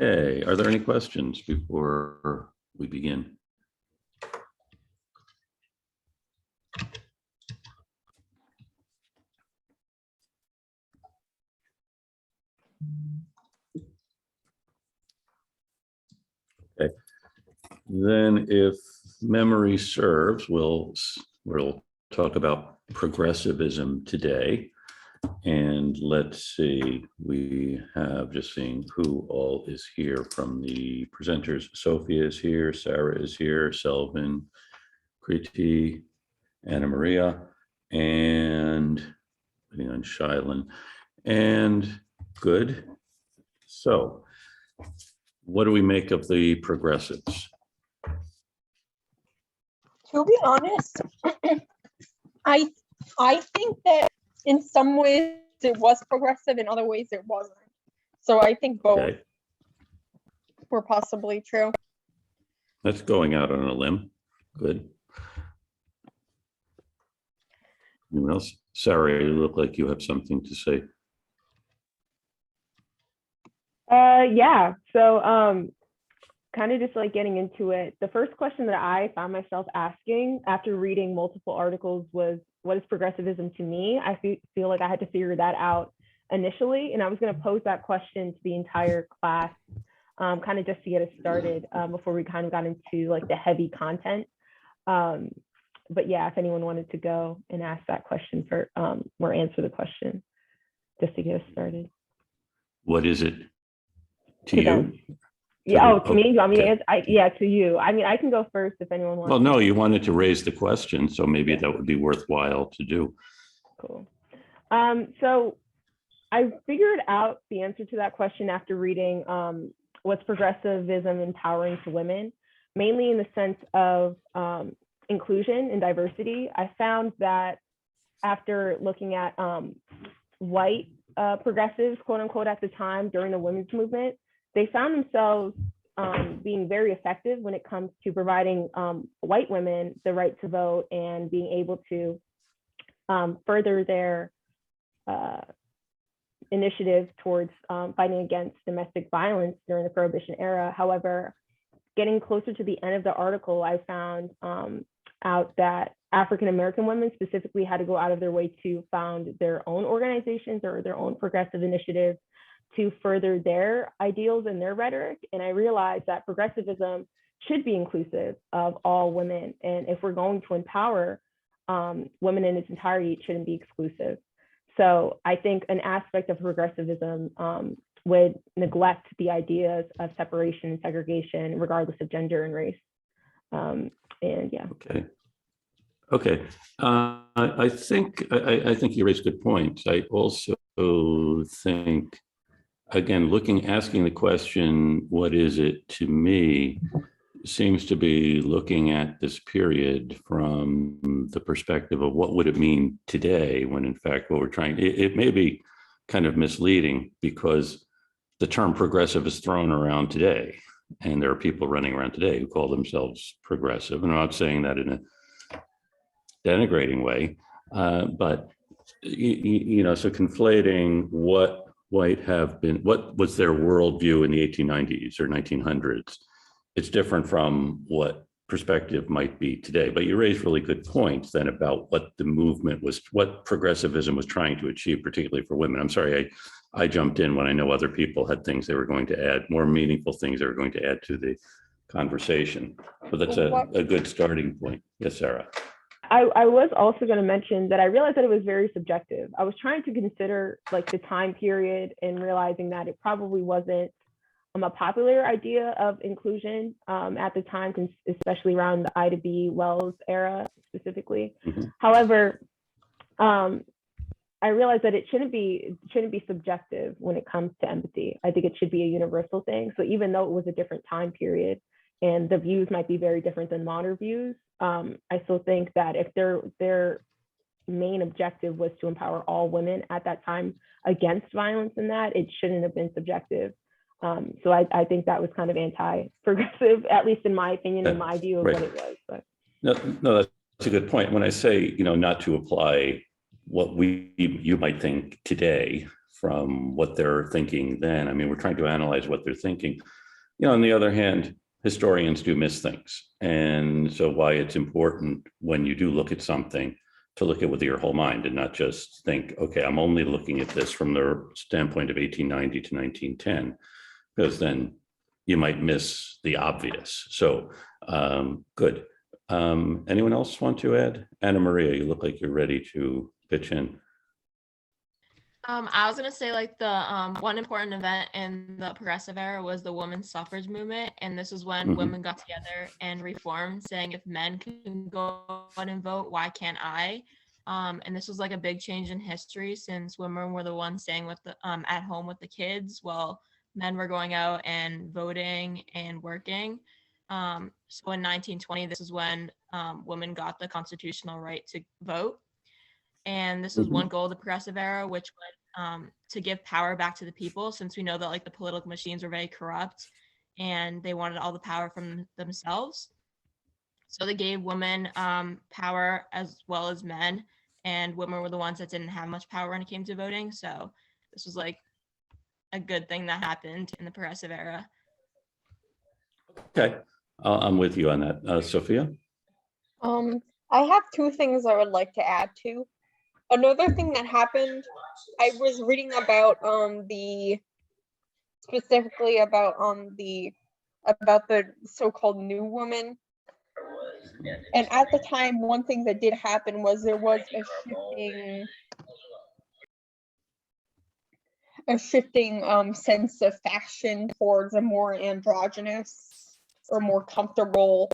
Okay, are there any questions before we begin? Okay, then if memory serves, we'll talk about progressivism today. And let's see, we have just seeing who all is here from the presenters. Sophia is here, Sarah is here, Selvin, Kriti, Anna Maria, and Shylin. And good. So what do we make of the progressives? To be honest, I think that in some ways it was progressive, in other ways it wasn't. So I think both were possibly true. That's going out on a limb. Good. Anyone else? Sarah, you look like you have something to say. Yeah. So kind of just like getting into it. The first question that I found myself asking after reading multiple articles was, what is progressivism to me? I feel like I had to figure that out initially. And I was going to pose that question to the entire class, kind of just to get us started before we kind of got into like the heavy content. But yeah, if anyone wanted to go and ask that question for, or answer the question just to get us started. What is it to you? Them. Yeah, to me, you want me to answer? Yeah, to you. I mean, I can go first if anyone wants. Well, no, you wanted to raise the question, so maybe that would be worthwhile to do. Cool. So I figured out the answer to that question after reading what's progressivism empowering to women, mainly in the sense of inclusion and diversity. I found that after looking at white progressives, quote unquote, at the time during the women's movement, they found themselves being very effective when it comes to providing white women the right to vote and being able to further their initiatives towards fighting against domestic violence during the Prohibition era. However, getting closer to the end of the article, I found out that African-American women specifically had to go out of their way to found their own organizations or their own progressive initiatives to further their ideals and their rhetoric. And I realized that progressivism should be inclusive of all women. And if we're going to empower women in its entirety, it shouldn't be exclusive. So I think an aspect of progressivism would neglect the ideas of separation and segregation, regardless of gender and race. And yeah. Okay. I think you raised good points. I also think, again, asking the question, what is it to me, seems to be looking at this period from the perspective of what would it mean today, when in fact what we're trying, it may be kind of misleading because the term progressive is thrown around today. And there are people running around today who call themselves progressive. And I'm not saying that in a denigrating way, but so conflating what was their worldview in the 1890s or 1900s, it's different from what perspective might be today. But you raised really good points then about what the movement was, what progressivism was trying to achieve, particularly for women. I'm sorry, I jumped in when I know other people had things they were going to add, more meaningful things they were going to add to the conversation. But that's a good starting point. Yes, Sarah. I was also going to mention that I realized that it was very subjective. I was trying to consider like the time period and realizing that it probably wasn't a popular idea of inclusion at the time, especially around the Ida B. Wells era specifically. Mm-hmm. However, I realized that it shouldn't be subjective when it comes to empathy. I think it should be a universal thing. So even though it was a different time period and the views might be very different than modern views, I still think that if their main objective was to empower all women at that time against violence, in that it shouldn't have been subjective. So I think that was kind of anti-progressive, at least in my opinion, in my view of what it was. But. No, that's a good point. When I say, not to apply what you might think today from what they're thinking then. I mean, we're trying to analyze what they're thinking. On the other hand, historians do miss things. And so why it's important when you do look at something to look at with your whole mind and not just think, okay, I'm only looking at this from the standpoint of 1890 to 1910, because then you might miss the obvious. So good. Anyone else want to add? Anna Maria, you look like you're ready to pitch in. I was gonna say like the one important event in the progressive era was the women's suffrage movement, and this is when women got together and reformed, saying if men can go out and vote, why can't I? And this was like a big change in history, since women were the ones staying with the at home with the kids, while men were going out and voting and working. So in 1920, this is when women got the constitutional right to vote. And this was one goal of the progressive era, which was to give power back to the people, since we know that like the political machines were very corrupt and they wanted all the power from themselves. So they gave women power as well as men, and women were the ones that didn't have much power when it came to voting. So this was like a good thing that happened in the progressive era. Okay, I'm with you on that. Sophia? I have two things I would like to add to. Another thing that happened, I was reading about specifically about the so-called new woman. And at the time, one thing that did happen was there was a shifting sense of fashion towards a more androgynous or more comfortable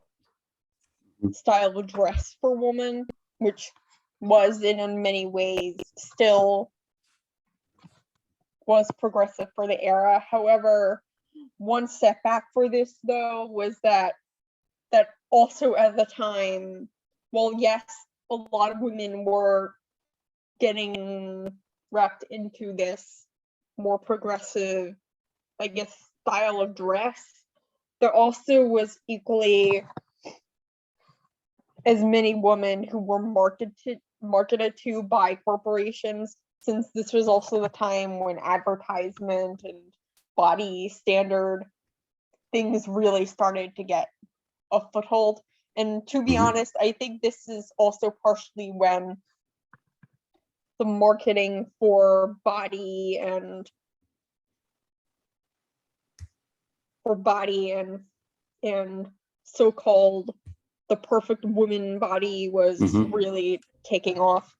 style of dress for women, which was in many ways still was progressive for the era. However, one step back for this though was that also at the time, well, yes, a lot of women were getting wrapped into this more progressive, I guess, style of dress. There also was equally as many women who were marketed to by corporations, since this was also the time when advertisement and body standard things really started to get a foothold. And to be honest, I think this is also partially when the marketing for body and so-called the perfect woman body was really taking off,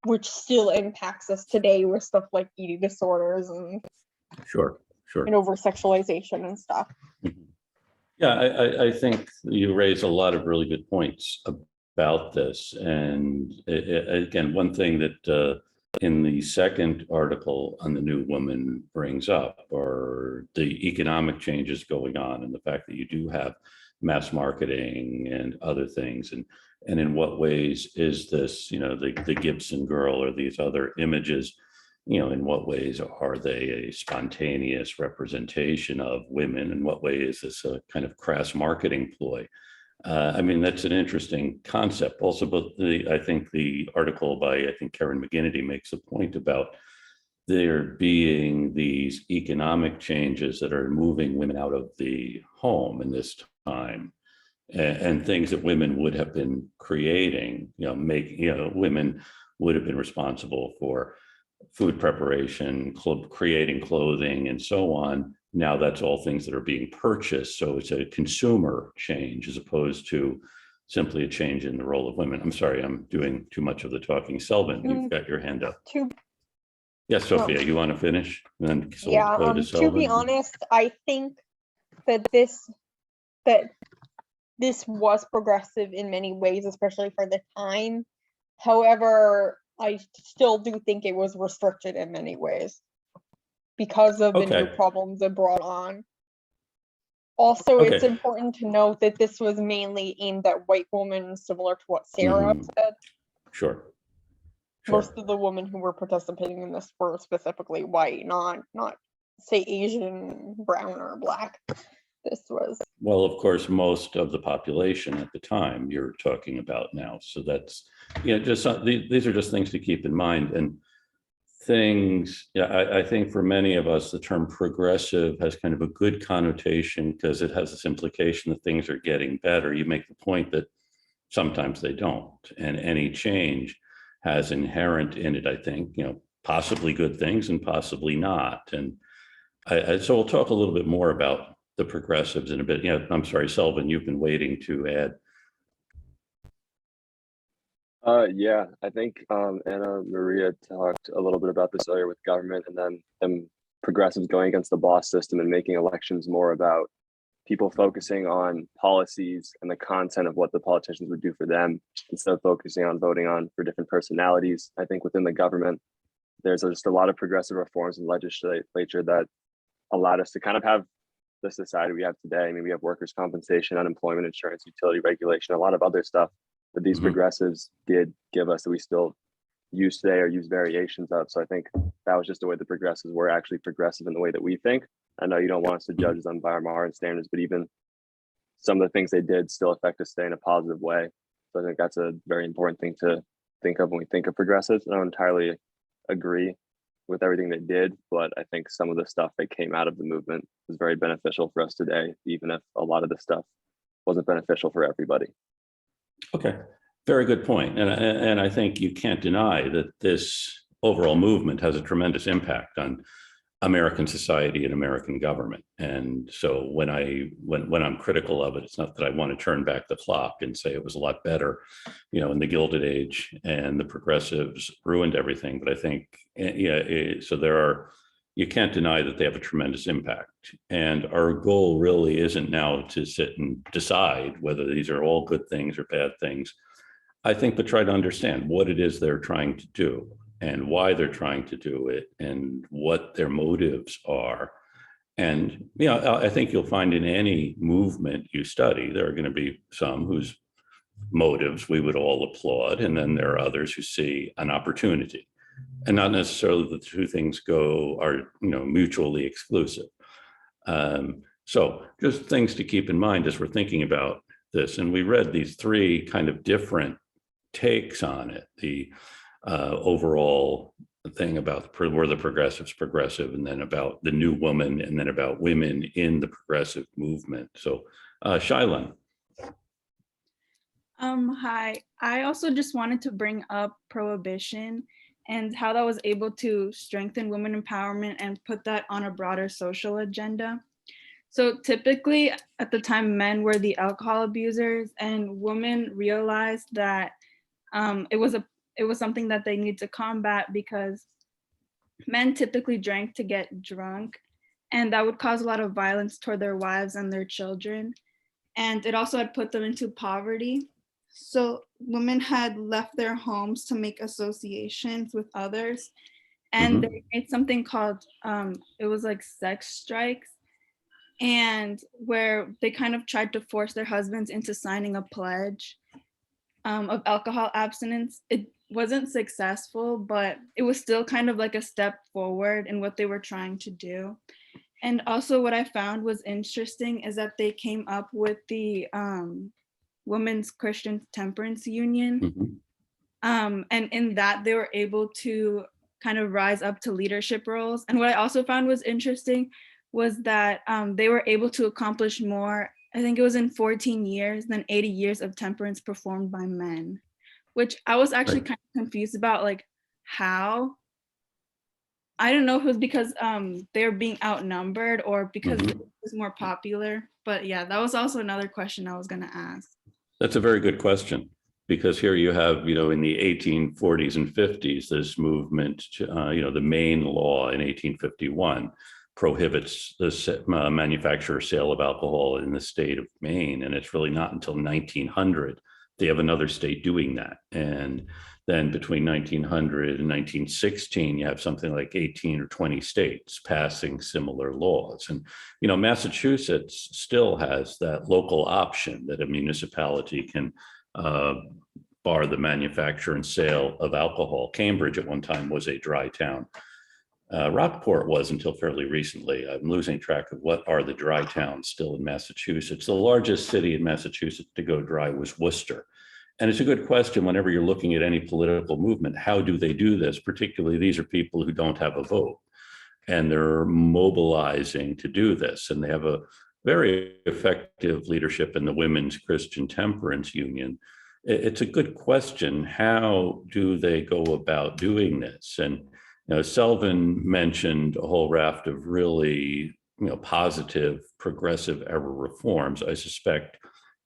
which still impacts us today with stuff like eating disorders and and over-sexualization and stuff. Yeah, I think you raise a lot of really good points about this. And again, one thing that in the second article on the New Woman brings up are the economic changes going on, and the fact that you do have mass marketing and other things, and in what ways is this, the Gibson girl or these other images, in what ways are they a spontaneous representation of women? In what way is this a kind of crass marketing ploy? I mean, that's an interesting concept. Also, but I think the article by, Karen McGinnity makes a point about there being these economic changes that are moving women out of the home in this time, and things that women would have been creating, women would have been responsible for food preparation, creating clothing, and so on. Now that's all things that are being purchased. So it's a consumer change as opposed to simply a change in the role of women. I'm sorry, I'm doing too much of the talking. Selvin, you've got your hand up. Yes, Sophia, you want to finish? And then yeah, go to Selvin. To be honest, I think that this was progressive in many ways, especially for the time. However, I still do think it was restricted in many ways because of the new problems it brought on. Also, it's important to note that this was mainly aimed at white women, similar to what Sarah said. Sure. Most of the women who were participating in this were specifically white, not say Asian, brown, or black. This was, well, of course, most of the population at the time you're talking about now. So that's, just these are just things to keep in mind. And things, yeah, I think for many of us, the term progressive has kind of a good connotation because it has this implication that things are getting better. You make the point that sometimes they don't, and any change has inherent in it, I think, possibly good things and possibly not. And so we'll talk a little bit more about the progressives in a bit. I'm sorry, Sullivan, you've been waiting to add. Yeah, I think Anna Maria talked a little bit about this earlier with government, and then progressives going against the boss system and making elections more about people focusing on policies and the content of what the politicians would do for them instead of focusing on voting on for different personalities. I think within the government, there's just a lot of progressive reforms in legislature that allowed us to kind of have the society we have today. I mean, we have workers' compensation, unemployment insurance, utility regulation, a lot of other stuff that these progressives did give us that we still use today or use variations of. So I think that was just the way the progressives were actually progressive in the way that we think. I know you don't want us to judge them by our modern standards, but even some of the things they did still affect us today in a positive way. So I think that's a very important thing to think of when we think of progressives. I don't entirely agree with everything they did, but I think some of the stuff that came out of the movement is very beneficial for us today, even if a lot of the stuff wasn't beneficial for everybody. Okay, very good point. And I think you can't deny that this overall movement has a tremendous impact on American society and American government. And so when I'm critical of it, it's not that I want to turn back the clock and say it was a lot better, in the Gilded Age and the progressives ruined everything. But I think, you can't deny that they have a tremendous impact. And our goal really isn't now to sit and decide whether these are all good things or bad things. I think, but try to understand what it is they're trying to do and why they're trying to do it and what their motives are. And, I think you'll find in any movement you study, there are going to be some whose motives we would all applaud. And then there are others who see an opportunity. And not necessarily the two things are mutually exclusive. So just things to keep in mind as we're thinking about this. And we read these three kind of different takes on it. The overall thing about were the progressives progressive, and then about the new woman, and then about women in the progressive movement. So Shailen. Hi, I also just wanted to bring up Prohibition and how that was able to strengthen women empowerment and put that on a broader social agenda. So typically at the time, men were the alcohol abusers, and women realized that it was something that they need to combat because men typically drank to get drunk, and that would cause a lot of violence toward their wives and their children. And it also had put them into poverty. So women had left their homes to make associations with others, and they made something called, it was like sex strikes, and where they kind of tried to force their husbands into signing a pledge of alcohol abstinence. It wasn't successful, but it was still kind of like a step forward in what they were trying to do. And also what I found was interesting is that they came up with the Women's Christian Temperance Union. And in that they were able to kind of rise up to leadership roles. And what I also found was interesting was that they were able to accomplish more, I think it was in 14 years, than 80 years of temperance performed by men, which I was actually kind of confused about, like how. I don't know if it was because they're being outnumbered or because it was more popular, but yeah, that was also another question I was gonna ask. That's a very good question, because here you have, in the 1840s and 50s, this movement, the Maine law in 1851 prohibits the manufacture or sale of alcohol in the state of Maine. And it's really not until 1900 they have another state doing that. And then between 1900 and 1916, you have something like 18 or 20 states passing similar laws. And, Massachusetts still has that local option that a municipality can bar the manufacture and sale of alcohol. Cambridge at one time was a dry town. Rockport was until fairly recently. I'm losing track of what are the dry towns still in Massachusetts. The largest city in Massachusetts to go dry was Worcester. And it's a good question whenever you're looking at any political movement. How do they do this? Particularly, these are people who don't have a vote, and they're mobilizing to do this. And they have a very effective leadership in the Women's Christian Temperance Union. It's a good question. How do they go about doing this? And Selvin mentioned a whole raft of really positive, progressive era reforms. I suspect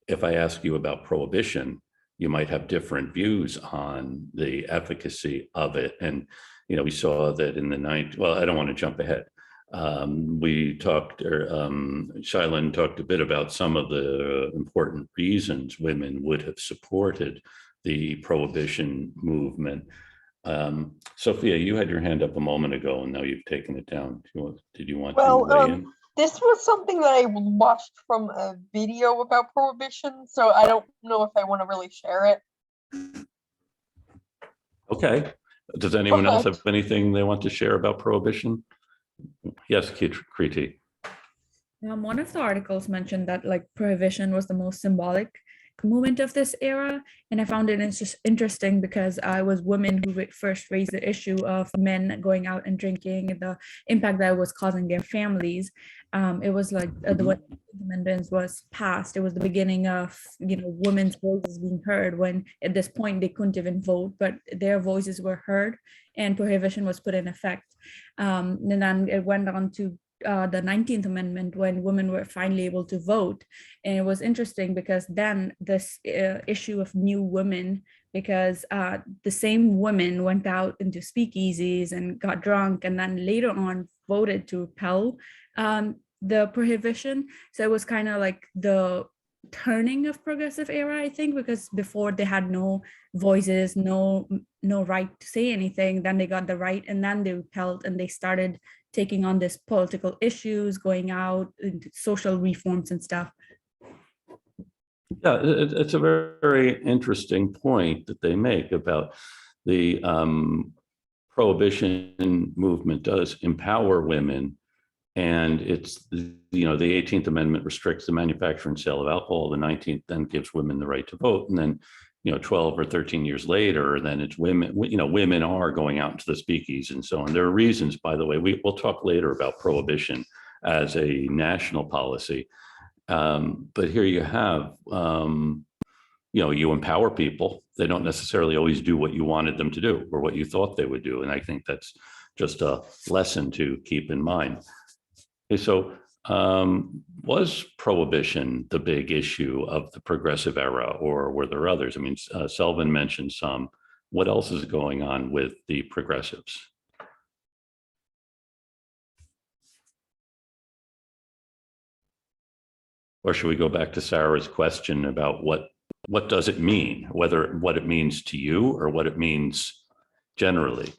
if I ask you about prohibition, you might have different views on the efficacy of it. And we saw that in the 90s. Well, I don't want to jump ahead. We talked, or Shailen talked a bit about some of the important reasons women would have supported the prohibition movement. Sophia, you had your hand up a moment ago, and now you've taken it down. Did you want to weigh in? This was something that I watched from a video about prohibition, so I don't know if I want to really share it. Okay. Does anyone else have anything they want to share about prohibition? Yes, Kriti. One of the articles mentioned that prohibition was the most symbolic movement of this era, and I found it just interesting because I was women who first raised the issue of men going out and drinking and the impact that it was causing their families. It was like the amendments was passed. It was the beginning of women's voices being heard, when at this point they couldn't even vote, but their voices were heard, and prohibition was put in effect. And then it went on to the 19th Amendment, when women were finally able to vote. And it was interesting because then this issue of new women, because the same women went out into speakeasies and got drunk, and then later on voted to repeal the prohibition. So it was kind of like the turning of progressive era, I think, because before they had no voices, no right to say anything. Then they got the right, and then they repelled, and they started taking on this political issues, going out into social reforms and stuff. Yeah, it's a very, very interesting point that they make about the prohibition movement does empower women. And it's, the 18th Amendment restricts the manufacture and sale of alcohol. The 19th then gives women the right to vote. And then, 12 or 13 years later, then it's women, women are going out into the speakeasies and so on. There are reasons, by the way, we'll talk later about prohibition as a national policy. But here you have, you empower people. They don't necessarily always do what you wanted them to do or what you thought they would do. And I think that's just a lesson to keep in mind. Okay, so was prohibition the big issue of the progressive era, or were there others? I mean, Selvin mentioned some. What else is going on with the progressives? Or should we go back to Sarah's question about what does it mean, what it means to you or what it means generally?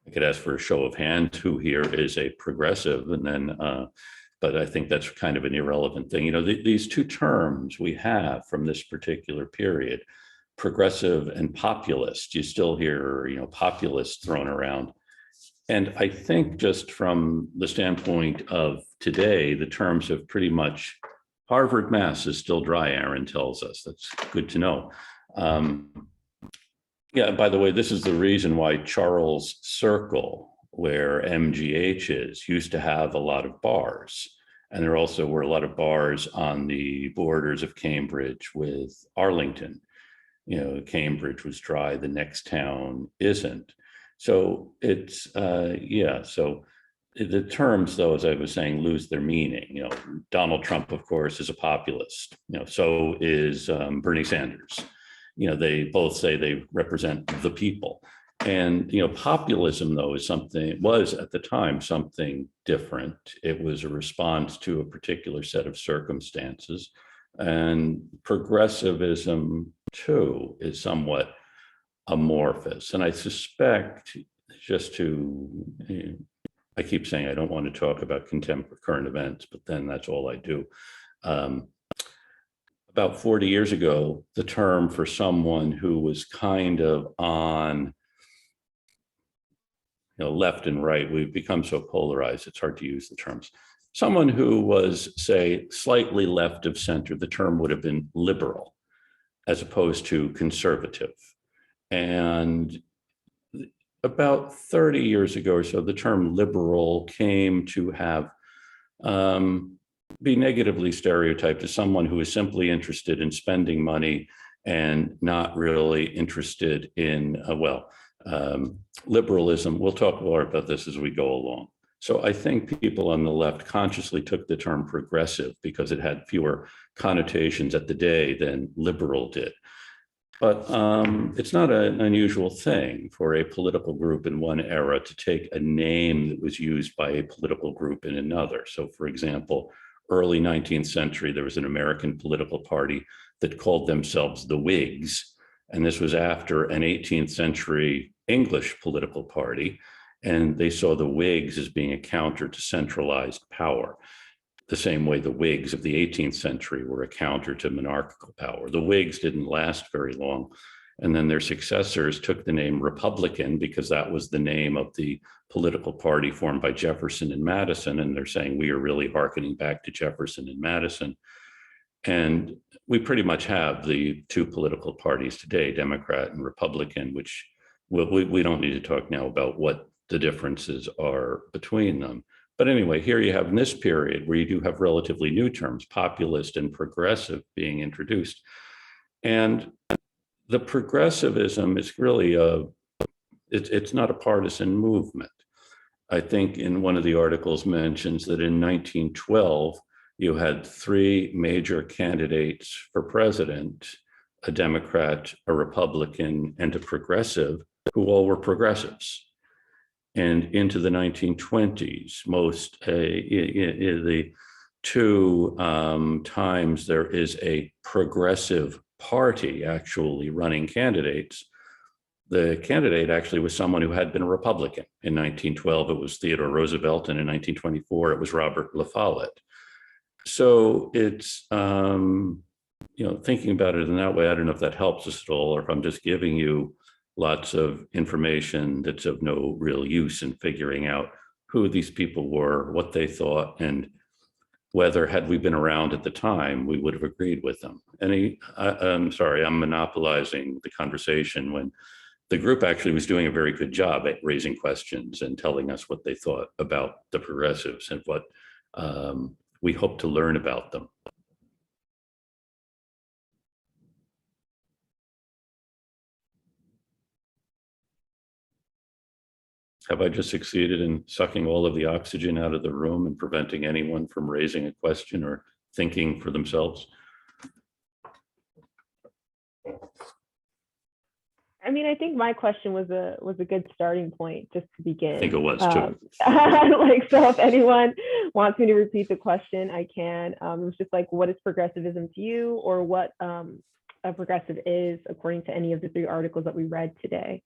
I could ask for a show of hands who here is a progressive, and then, but I think that's kind of an irrelevant thing. These two terms we have from this particular period, progressive and populist, you still hear, populist thrown around. And I think just from the standpoint of today, the terms have pretty much, Harvard Mass is still dry, Aaron tells us. That's good to know. Yeah, by the way, this is the reason why Charles Circle, where MGH is, used to have a lot of bars. And there also were a lot of bars on the borders of Cambridge with Arlington. Cambridge was dry, the next town isn't. So it's, so the terms, though, as I was saying, lose their meaning. Donald Trump, of course, is a populist. So is Bernie Sanders. They both say they represent the people. And, populism, though, was at the time something different. It was a response to a particular set of circumstances. And progressivism, too, is somewhat amorphous. And I suspect, I keep saying I don't want to talk about contemporary current events, but then that's all I do. About 40 years ago, the term for someone who was kind of on left and right, we've become so polarized, it's hard to use the terms. Someone who was, say, slightly left of center, the term would have been liberal. as opposed to conservative. And about 30 years ago or so, the term liberal came to have be negatively stereotyped as someone who is simply interested in spending money and not really interested in, liberalism. We'll talk more about this as we go along. So I think people on the left consciously took the term progressive because it had fewer connotations at the day than liberal did. But it's not an unusual thing for a political group in one era to take a name that was used by a political group in another. So for example, early 19th century, there was an American political party that called themselves the Whigs. And this was after an 18th century English political party. And they saw the Whigs as being a counter to centralized power, the same way the Whigs of the 18th century were a counter to monarchical power. The Whigs didn't last very long. And then their successors took the name Republican because that was the name of the political party formed by Jefferson and Madison. And they're saying we are really hearkening back to Jefferson and Madison. And we pretty much have the two political parties today, Democrat and Republican, which we don't need to talk now about what the differences are between them. But anyway, here you have in this period where you do have relatively new terms, populist and progressive, being introduced. And the progressivism is really it's not a partisan movement. I think in one of the articles mentions that in 1912, you had three major candidates for president, a Democrat, a Republican, and a progressive, who all were progressives. And into the 1920s, the two times there is a progressive party actually running candidates, the candidate actually was someone who had been a Republican. In 1912, it was Theodore Roosevelt, and in 1924, it was Robert La Follette. So it's, thinking about it in that way, I don't know if that helps us at all, or if I'm just giving you lots of information that's of no real use in figuring out who these people were, what they thought, and whether, had we been around at the time, we would have agreed with them. I'm sorry, I'm monopolizing the conversation when the group actually was doing a very good job at raising questions and telling us what they thought about the progressives and what we hope to learn about them. Have I just succeeded in sucking all of the oxygen out of the room and preventing anyone from raising a question or thinking for themselves? I mean, I think my question was a good starting point just to begin. I think it was too. So if anyone wants me to repeat the question, I can. It was just like, what is progressivism to you, or what a progressive is according to any of the three articles that we read today.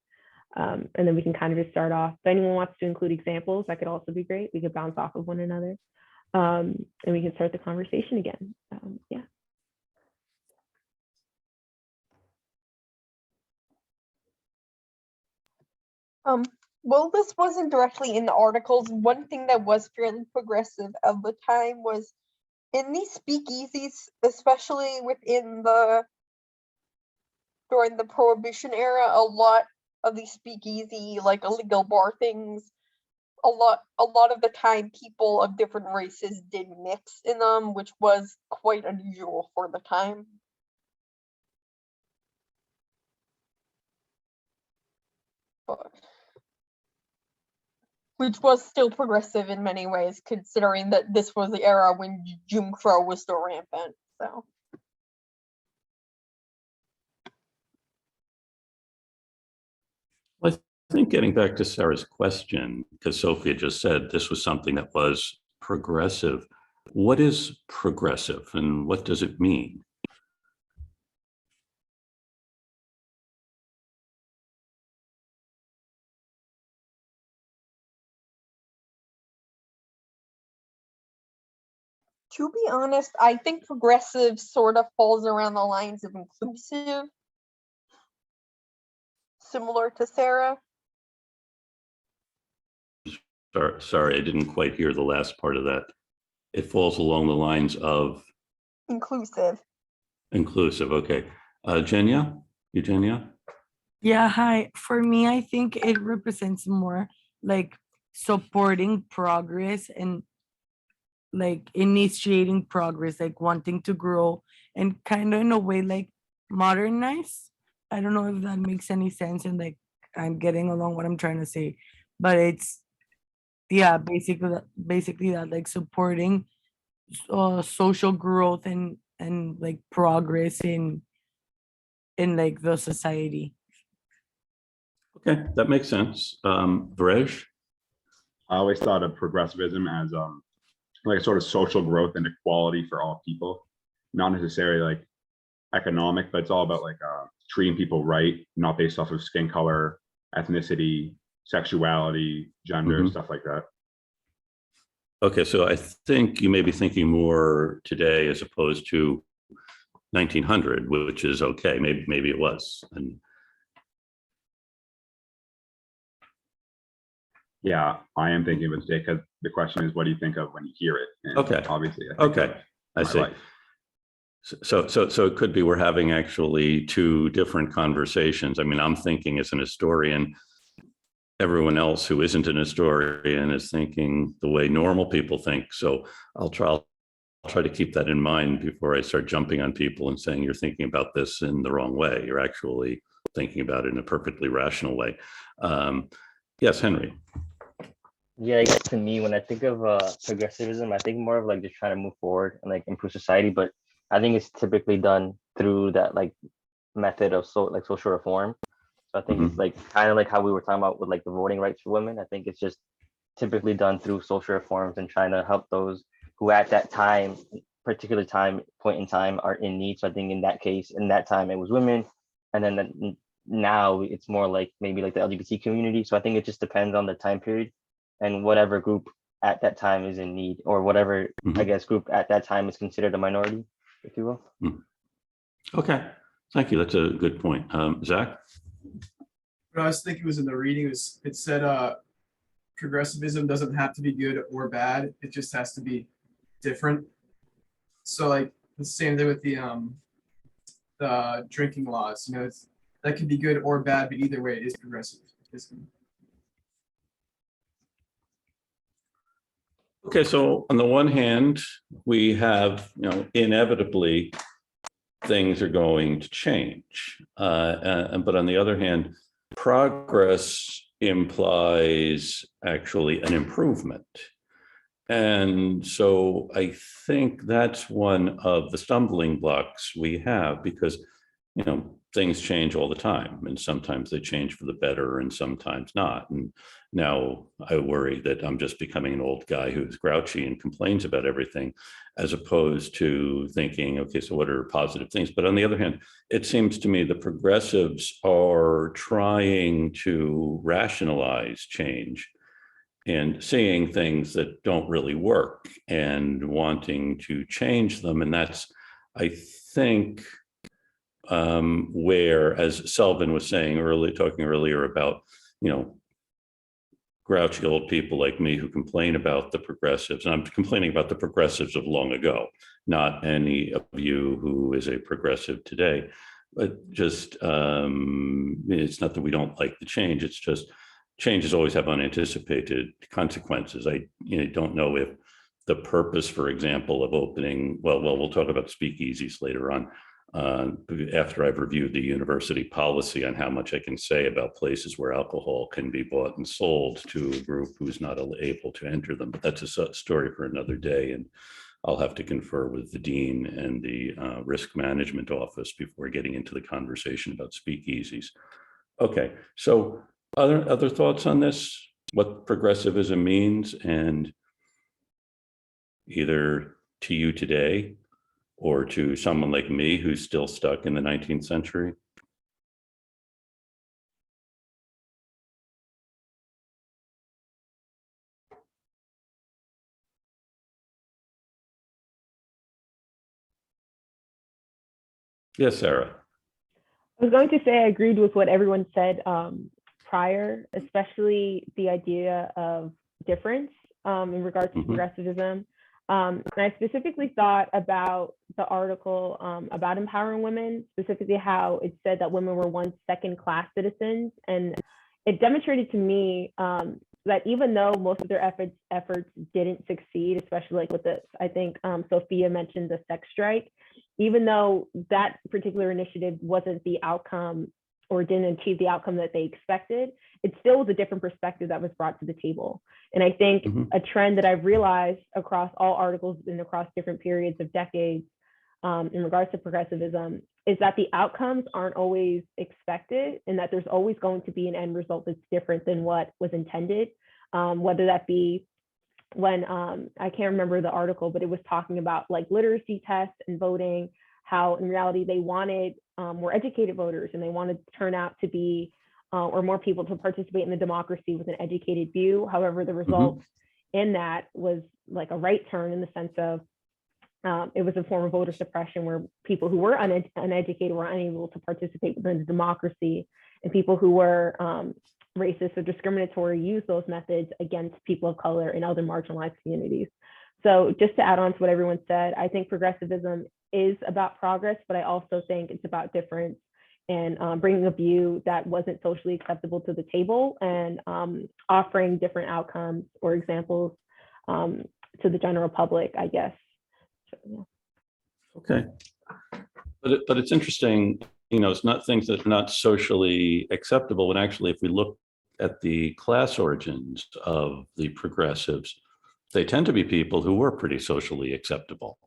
And then we can kind of just start off. If anyone wants to include examples, that could also be great. We could bounce off of one another, and we can start the conversation again. Yeah. Well, this wasn't directly in the articles. One thing that was fairly progressive at the time was in these speakeasies, especially during the Prohibition era, a lot of these speakeasy, like illegal bar things, a lot of the time people of different races did mix in them, which was quite unusual for the time. Which was still progressive in many ways, considering that this was the era when Jim Crow was still rampant. So. I think getting back to Sarah's question, because Sophia just said this was something that was progressive. What is progressive and what does it mean? To be honest, I think progressive sort of falls around the lines of inclusive, similar to Sarah. Sorry, I didn't quite hear the last part of that. It falls along the lines of? Inclusive. Inclusive, okay. Eugenia? Yeah, hi. For me, I think it represents more like supporting progress and like initiating progress, like wanting to grow and kind of in a way like modernize. I don't know if that makes any sense and like I'm getting along what I'm trying to say, but it's yeah, basically that like supporting social growth and like progress in like the society. Okay, that makes sense. Varesh? I always thought of progressivism as like a sort of social growth and equality for all people, not necessarily like economic, but it's all about like treating people right, not based off of skin color, ethnicity, sexuality, gender, Mhm. stuff like that. Okay, so I think you may be thinking more today as opposed to 1900, which is okay. Maybe it was. And Yeah, I am thinking of it today because the question is, what do you think of when you hear it? And Okay. obviously, I think okay, of I my see. life. So it could be we're having actually two different conversations. I mean, I'm thinking as an historian, everyone else who isn't an historian is thinking the way normal people think. So I'll try to keep that in mind before I start jumping on people and saying you're thinking about this in the wrong way. You're actually thinking about it in a perfectly rational way. Yes, Henry. Yeah, I guess to me, when I think of progressivism, I think more of like just trying to move forward and like improve society. But I think it's typically done through that like method of social reform. So I think it's like kind of like how we were talking about with like the voting rights for women. I think it's just typically done through social reforms and trying to help those who at that time, particular point in time, are in need. So I think in that case, in that time, it was women, and then now it's more like maybe like the LGBT community. So I think it just depends on the time period and whatever group at that time is in need, or whatever I guess group at that time is considered a minority, if you will. Okay, thank you. That's a good point. Zach? What I was thinking was in the reading was it said progressivism doesn't have to be good or bad, it just has to be different. So like the same thing with the drinking laws, you know, that could be good or bad, but either way it is progressive. Okay, so on the one hand, we have, inevitably things are going to change. But on the other hand, progress implies actually an improvement. And so I think that's one of the stumbling blocks we have because, things change all the time and sometimes they change for the better and sometimes not. And now I worry that I'm just becoming an old guy who's grouchy and complains about everything as opposed to thinking, okay, so what are positive things? But on the other hand, it seems to me the progressives are trying to rationalize change and seeing things that don't really work and wanting to change them. And that's, I think, where, as Selvin was saying talking earlier about, grouchy old people like me who complain about the progressives, and I'm complaining about the progressives of long ago, not any of you who is a progressive today, but just, it's not that we don't like the change, it's just changes always have unanticipated consequences. I don't know if the purpose, for example, of opening, well, we'll talk about speakeasies later on, after I've reviewed the university policy on how much I can say about places where alcohol can be bought and sold to a group who's not able to enter them. But that's a story for another day. And I'll have to confer with the dean and the risk management office before getting into the conversation about speakeasies. Okay, so other thoughts on this, what progressivism means, and either to you today or to someone like me who's still stuck in the 19th century? Yes, Sarah. I was going to say I agreed with what everyone said prior, especially the idea of difference in regards to progressivism. And I specifically thought about the article about empowering women, specifically how it said that women were once second-class citizens. And it demonstrated to me that even though most of their efforts didn't succeed, especially like with the, I think Sophia mentioned the sex strike, even though that particular initiative wasn't the outcome or didn't achieve the outcome that they expected, it still was a different perspective that was brought to the table. And I think a trend that I've realized across all articles and across different periods of decades in regards to progressivism is that the outcomes aren't always expected, and that there's always going to be an end result that's different than what was intended, whether that be when I can't remember the article, but it was talking about like literacy tests and voting, how in reality they wanted more educated voters, and they wanted to turn out to be or more people to participate in the democracy with an educated view. However, the result in that was like a right turn in the sense of it was a form of voter suppression where people who were uneducated were unable to participate within the democracy, and people who were racist or discriminatory used those methods against people of color and other marginalized communities. So just to add on to what everyone said, I think progressivism is about progress, but I also think it's about difference and bringing a view that wasn't socially acceptable to the table, and offering different outcomes or examples to the general public, I guess. So, yeah. Okay. But it's interesting, you know, it's not things that are not socially acceptable. And actually, if we look at the class origins of the progressives, they tend to be people who were pretty socially acceptable.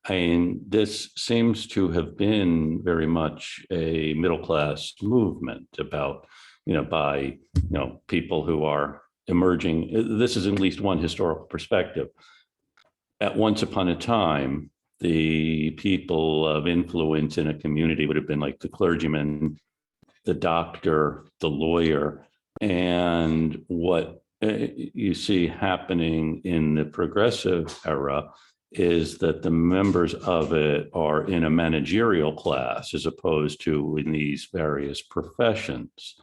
I mean, this seems to have been very much a middle class movement about, you know, by, you know, people who are emerging. This is at least one historical perspective. At once upon a time, the people of influence in a community would have been like the clergyman, the doctor, the lawyer, and what you see happening in the progressive era is that the members of it are in a managerial class as opposed to in these various professions.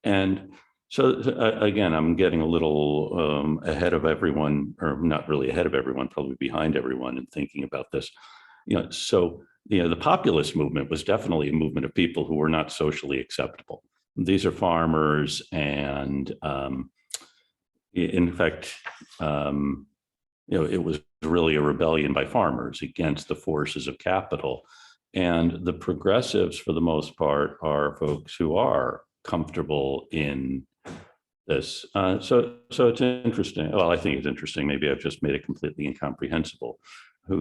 And so again, I'm getting a little ahead of everyone, or not really ahead of everyone, probably behind everyone in thinking about this. You know, so you know, the populist movement was definitely a movement of people who were not socially acceptable. These are farmers, and in fact, you know, it was really a rebellion by farmers against the forces of capital. And the progressives, for the most part, are folks who are comfortable in this. So it's interesting. Well, I think it's interesting. Maybe I've just made it completely incomprehensible.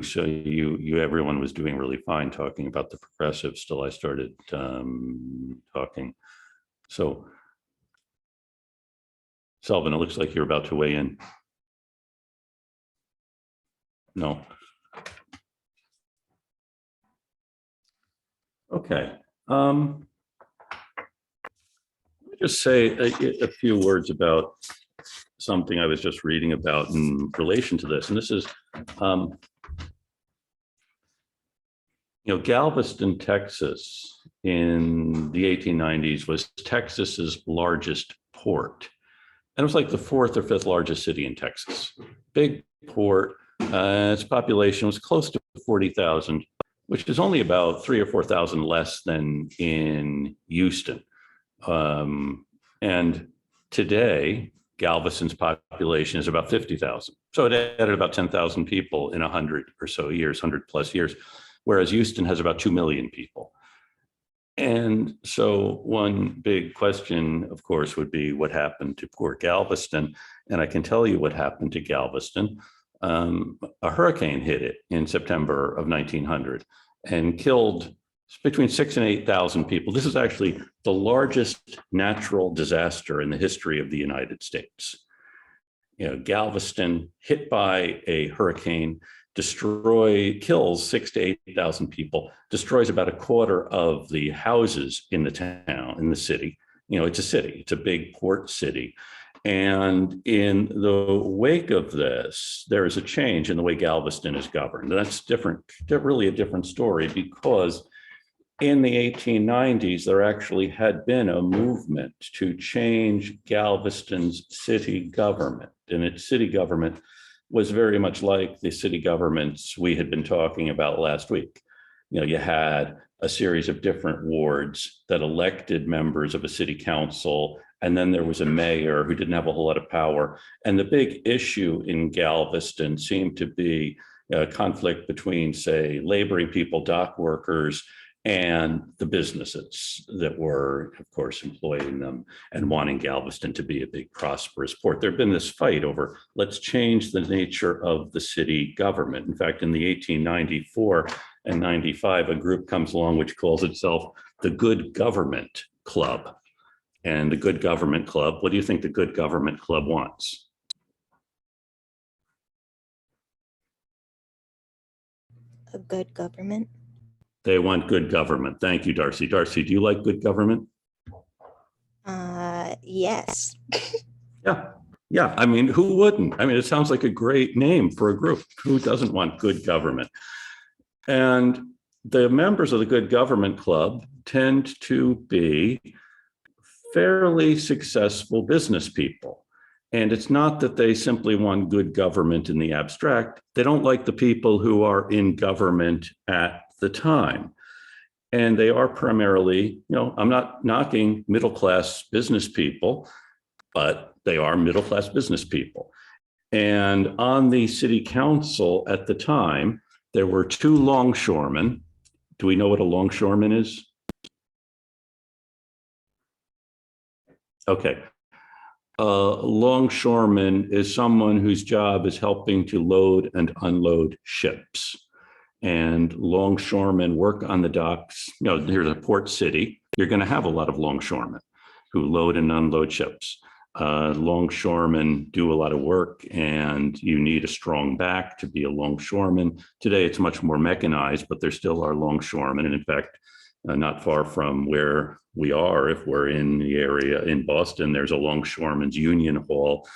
So everyone was doing really fine talking about the progressives till I started talking. So, Selvin, it looks like you're about to weigh in. No. Okay. Let me just say a few words about something I was just reading about in relation to this. And this is, you know, Galveston, Texas in the 1890s was Texas's largest port. And it was like the fourth or fifth largest city in Texas. Big port. Its population was close to 40,000, which is only about 3,000 or 4,000 less than in Houston. And today, Galveston's population is about 50,000. So it added about 10,000 people in 100 or so years, 100 plus years, whereas Houston has about 2 million people. And so one big question, of course, would be what happened to poor Galveston? And I can tell you what happened to Galveston. A hurricane hit it in September of 1900 and killed between 6,000 and 8,000 people. This is actually the largest natural disaster in the history of the United States. You know, Galveston hit by a hurricane, kills 6,000 to 8,000 people, destroys about a quarter of the houses in the town, in the city. You know, it's a city, it's a big port city. And in the wake of this, there is a change in the way Galveston is governed. That's different, really a different story, because in the 1890s, there actually had been a movement to change Galveston's city government. And its city government was very much like the city governments we had been talking about last week. You had a series of different wards that elected members of a city council, and then there was a mayor who didn't have a whole lot of power. And the big issue in Galveston seemed to be a conflict between, say, laboring people, dock workers, and the businesses that were, of course, employing them and wanting Galveston to be a big, prosperous port. There'd been this fight over, let's change the nature of the city government. In fact, in the 1894 and 95, a group comes along which calls itself the Good Government Club. And the Good Government Club, what do you think the Good Government Club wants? A good government. They want good government. Thank you, Darcy. Darcy, do you like good government? Yes. Yeah. I mean, who wouldn't? I mean, it sounds like a great name for a group. Who doesn't want good government? And the members of the Good Government Club tend to be fairly successful business people. And it's not that they simply want good government in the abstract. They don't like the people who are in government at the time. And they are primarily, I'm not knocking middle-class business people, but they are middle-class business people. And on the city council at the time, there were two longshoremen. Do we know what a longshoreman is? Okay. A longshoreman is someone whose job is helping to load and unload ships. And longshoremen work on the docks. Here's a port city. You're going to have a lot of longshoremen who load and unload ships. Longshoremen do a lot of work, and you need a strong back to be a longshoreman. Today, it's much more mechanized, but there still are longshoremen. And in fact, not far from where we are, if we're in the area in Boston, there's a longshoremen's union hall.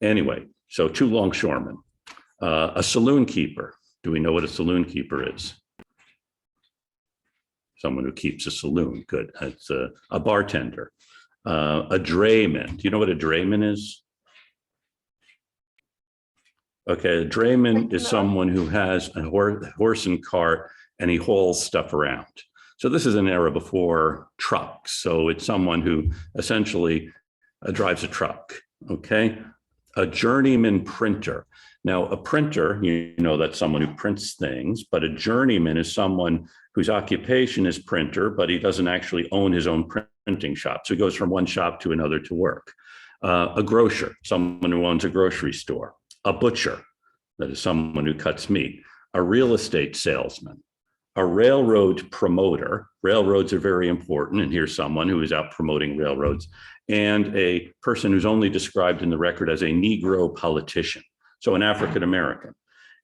Anyway, so two longshoremen, a saloon keeper. Do we know what a saloon keeper is? Someone who keeps a saloon. Good. It's a bartender. A drayman. Do you know what a drayman is? Okay, a drayman is someone who has a horse and cart, and he hauls stuff around. So this is an era before trucks. So it's someone who essentially drives a truck. Okay. A journeyman printer. Now, a printer, that's someone who prints things, but a journeyman is someone whose occupation is printer, but he doesn't actually own his own printing shop. So he goes from one shop to another to work. A grocer, someone who owns a grocery store. A butcher, that is someone who cuts meat. A real estate salesman. A railroad promoter. Railroads are very important, and here's someone who is out promoting railroads. And a person who's only described in the record as a Negro politician. So an African American.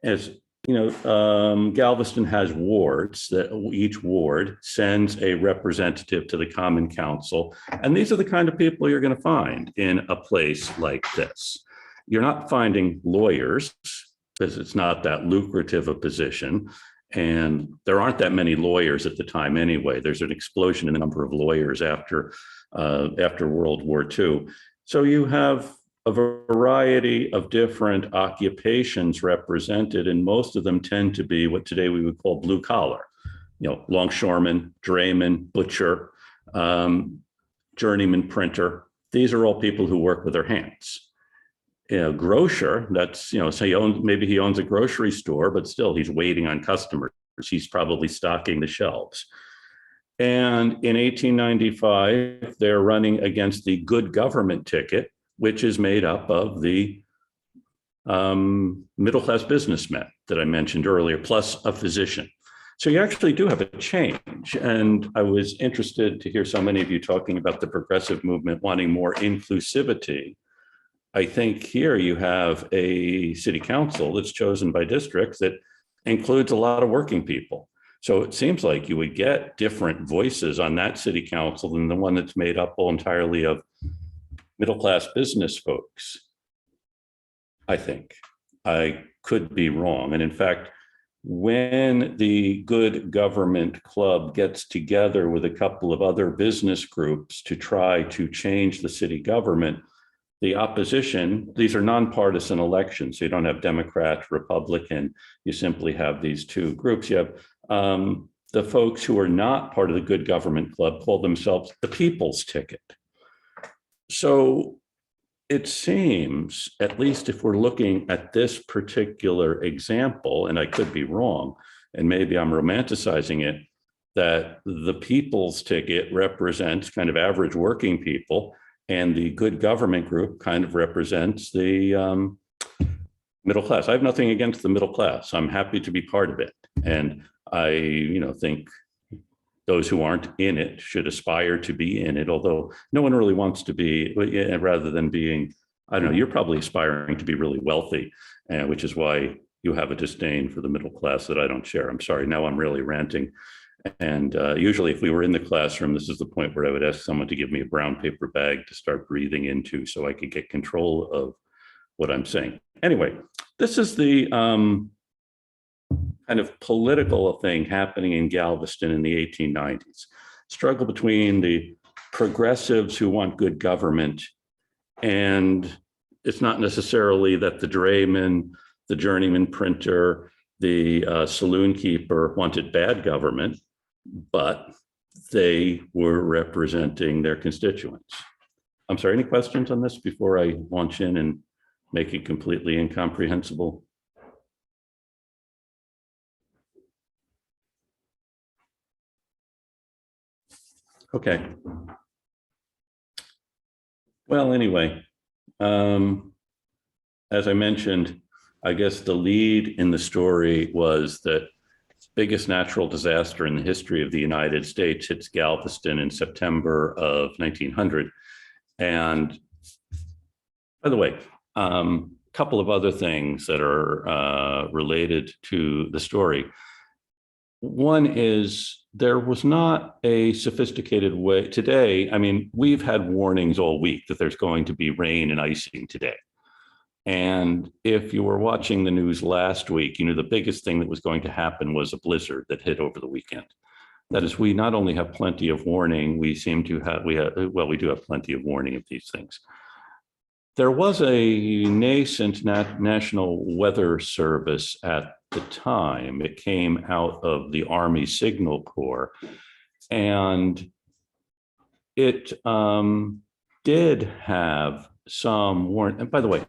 As Galveston has wards that each ward sends a representative to the Common Council. And these are the kind of people you're going to find in a place like this. You're not finding lawyers because it's not that lucrative a position. And there aren't that many lawyers at the time anyway. There's an explosion in the number of lawyers after World War II. So you have a variety of different occupations represented, and most of them tend to be what today we would call blue collar. Longshoreman, drayman, butcher, journeyman printer. These are all people who work with their hands. Grocer, that's, say maybe he owns a grocery store, but still he's waiting on customers. He's probably stocking the shelves. And in 1895, they're running against the good government ticket, which is made up of the middle-class businessmen that I mentioned earlier, plus a physician. So you actually do have a change. And I was interested to hear so many of you talking about the progressive movement wanting more inclusivity. I think here you have a city council that's chosen by districts that includes a lot of working people. So it seems like you would get different voices on that city council than the one that's made up entirely of middle-class business folks. I think. I could be wrong. And in fact, when the Good Government Club gets together with a couple of other business groups to try to change the city government, the opposition, these are nonpartisan elections. So you don't have Democrat, Republican. You simply have these two groups. You have the folks who are not part of the Good Government Club call themselves the People's Ticket. So it seems, at least if we're looking at this particular example, and I could be wrong, and maybe I'm romanticizing it, that the People's Ticket represents kind of average working people, and the Good Government group kind of represents the middle class. I have nothing against the middle class. I'm happy to be part of it. And I, think those who aren't in it should aspire to be in it, although no one really wants to be, rather than being, I don't know, you're probably aspiring to be really wealthy, which is why you have a disdain for the middle class that I don't share. I'm sorry, now I'm really ranting. And usually if we were in the classroom, this is the point where I would ask someone to give me a brown paper bag to start breathing into so I could get control of what I'm saying. Anyway, this is the kind of political thing happening in Galveston in the 1890s. Struggle between the progressives who want good government, and it's not necessarily that the drayman, the journeyman printer, the saloon keeper wanted bad government, but they were representing their constituents. I'm sorry, any questions on this before I launch in and make it completely incomprehensible? Okay. Well, anyway, as I mentioned, I guess the lead in the story was that biggest natural disaster in the history of the United States hits Galveston in September of 1900. And by the way, a couple of other things that are related to the story. One is there was not a sophisticated way today. I mean, we've had warnings all week that there's going to be rain and icing today. And if you were watching the news last week, the biggest thing that was going to happen was a blizzard that hit over the weekend. That is, we not only have plenty of warning, we do have plenty of warning of these things. There was a nascent National Weather Service at the time. It came out of the Army Signal Corps, and it did have some warning. And by the way,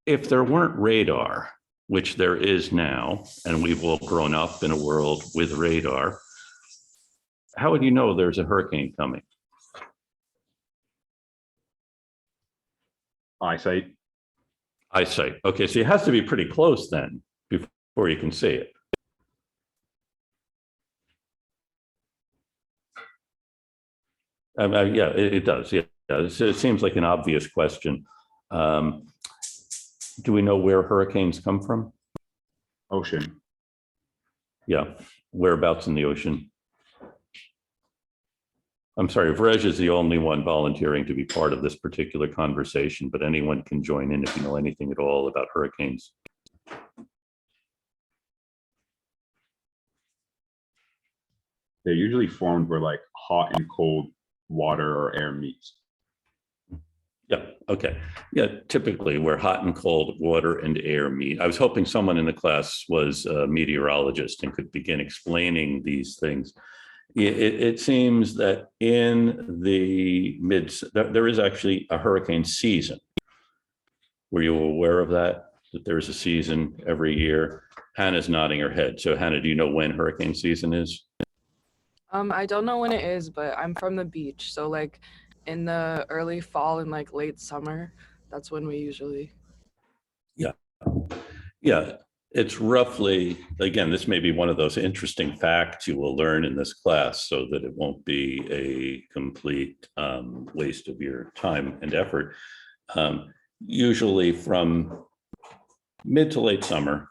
if there weren't radar, which there is now, and we've all grown up in a world with radar, how would you know there's a hurricane coming? Eyesight. Okay, so it has to be pretty close then before you can see it. Yeah, it does. Yeah, it seems like an obvious question. Do we know where hurricanes come from? Ocean. Yeah, whereabouts in the ocean? I'm sorry, Vrej is the only one volunteering to be part of this particular conversation, but anyone can join in if you know anything at all about hurricanes. They're usually formed where like hot and cold water or air meets. Yeah, okay. Yeah, typically where hot and cold water and air meet. I was hoping someone in the class was a meteorologist and could begin explaining these things. It seems that in the there is actually a hurricane season. Were you aware of that there is a season every year? Hannah's nodding her head. So Hannah, do you know when hurricane season is? I don't know when it is, but I'm from the beach. So like in the early fall and like late summer, that's when we usually. Yeah, it's roughly, again, this may be one of those interesting facts you will learn in this class so that it won't be a complete waste of your time and effort. Usually from mid to late summer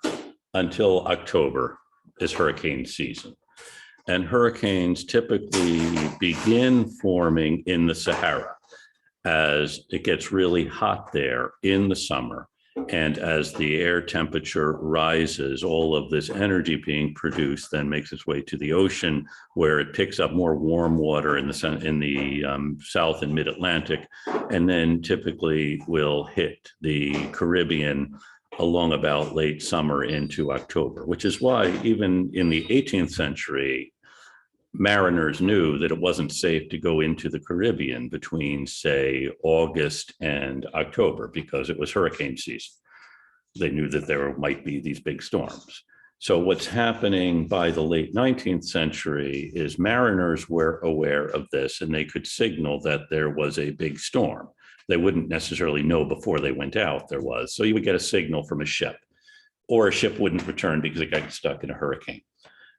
until October is hurricane season. And hurricanes typically begin forming in the Sahara as it gets really hot there in the summer. And as the air temperature rises, all of this energy being produced then makes its way to the ocean, where it picks up more warm water in the South and Mid-Atlantic, and then typically will hit the Caribbean along about late summer into October, which is why even in the 18th century, mariners knew that it wasn't safe to go into the Caribbean between, say, August and October, because it was hurricane season. They knew that there might be these big storms. So what's happening by the late 19th century is mariners were aware of this, and they could signal that there was a big storm. They wouldn't necessarily know before they went out there was. So you would get a signal from a ship, or a ship wouldn't return because it got stuck in a hurricane.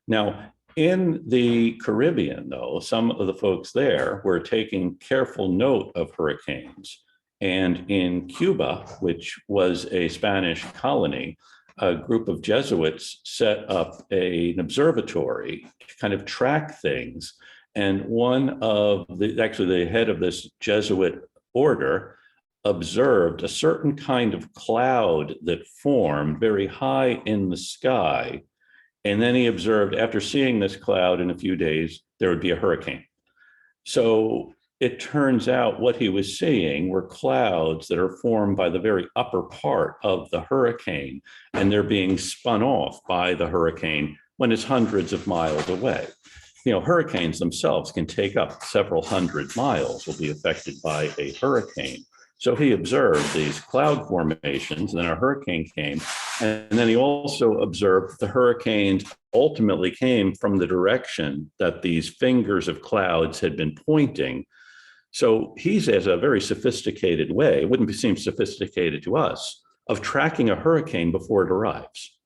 Now, in the Caribbean, though, some of the folks there were taking careful note of hurricanes. And in Cuba, which was a Spanish colony, a group of Jesuits set up an observatory to kind of track things. And actually the head of this Jesuit order observed a certain kind of cloud that formed very high in the sky. And then he observed, after seeing this cloud in a few days, there would be a hurricane. So it turns out what he was seeing were clouds that are formed by the very upper part of the hurricane, and they're being spun off by the hurricane when it's hundreds of miles away. You know, hurricanes themselves can take up several hundred miles, will be affected by a hurricane. So he observed these cloud formations, and then a hurricane came. And then he also observed the hurricanes ultimately came from the direction that these fingers of clouds had been pointing. So he's, as a very sophisticated way, it wouldn't seem sophisticated to us, of tracking a hurricane before it arrives,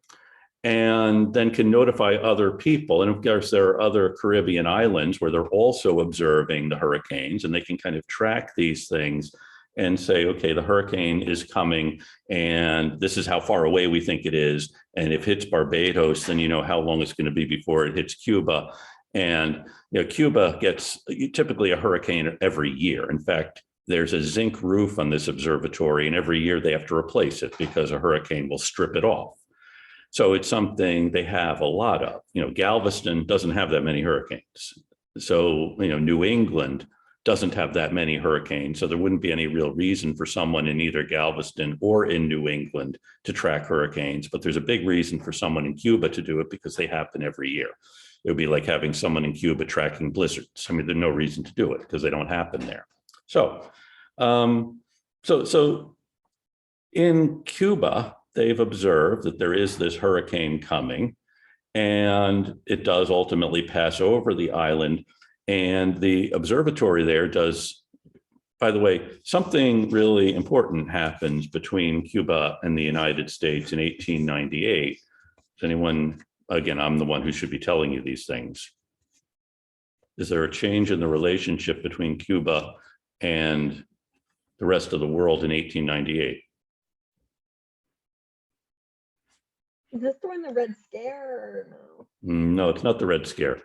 and then can notify other people. And of course, there are other Caribbean islands where they're also observing the hurricanes, and they can kind of track these things and say, okay, the hurricane is coming, and this is how far away we think it is. And if it hits Barbados, then you know how long it's going to be before it hits Cuba. And you know, Cuba gets typically a hurricane every year. In fact, there's a zinc roof on this observatory, and every year they have to replace it because a hurricane will strip it off. So it's something they have a lot of. You know, Galveston doesn't have that many hurricanes. So, you know, New England doesn't have that many hurricanes. So there wouldn't be any real reason for someone in either Galveston or in New England to track hurricanes. But there's a big reason for someone in Cuba to do it, because they happen every year. It would be like having someone in Cuba tracking blizzards. I mean, there's no reason to do it because they don't happen there. So, so in Cuba, they've observed that there is this hurricane coming, and it does ultimately pass over the island. And the observatory there does, by the way, something really important happens between Cuba and the United States in 1898. Does anyone, again, I'm the one who should be telling you these things. Is there a change in the relationship between Cuba and the rest of the world in 1898? Is this during the Red Scare or no? No, it's not the Red Scare.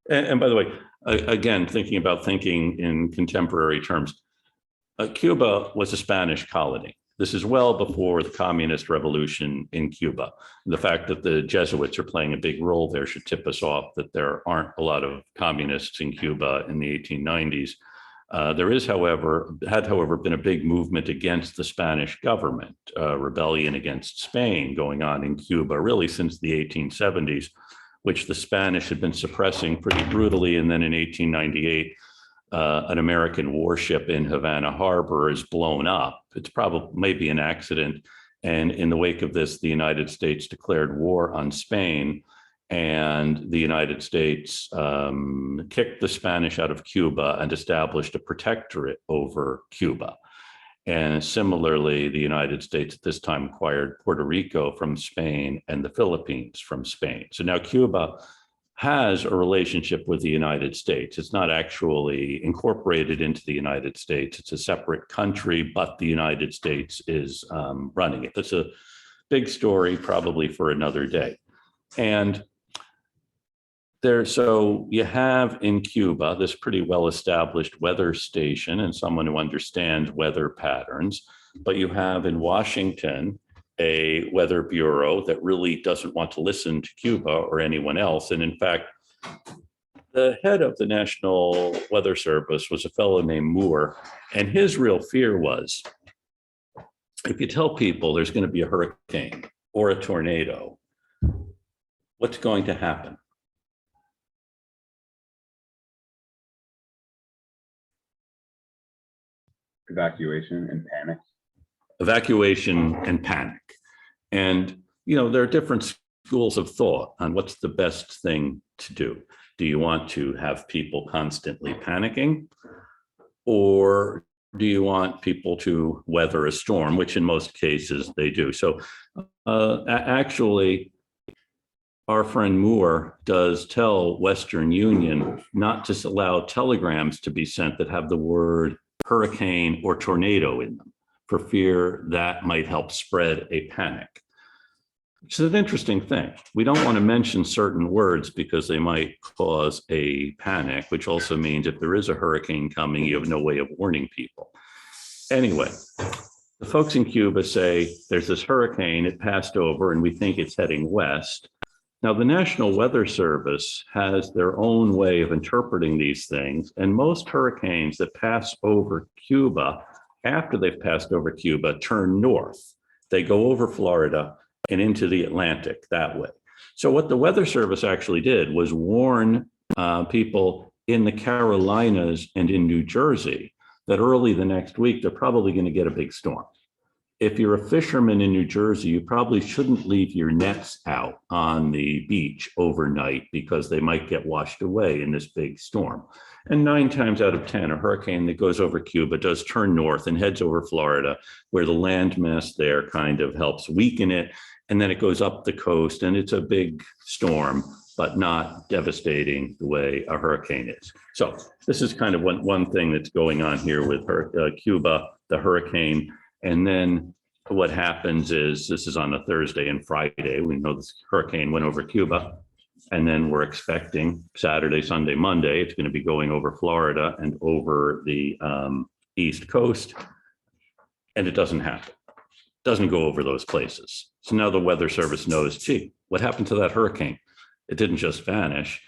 And by the way, again, thinking in contemporary terms, Cuba was a Spanish colony. This is well before the communist revolution in Cuba. The fact that the Jesuits are playing a big role there should tip us off that there aren't a lot of communists in Cuba in the 1890s. There is, however, been a big movement against the Spanish government, rebellion against Spain going on in Cuba really since the 1870s, which the Spanish had been suppressing pretty brutally. And then in 1898, an American warship in Havana Harbor is blown up. It's probably maybe an accident. And in the wake of this, the United States declared war on Spain, and the United States kicked the Spanish out of Cuba and established a protectorate over Cuba. And similarly, the United States at this time acquired Puerto Rico from Spain and the Philippines from Spain. So now Cuba has a relationship with the United States. It's not actually incorporated into the United States. It's a separate country, but the United States is running it. That's a big story, probably for another day. And so you have in Cuba this pretty well-established weather station and someone who understands weather patterns. but you have in Washington a weather bureau that really doesn't want to listen to Cuba or anyone else. And in fact, the head of the National Weather Service was a fellow named Moore, and his real fear was, if you tell people there's going to be a hurricane or a tornado, what's going to happen? Evacuation and panic. Evacuation and panic. And, you know, there are different schools of thought on what's the best thing to do. Do you want to have people constantly panicking? Or do you want people to weather a storm, which in most cases they do? So actually, our friend Moore does tell Western Union not to allow telegrams to be sent that have the word hurricane or tornado in them, for fear that might help spread a panic. It's an interesting thing. We don't want to mention certain words because they might cause a panic, which also means if there is a hurricane coming, you have no way of warning people. Anyway, the folks in Cuba say there's this hurricane, it passed over, and we think it's heading west. Now, the National Weather Service has their own way of interpreting these things, and most hurricanes that pass over Cuba, after they've passed over Cuba, turn north. They go over Florida and into the Atlantic that way. So what the Weather Service actually did was warn people in the Carolinas and in New Jersey that early the next week, they're probably going to get a big storm. If you're a fisherman in New Jersey, you probably shouldn't leave your nets out on the beach overnight because they might get washed away in this big storm. And 9 times out of 10, a hurricane that goes over Cuba does turn north and heads over Florida, where the landmass there kind of helps weaken it. And then it goes up the coast, and it's a big storm, but not devastating the way a hurricane is. So this is kind of one thing that's going on here with Cuba, the hurricane. And then what happens is, this is on a Thursday and Friday. We know this hurricane went over Cuba. And then we're expecting Saturday, Sunday, Monday, it's going to be going over Florida and over the East Coast. And it doesn't happen. It doesn't go over those places. So now the Weather Service knows, gee, what happened to that hurricane? It didn't just vanish.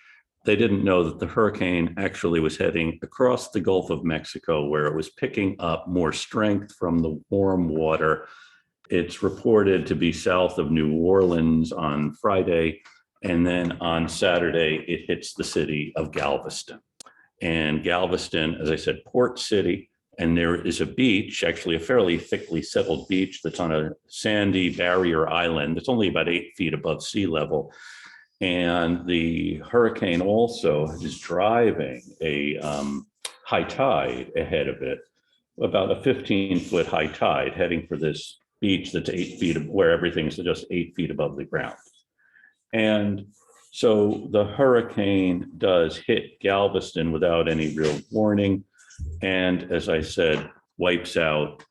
They didn't know that the hurricane actually was heading across the Gulf of Mexico, where it was picking up more strength from the warm water. It's reported to be south of New Orleans on Friday. And then on Saturday, it hits the city of Galveston. And Galveston, as I said, port city. And there is a beach, actually a fairly thickly settled beach that's on a sandy barrier island. It's only about 8 feet above sea level. And the hurricane also is driving a high tide ahead of it, about a 15-foot high tide heading for this beach that's 8 feet, where everything's just 8 feet above the ground. And so the hurricane does hit Galveston without any real warning. And as I said, wipes out,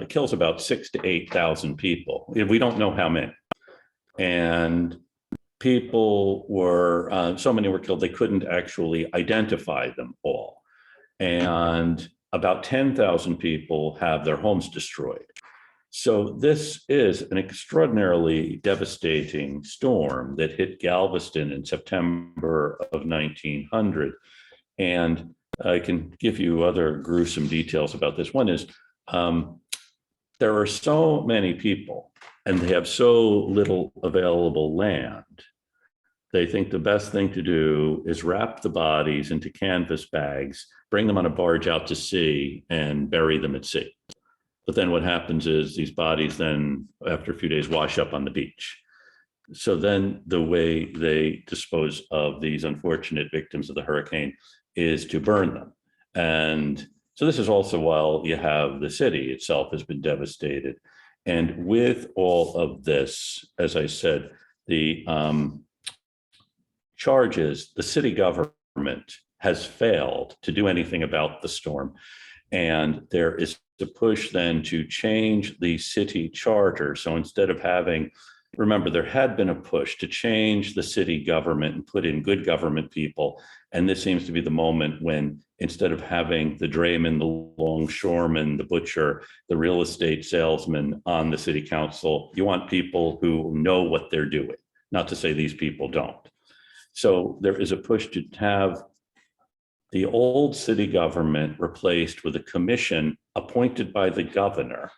kills about 6,000 to 8,000 people. We don't know how many. And people were, so many were killed, they couldn't actually identify them all. And about 10,000 people have their homes destroyed. So this is an extraordinarily devastating storm that hit Galveston in September of 1900. And I can give you other gruesome details about this. One is there are so many people and they have so little available land. They think the best thing to do is wrap the bodies into canvas bags, bring them on a barge out to sea, and bury them at sea. But then what happens is these bodies then, after a few days, wash up on the beach. So then the way they dispose of these unfortunate victims of the hurricane is to burn them. And so this is also while you have the city itself has been devastated. And with all of this, as I said, the charges, the city government has failed to do anything about the storm. And there is a push then to change the city charter. So instead of having remember, there had been a push to change the city government and put in good government people. And this seems to be the moment when, instead of having the drayman, the longshoreman, the butcher, the real estate salesman on the city council, you want people who know what they're doing. Not to say these people don't. So there is a push to have the old city government replaced with a commission appointed by the governor.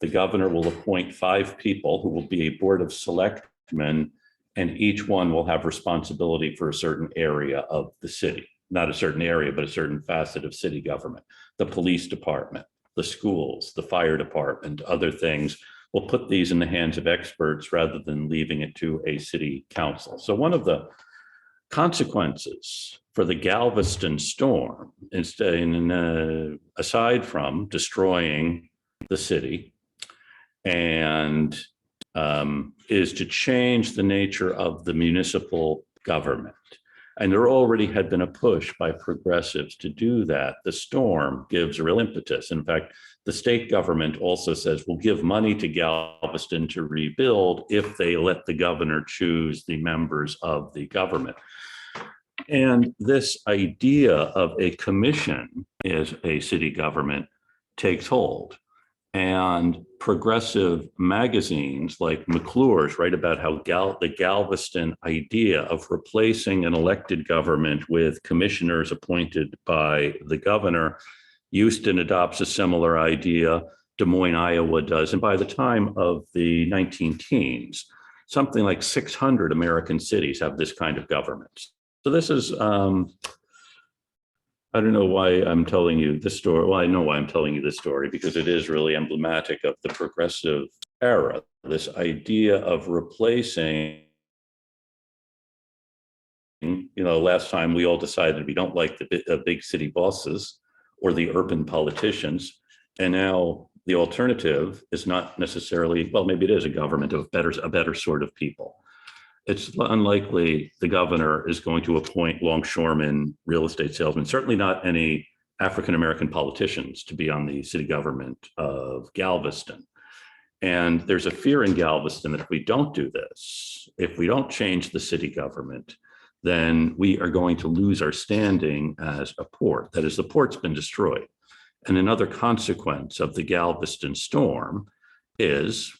The governor will appoint 5 people who will be a board of selectmen, and each one will have responsibility for a certain area of the city. Not a certain area, but a certain facet of city government. The police department, the schools, the fire department, other things. We'll put these in the hands of experts rather than leaving it to a city council. So one of the consequences for the Galveston storm, aside from destroying the city, and is to change the nature of the municipal government. And there already had been a push by progressives to do that. The storm gives a real impetus. In fact, the state government also says, we'll give money to Galveston to rebuild if they let the governor choose the members of the government. And this idea of a commission as a city government takes hold. And progressive magazines like McClure's write about how the Galveston idea of replacing an elected government with commissioners appointed by the governor. Houston adopts a similar idea. Des Moines, Iowa does. And by the time of the 19 teens, something like 600 American cities have this kind of government. So this is, I don't know why I'm telling you this story. Well, I know why I'm telling you this story, because it is really emblematic of the progressive era. This idea of replacing, last time we all decided we don't like the big city bosses or the urban politicians. And now the alternative is not necessarily, well, maybe it is a government of a better sort of people. It's unlikely the governor is going to appoint longshoremen, real estate salesmen, certainly not any African-American politicians to be on the city government of Galveston. And there's a fear in Galveston that if we don't do this, if we don't change the city government, then we are going to lose our standing as a port. That is, the port's been destroyed. And another consequence of the Galveston storm is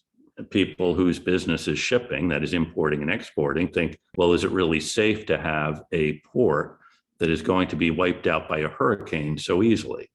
people whose business is shipping, that is importing and exporting, think, well, is it really safe to have a port that is going to be wiped out by a hurricane so easily?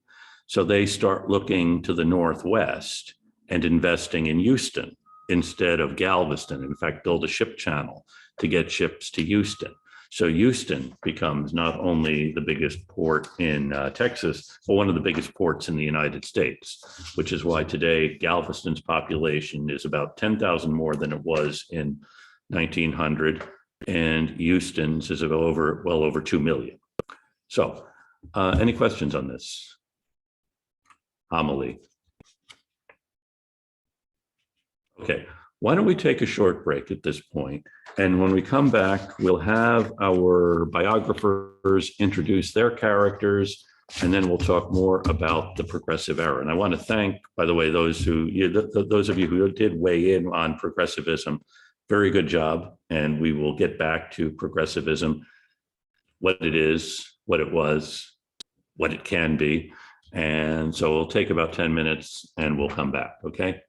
So they start looking to the Northwest and investing in Houston instead of Galveston. In fact, build a ship channel to get ships to Houston. So Houston becomes not only the biggest port in Texas, but one of the biggest ports in the United States, which is why today Galveston's population is about 10,000 more than it was in 1900, and Houston's is well over 2 million. So any questions on this homily? Okay, why don't we take a short break at this point? And when we come back, we'll have our biographers introduce their characters, and then we'll talk more about the progressive era. And I want to thank, by the way, those of you who did weigh in on progressivism. Very good job. And we will get back to progressivism, what it is, what it was, what it can be. And so we'll take about 10 minutes and we'll come back, okay?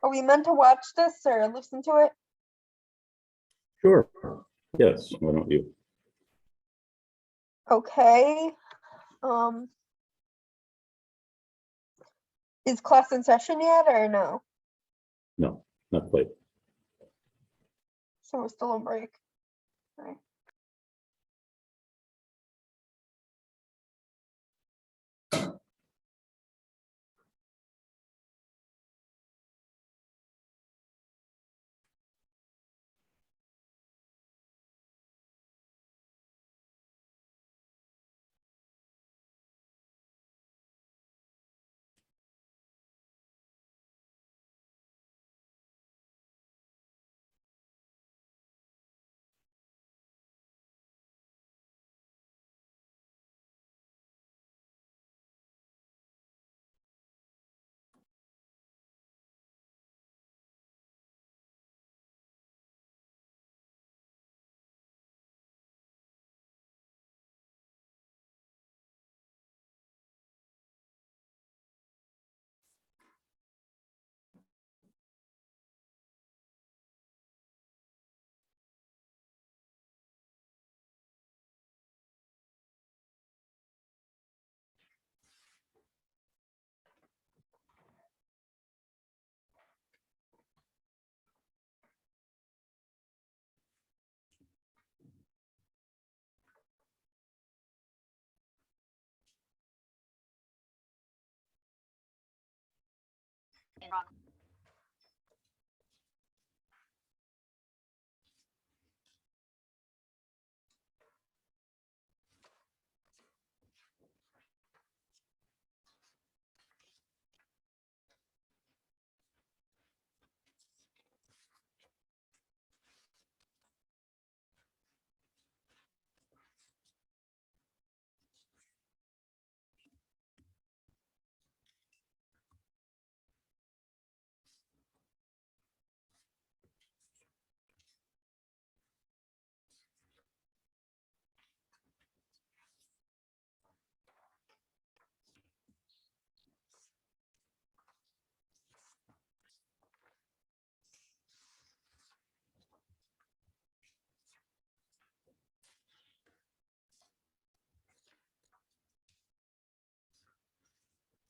Are we meant to watch this or listen to it? Sure. Yes, why don't you? Okay. Is class in session yet or no? No, not quite. So we're still on break. Right.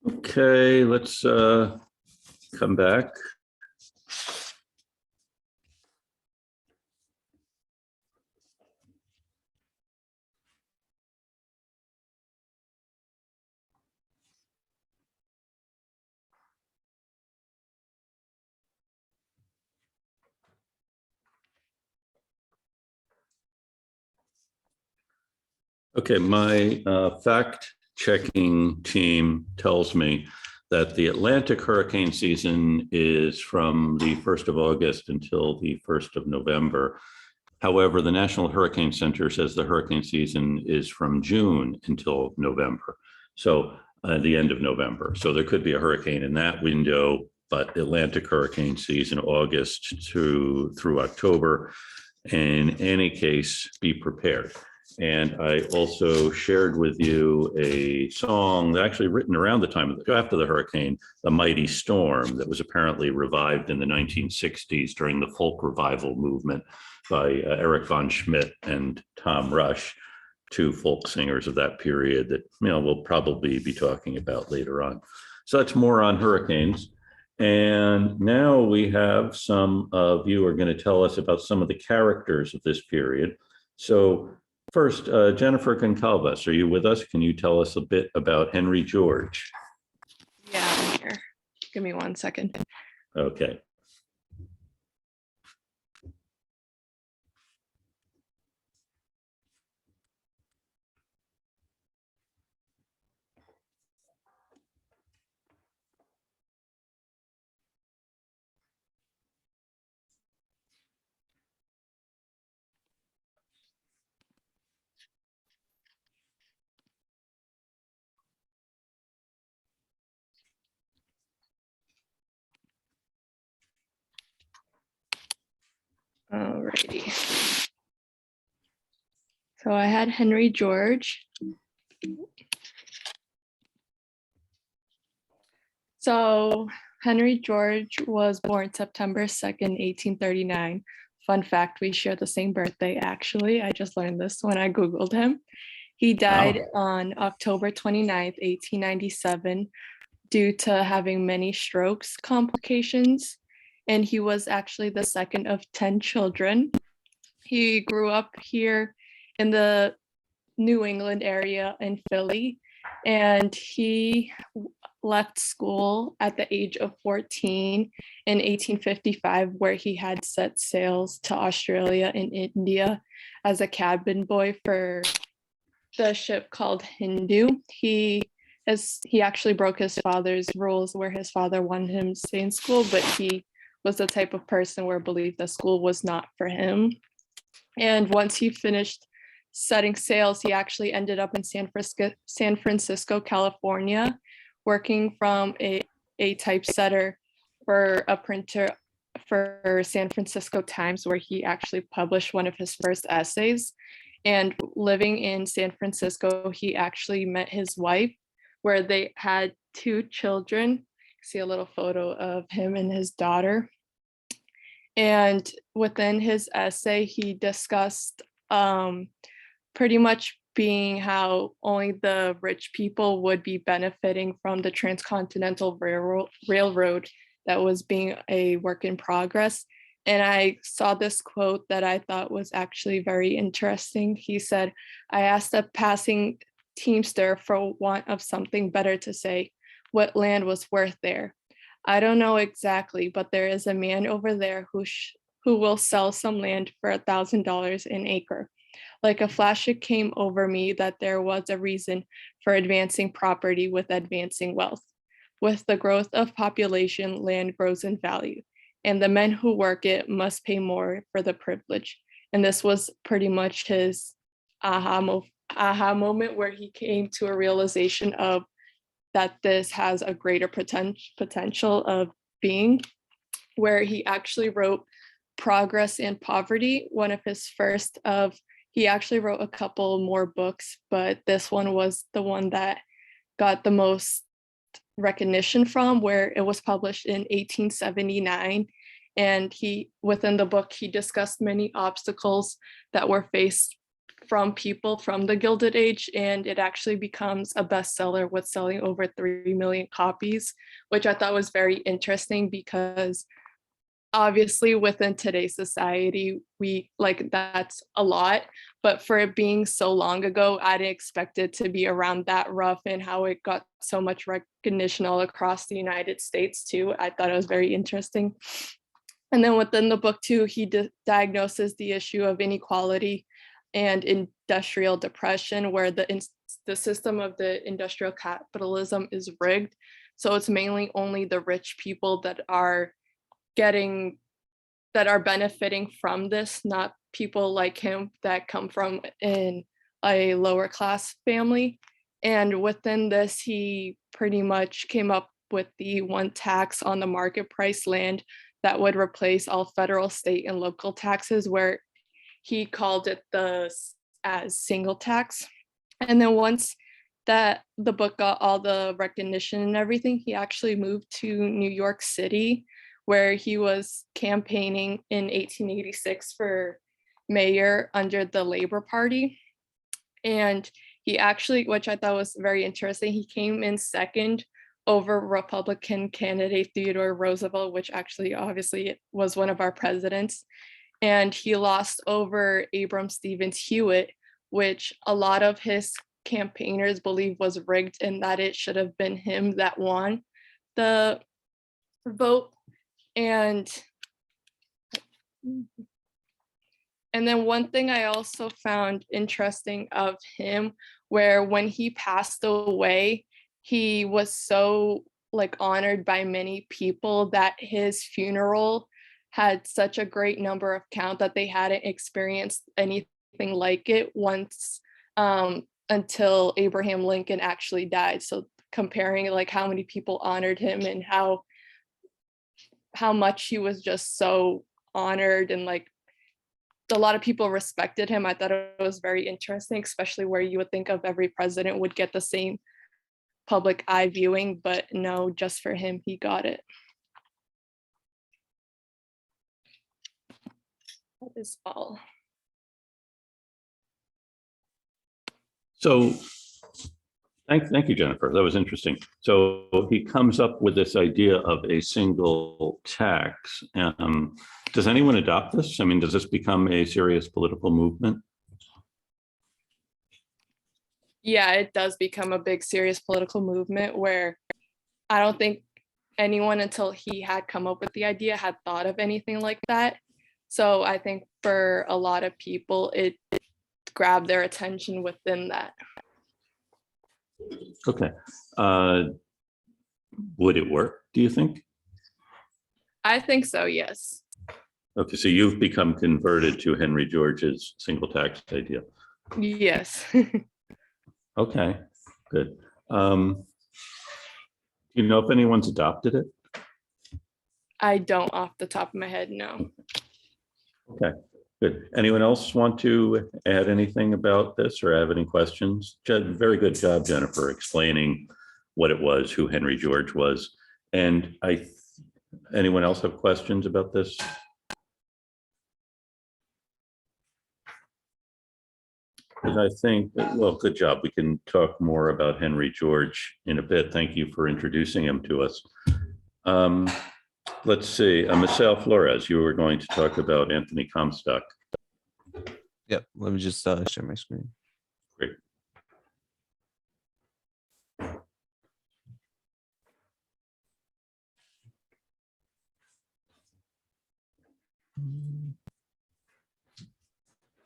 Okay, let's come back. Okay, my fact-checking team tells me that the Atlantic hurricane season is from the 1st of August until the 1st of November. However, the National Hurricane Center says the hurricane season is from June until November. So the end of November. So there could be a hurricane in that window, but Atlantic hurricane season, August through October. In any case, be prepared. And I also shared with you a song actually written around the time after the hurricane, The Mighty Storm, that was apparently revived in the 1960s during the folk revival movement by Eric von Schmidt and Tom Rush, two folk singers of that period that we'll probably be talking about later on. So that's more on hurricanes. And now we have some of you are going to tell us about some of the characters of this period. So first, Jennifer Goncalves, are you with us? Can you tell us a bit about Henry George? Yeah, I'm here. Give me 1 second. Okay. Alrighty. So I had Henry George. So Henry George was born September 2nd, 1839. Fun fact, we share the same birthday, actually. I just learned this when I Googled him. He died on October 29th, 1897, due to having many strokes complications. And he was actually the second of 10 children. He grew up here in the New England area in Philly, and he left school at the age of 14 in 1855, where he had set sails to Australia and India as a cabin boy for the ship called Hindu. He actually broke his father's rules, where his father wanted him to stay in school, but he was the type of person where believed that school was not for him. And once he finished setting sails, he actually ended up in San Francisco, California, working from a typesetter for a printer for San Francisco Times, where he actually published one of his first essays. And living in San Francisco, he actually met his wife, where they had 2 children. See a little photo of him and his daughter. And within his essay, he discussed pretty much being how only the rich people would be benefiting from the transcontinental railroad that was being a work in progress. And I saw this quote that I thought was actually very interesting. He said, "I asked a passing teamster for want of something better to say, what land was worth there. I don't know exactly, but there is a man over there who will sell some land for $1,000 an acre. Like a flash, it came over me that there was a reason for advancing property with advancing wealth. With the growth of population, land grows in value, and the men who work it must pay more for the privilege." And this was pretty much his aha moment, where he came to a realization of that this has a greater potential of being, where he actually wrote Progress and Poverty, one of his first of, he actually wrote a couple more books, but this one was the one that got the most recognition from, where it was published in 1879. And within the book, he discussed many obstacles that were faced from people from the Gilded Age, and it actually becomes a bestseller with selling over 3 million copies, which I thought was very interesting, because obviously within today's society, that's a lot, but for it being so long ago, I didn't expect it to be around that rough, and how it got so much recognition all across the United States too. I thought it was very interesting. And then within the book too, he diagnoses the issue of inequality and industrial depression, where the system of the industrial capitalism is rigged. So it's mainly only the rich people that are benefiting from this, not people like him that come from in a lower class family. And within this, he pretty much came up with the one tax on the market price land that would replace all federal, state, and local taxes, where he called it as single tax. And then once that the book got all the recognition and everything, he actually moved to New York City, where he was campaigning in 1886 for mayor under the Labor Party. And he actually, which I thought was very interesting, he came in second over Republican candidate Theodore Roosevelt, which actually obviously was one of our presidents. And he lost over Abram Stevens Hewitt, which a lot of his campaigners believe was rigged, and that it should have been him that won the vote. And then one thing I also found interesting of him, where when he passed away, he was so honored by many people that his funeral had such a great number of count that they hadn't experienced anything like it once until Abraham Lincoln actually died. So comparing how many people honored him and how much he was just so honored, and a lot of people respected him. I thought it was very interesting, especially where you would think of every president would get the same public eye viewing, but no, just for him, he got it. That is all. So thank you, Jennifer. That was interesting. So he comes up with this idea of a single tax. Does anyone adopt this? I mean, does this become a serious political movement? Yeah, it does become a big, serious political movement where I don't think anyone until he had come up with the idea had thought of anything like that. So I think for a lot of people, it grabbed their attention within that. Okay. Would it work, do you think? I think so, yes. Okay, so you've become converted to Henry George's single tax idea. Yes. Okay, good. Do you know if anyone's adopted it? I don't off the top of my head, no. Okay, good. Anyone else want to add anything about this or have any questions? Very good job, Jennifer, explaining what it was, who Henry George was. And anyone else have questions about this? Because I think, well, good job. We can talk more about Henry George in a bit. Thank you for introducing him to us. Let's see, Michelle Flores, you were going to talk about Anthony Comstock. Yep, let me just share my screen. Great.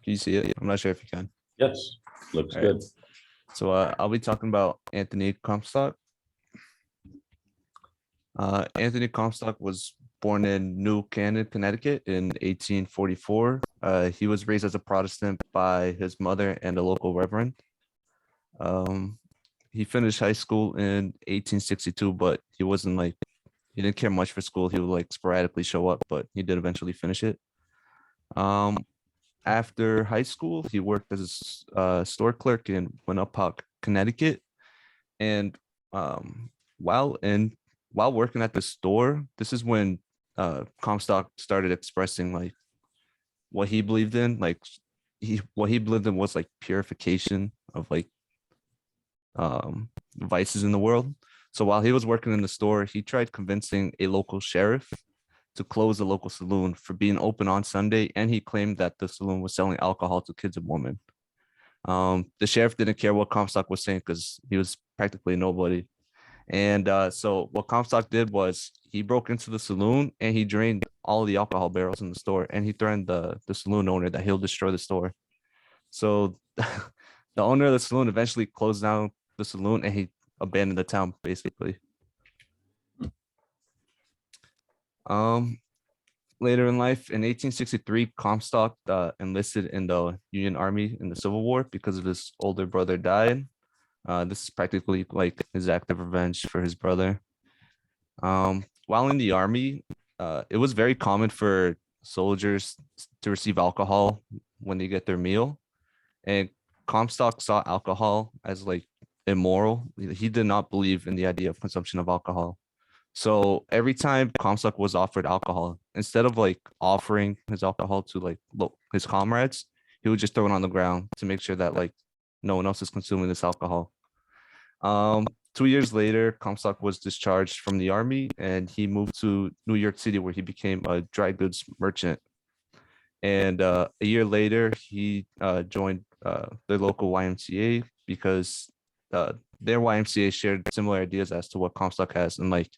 Can you see it? I'm not sure if you can. Yes, looks All right. good. So I'll be talking about Anthony Comstock. Anthony Comstock was born in New Canaan, Connecticut in 1844. He was raised as a Protestant by his mother and a local reverend. He finished high school in 1862, but he didn't care much for school. He would like sporadically show up, but he did eventually finish it. After high school, he worked as a store clerk in Winnepaug, Connecticut. And while working at the store, this is when Comstock started expressing like what he believed in. What he believed in was like purification of like vices in the world. So while he was working in the store, he tried convincing a local sheriff to close the local saloon for being open on Sunday, and he claimed that the saloon was selling alcohol to kids and women. The sheriff didn't care what Comstock was saying because he was practically nobody. And so what Comstock did was he broke into the saloon and he drained all the alcohol barrels in the store, and he threatened the saloon owner that he'll destroy the store. So the owner of the saloon eventually closed down the saloon and he abandoned the town basically. Later in life, in 1863, Comstock enlisted in the Union Army in the Civil War because of his older brother died. This is practically like his act of revenge for his brother. While in the army, it was very common for soldiers to receive alcohol when they get their meal. And Comstock saw alcohol as like immoral. He did not believe in the idea of consumption of alcohol. So every time Comstock was offered alcohol, instead of like offering his alcohol to like his comrades, he would just throw it on the ground to make sure that like no one else is consuming this alcohol. 2 years later, Comstock was discharged from the army and he moved to New York City, where he became a dry goods merchant. And a year later, he joined the local YMCA because their YMCA shared similar ideas as to what Comstock has, and like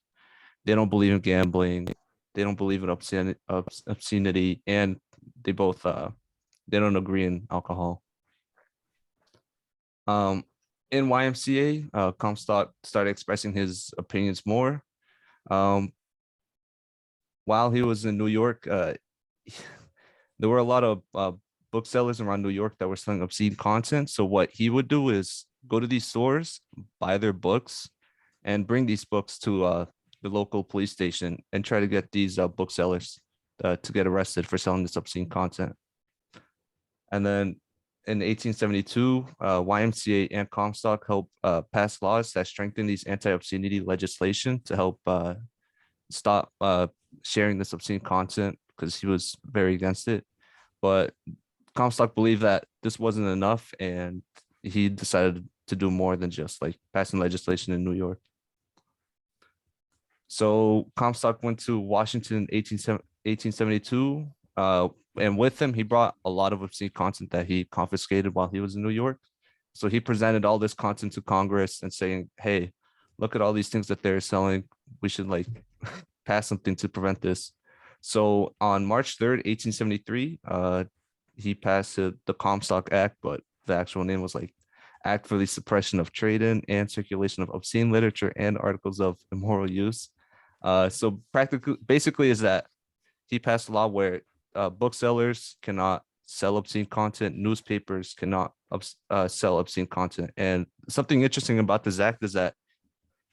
they don't believe in gambling, they don't believe in obscenity, and they both they don't agree in alcohol. In YMCA, Comstock started expressing his opinions more. While he was in New York, there were a lot of booksellers around New York that were selling obscene content. So what he would do is go to these stores, buy their books, and bring these books to the local police station and try to get these booksellers to get arrested for selling this obscene content. And then in 1872, YMCA and Comstock helped pass laws that strengthen these anti-obscenity legislation to help stop sharing this obscene content because he was very against it. but Comstock believed that this wasn't enough, and he decided to do more than just like passing legislation in New York. So Comstock went to Washington in 1872, and with him, he brought a lot of obscene content that he confiscated while he was in New York. So he presented all this content to Congress and saying, hey, look at all these things that they're selling. We should like pass something to prevent this. So on March 3rd, 1873, he passed the Comstock Act, but the actual name was like Act for the Suppression of Trade in and Circulation of Obscene Literature and Articles of Immoral Use. So practically, basically, is that he passed a law where booksellers cannot sell obscene content, newspapers cannot sell obscene content. And something interesting about this act is that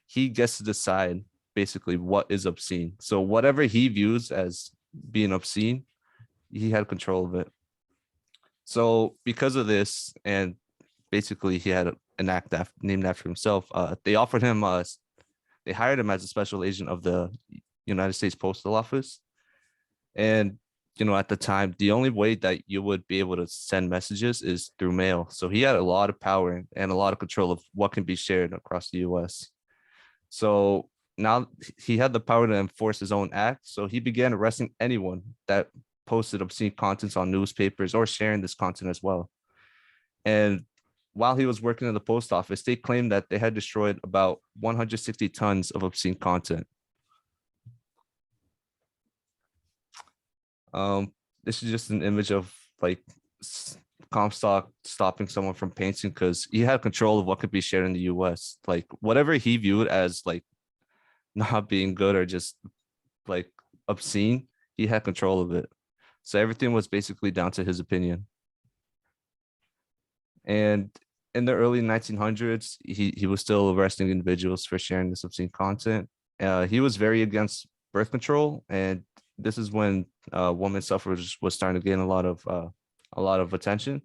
he gets to decide basically what is obscene. So whatever he views as being obscene, he had control of it. So because of this, and basically he had an act named after himself, they offered him, they hired him as a special agent of the United States Postal Office. And, you know, at the time, the only way that you would be able to send messages is through mail. So he had a lot of power and a lot of control of what can be shared across the US. So now he had the power to enforce his own act. So he began arresting anyone that posted obscene contents on newspapers or sharing this content as well. And while he was working in the post office, they claimed that they had destroyed about 160 tons of obscene content. This is just an image of like Comstock stopping someone from painting because he had control of what could be shared in the US. Like whatever he viewed as like not being good or just like obscene, he had control of it. So everything was basically down to his opinion. And in the early 1900s, he was still arresting individuals for sharing this obscene content. He was very against birth control, and this is when women's suffrage was starting to gain a lot of attention.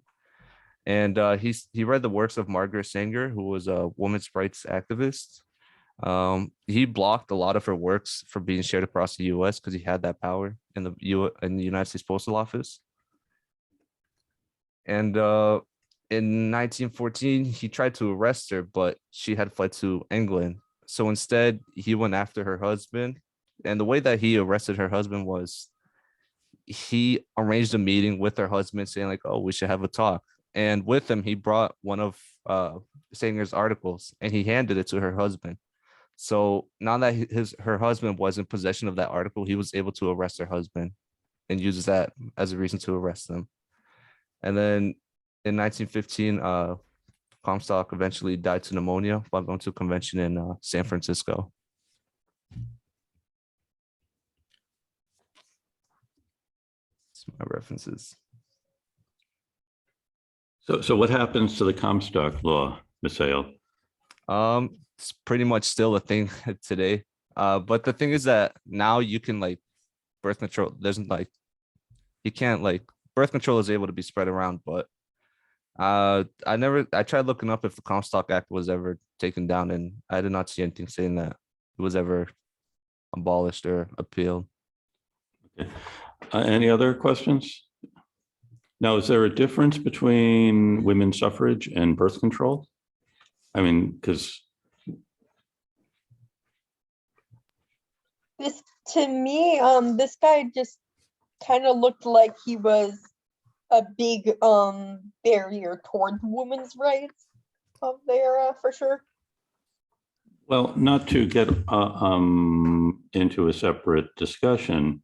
And he read the works of Margaret Sanger, who was a women's rights activist. He blocked a lot of her works from being shared across the U.S. because he had that power in the United States Postal Office. And in 1914, he tried to arrest her, but she had fled to England. So instead, he went after her husband. And the way that he arrested her husband was he arranged a meeting with her husband saying like, oh, we should have a talk. And with him, he brought one of Sanger's articles and he handed it to her husband. So now that her husband was in possession of that article, he was able to arrest her husband and uses that as a reason to arrest them. And then in 1915, Comstock eventually died to pneumonia while going to a convention in San Francisco. That's my references. So what happens to the Comstock law, Ms. Hale? It's pretty much still a thing today. But the thing is that now you can like birth control. There's like you can't like birth control is able to be spread around, but I tried looking up if the Comstock Act was ever taken down, and I did not see anything saying that it was ever abolished or appealed. Okay. Any other questions? Now, is there a difference between women's suffrage and birth control? I mean, because this to me, this guy just kind of looked like he was a big barrier towards women's rights of the era for sure. well, not to get into a separate discussion,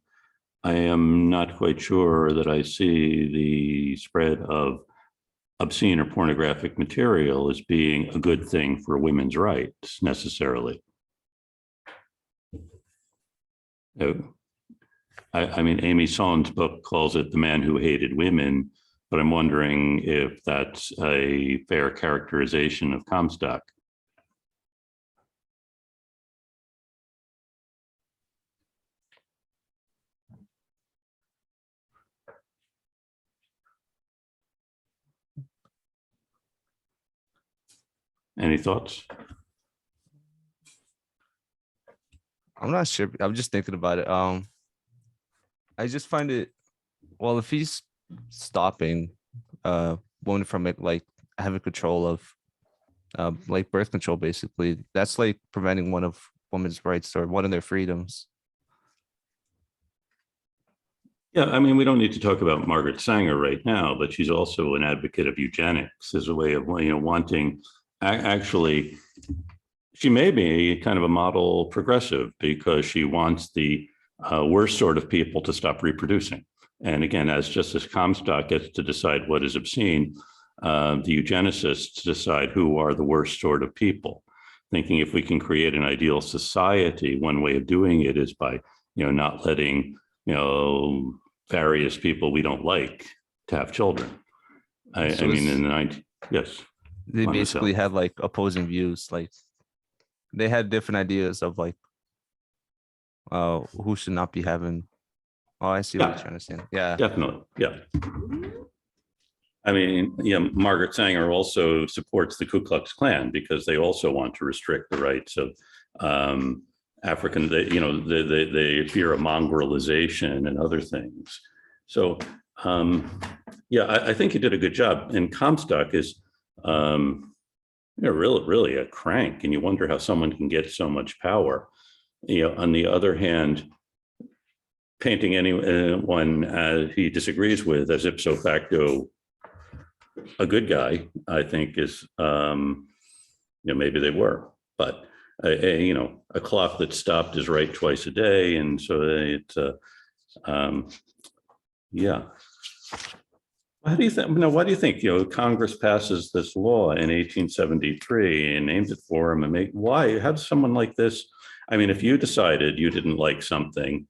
I am not quite sure that I see the spread of obscene or pornographic material as being a good thing for women's rights necessarily. I mean, Amy Sohn's book calls it The Man Who Hated Women, but I'm wondering if that's a fair characterization of Comstock. Any thoughts? I'm not sure. I'm just thinking about it. I just find it, well, if he's stopping women from it, like having control of like birth control. Basically, that's like preventing one of women's rights or one of their freedoms. Yeah, I mean, we don't need to talk about Margaret Sanger right now, but she's also an advocate of eugenics as a way of, wanting, actually, she may be kind of a model progressive because she wants the worst sort of people to stop reproducing. And again, as Justice Comstock gets to decide what is obscene, the eugenicists decide who are the worst sort of people, thinking if we can create an ideal society, one way of doing it is by, not letting, various people we don't like to have children. I mean, in the 90s, yes. They basically had like opposing views. Like they had different ideas of like who should not be having. Oh, I see what you're trying to say. Yeah, definitely. Yeah. I mean, Margaret Sanger also supports the Ku Klux Klan because they also want to restrict the rights of African, they fear of mongrelization and other things. So, I think you did a good job. And Comstock is, really a crank, and you wonder how someone can get so much power. On the other hand, painting anyone he disagrees with as ipso facto a good guy, I think is, maybe they were, but a clock that stopped is right twice a day. And so it's, How do you think, why do you think, Congress passes this law in 1873 and names it for him and why, how does someone like this, I mean, if you decided you didn't like something,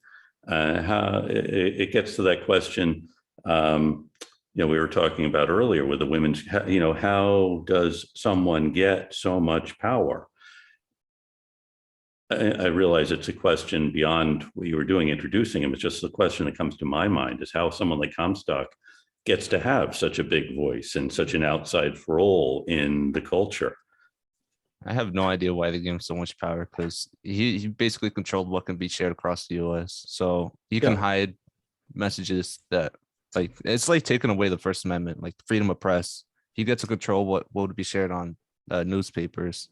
how it gets to that question, we were talking about earlier with the women's, how does someone get so much power? I realize it's a question beyond what you were doing, introducing him. It's just the question that comes to my mind is how someone like Comstock gets to have such a big voice and such an outside role in the culture. I have no idea why they gave him so much power because he basically controlled what can be shared across the US. So he can hide messages that like, it's like taking away the First Amendment, like freedom of press. He gets to control what would be shared on newspapers.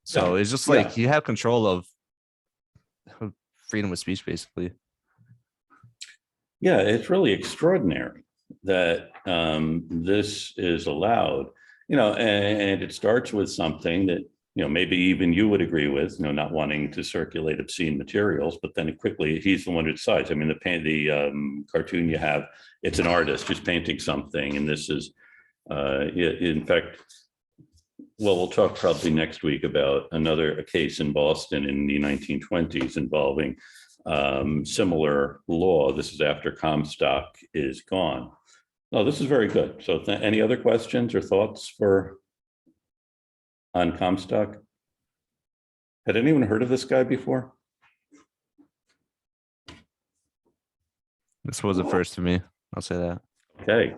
So it's just like you have control of freedom of speech, basically. Yeah, it's really extraordinary that this is allowed, and it starts with something that, maybe even you would agree with, not wanting to circulate obscene materials, but then quickly he's the one who decides. I mean, the cartoon you have, it's an artist who's painting something, and this is, in fact, well, we'll talk probably next week about a case in Boston in the 1920s involving similar law. This is after Comstock is gone. No, this is very good. So any other questions or thoughts on Comstock? Had anyone heard of this guy before? This was the first for me. I'll say that. Okay.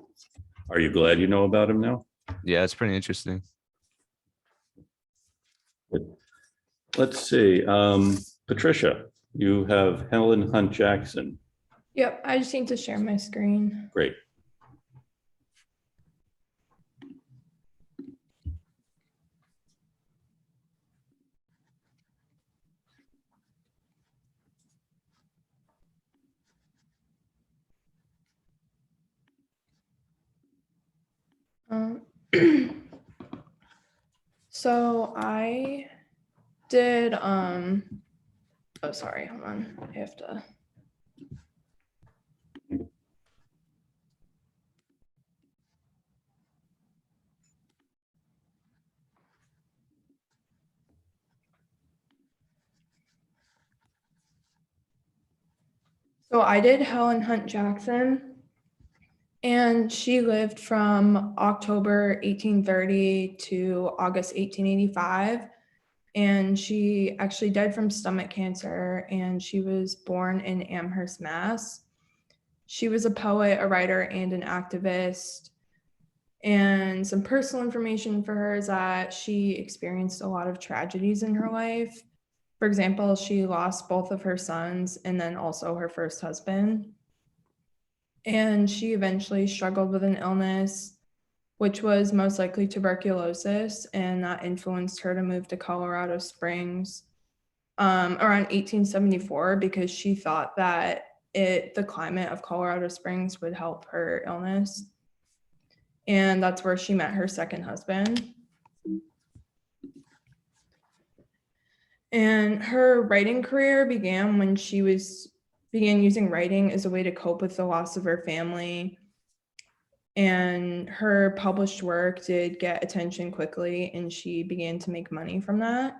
Are you glad you know about him now? Yeah, it's pretty interesting. Let's see. Patricia, you have Helen Hunt Jackson. Yep, I just need to share my screen. Great. So I did, oh, sorry, hold on. I have to. So I did Helen Hunt Jackson, and she lived from October 1830 to August 1885. And she actually died from stomach cancer, and she was born in Amherst, Mass. She was a poet, a writer, and an activist. And some personal information for her is that she experienced a lot of tragedies in her life. For example, she lost both of her sons and then also her first husband. And she eventually struggled with an illness, which was most likely tuberculosis, and that influenced her to move to Colorado Springs around 1874 because she thought that the climate of Colorado Springs would help her illness. And that's where she met her second husband. And her writing career began when she began using writing as a way to cope with the loss of her family. And her published work did get attention quickly, and she began to make money from that.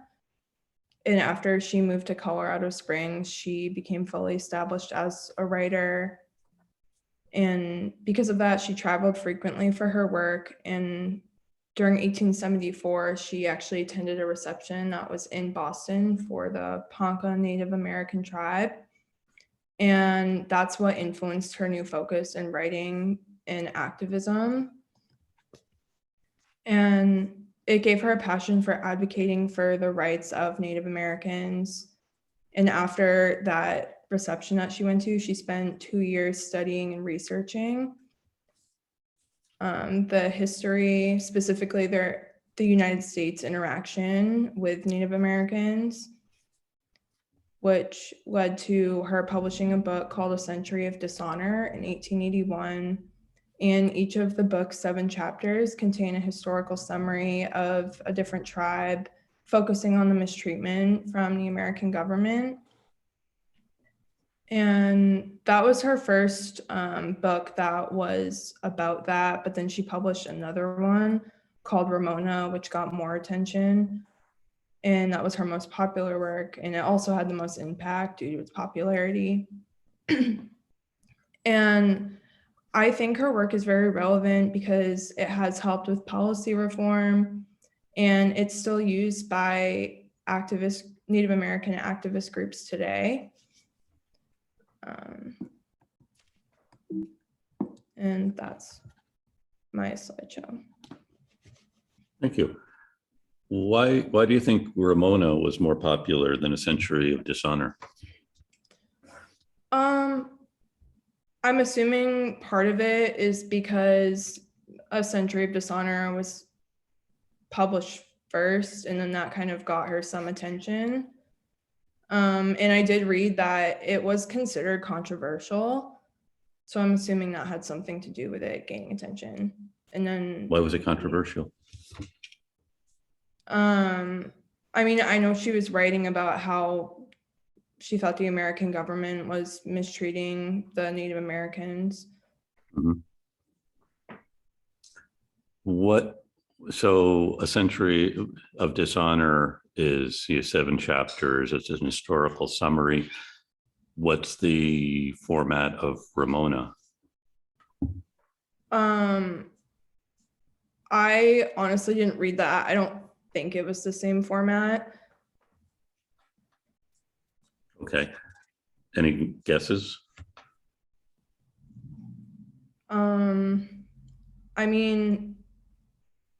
And after she moved to Colorado Springs, she became fully established as a writer. And because of that, she traveled frequently for her work. And during 1874, she actually attended a reception that was in Boston for the Ponca Native American tribe. And that's what influenced her new focus in writing and activism. And it gave her a passion for advocating for the rights of Native Americans. And after that reception that she went to, she spent 2 years studying and researching the history, specifically the United States interaction with Native Americans, which led to her publishing a book called A Century of Dishonor in 1881. And each of the book's 7 chapters contain a historical summary of a different tribe, focusing on the mistreatment from the American government. And that was her first book that was about that, but then she published another one called Ramona, which got more attention. And that was her most popular work. And it also had the most impact due to its popularity. And I think her work is very relevant because it has helped with policy reform, and it's still used by Native American activist groups today. And that's my slideshow. Thank you. Why do you think Ramona was more popular than A Century of Dishonor? I'm assuming part of it is because A Century of Dishonor was published first, and then that kind of got her some attention. And I did read that it was considered controversial, so I'm assuming that had something to do with it gaining attention. And then Why was it controversial? I mean, I know she was writing about how she thought the American government was mistreating the Native Americans. Mhm. So A Century of Dishonor is 7 chapters. It's an historical summary. What's the format of Ramona? I honestly didn't read that. I don't think it was the same format. Okay. Any guesses? I mean,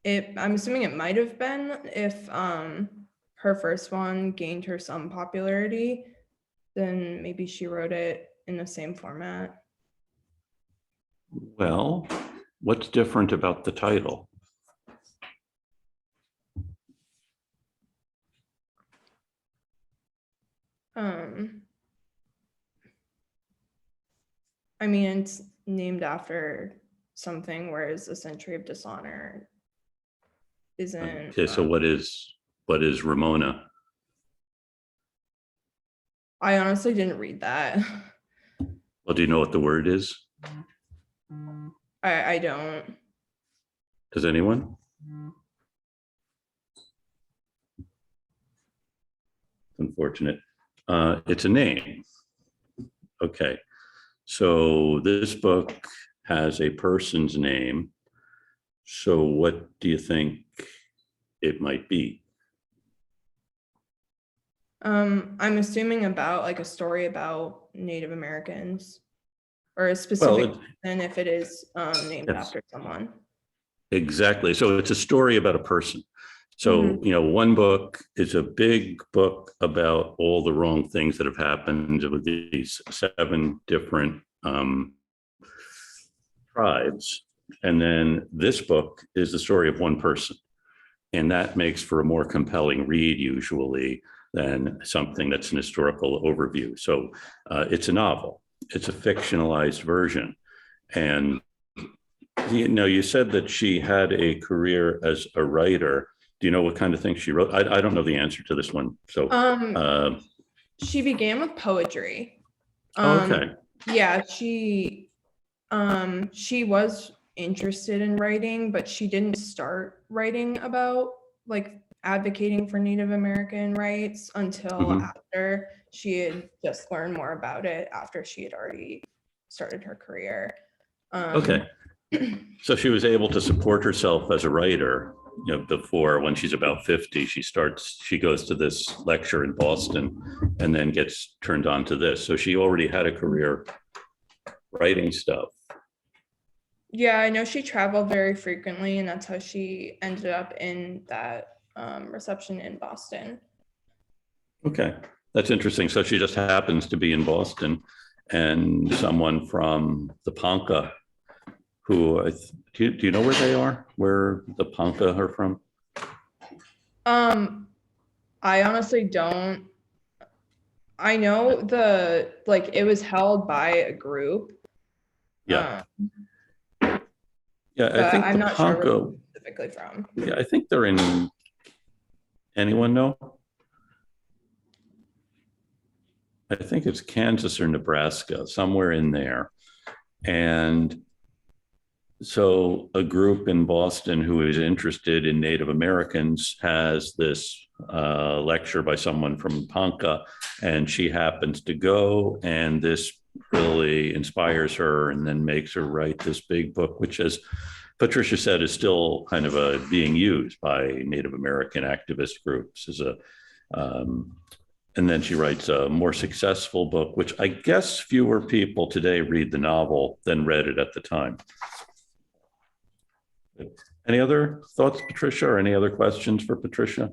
I'm assuming it might have been if her first one gained her some popularity, then maybe she wrote it in the same format. Well, what's different about the title? I mean, it's named after something, whereas A Century of Dishonor isn't. Okay, so what is Ramona? I honestly didn't read that. Well, do you know what the word is? I don't. Does anyone? Unfortunate. It's a name. Okay. So this book has a person's name. So what do you think it might be? I'm assuming about like a story about Native Americans, or a specific person if it is named Yes. after someone. Exactly. So it's a story about a person. So, one book is a big book about all the wrong things that have happened with these 7 different tribes. And then this book is the story of one person. And that makes for a more compelling read usually than something that's an historical overview. So it's a novel, it's a fictionalized version. And you said that she had a career as a writer. Do you know what kind of things she wrote? I don't know the answer to this one. So she began with poetry. Okay. Yeah, she was interested in writing, but she didn't start writing about like advocating for Native American rights until after she had just learned more about it, after she had already started her career. Okay. So she was able to support herself as a writer, before, when she's about 50, she goes to this lecture in Boston and then gets turned on to this. So she already had a career writing stuff. Yeah, I know she traveled very frequently, and that's how she ended up in that reception in Boston. Okay, that's interesting. So she just happens to be in Boston, and someone from the Ponca, who do you know where they are? Where the Ponca are from? I honestly don't. I know it was held by a group. Yeah. Yeah, I think I'm the not sure where Ponca, they're specifically from. yeah, I think they're in, anyone know? I think it's Kansas or Nebraska, somewhere in there. And so a group in Boston who is interested in Native Americans has this lecture by someone from Ponca, and she happens to go, and this really inspires her and then makes her write this big book, which, as Patricia said, is still kind of being used by Native American activist groups as and then she writes a more successful book, which I guess fewer people today read the novel than read it at the time. Any other thoughts, Patricia, or any other questions for Patricia?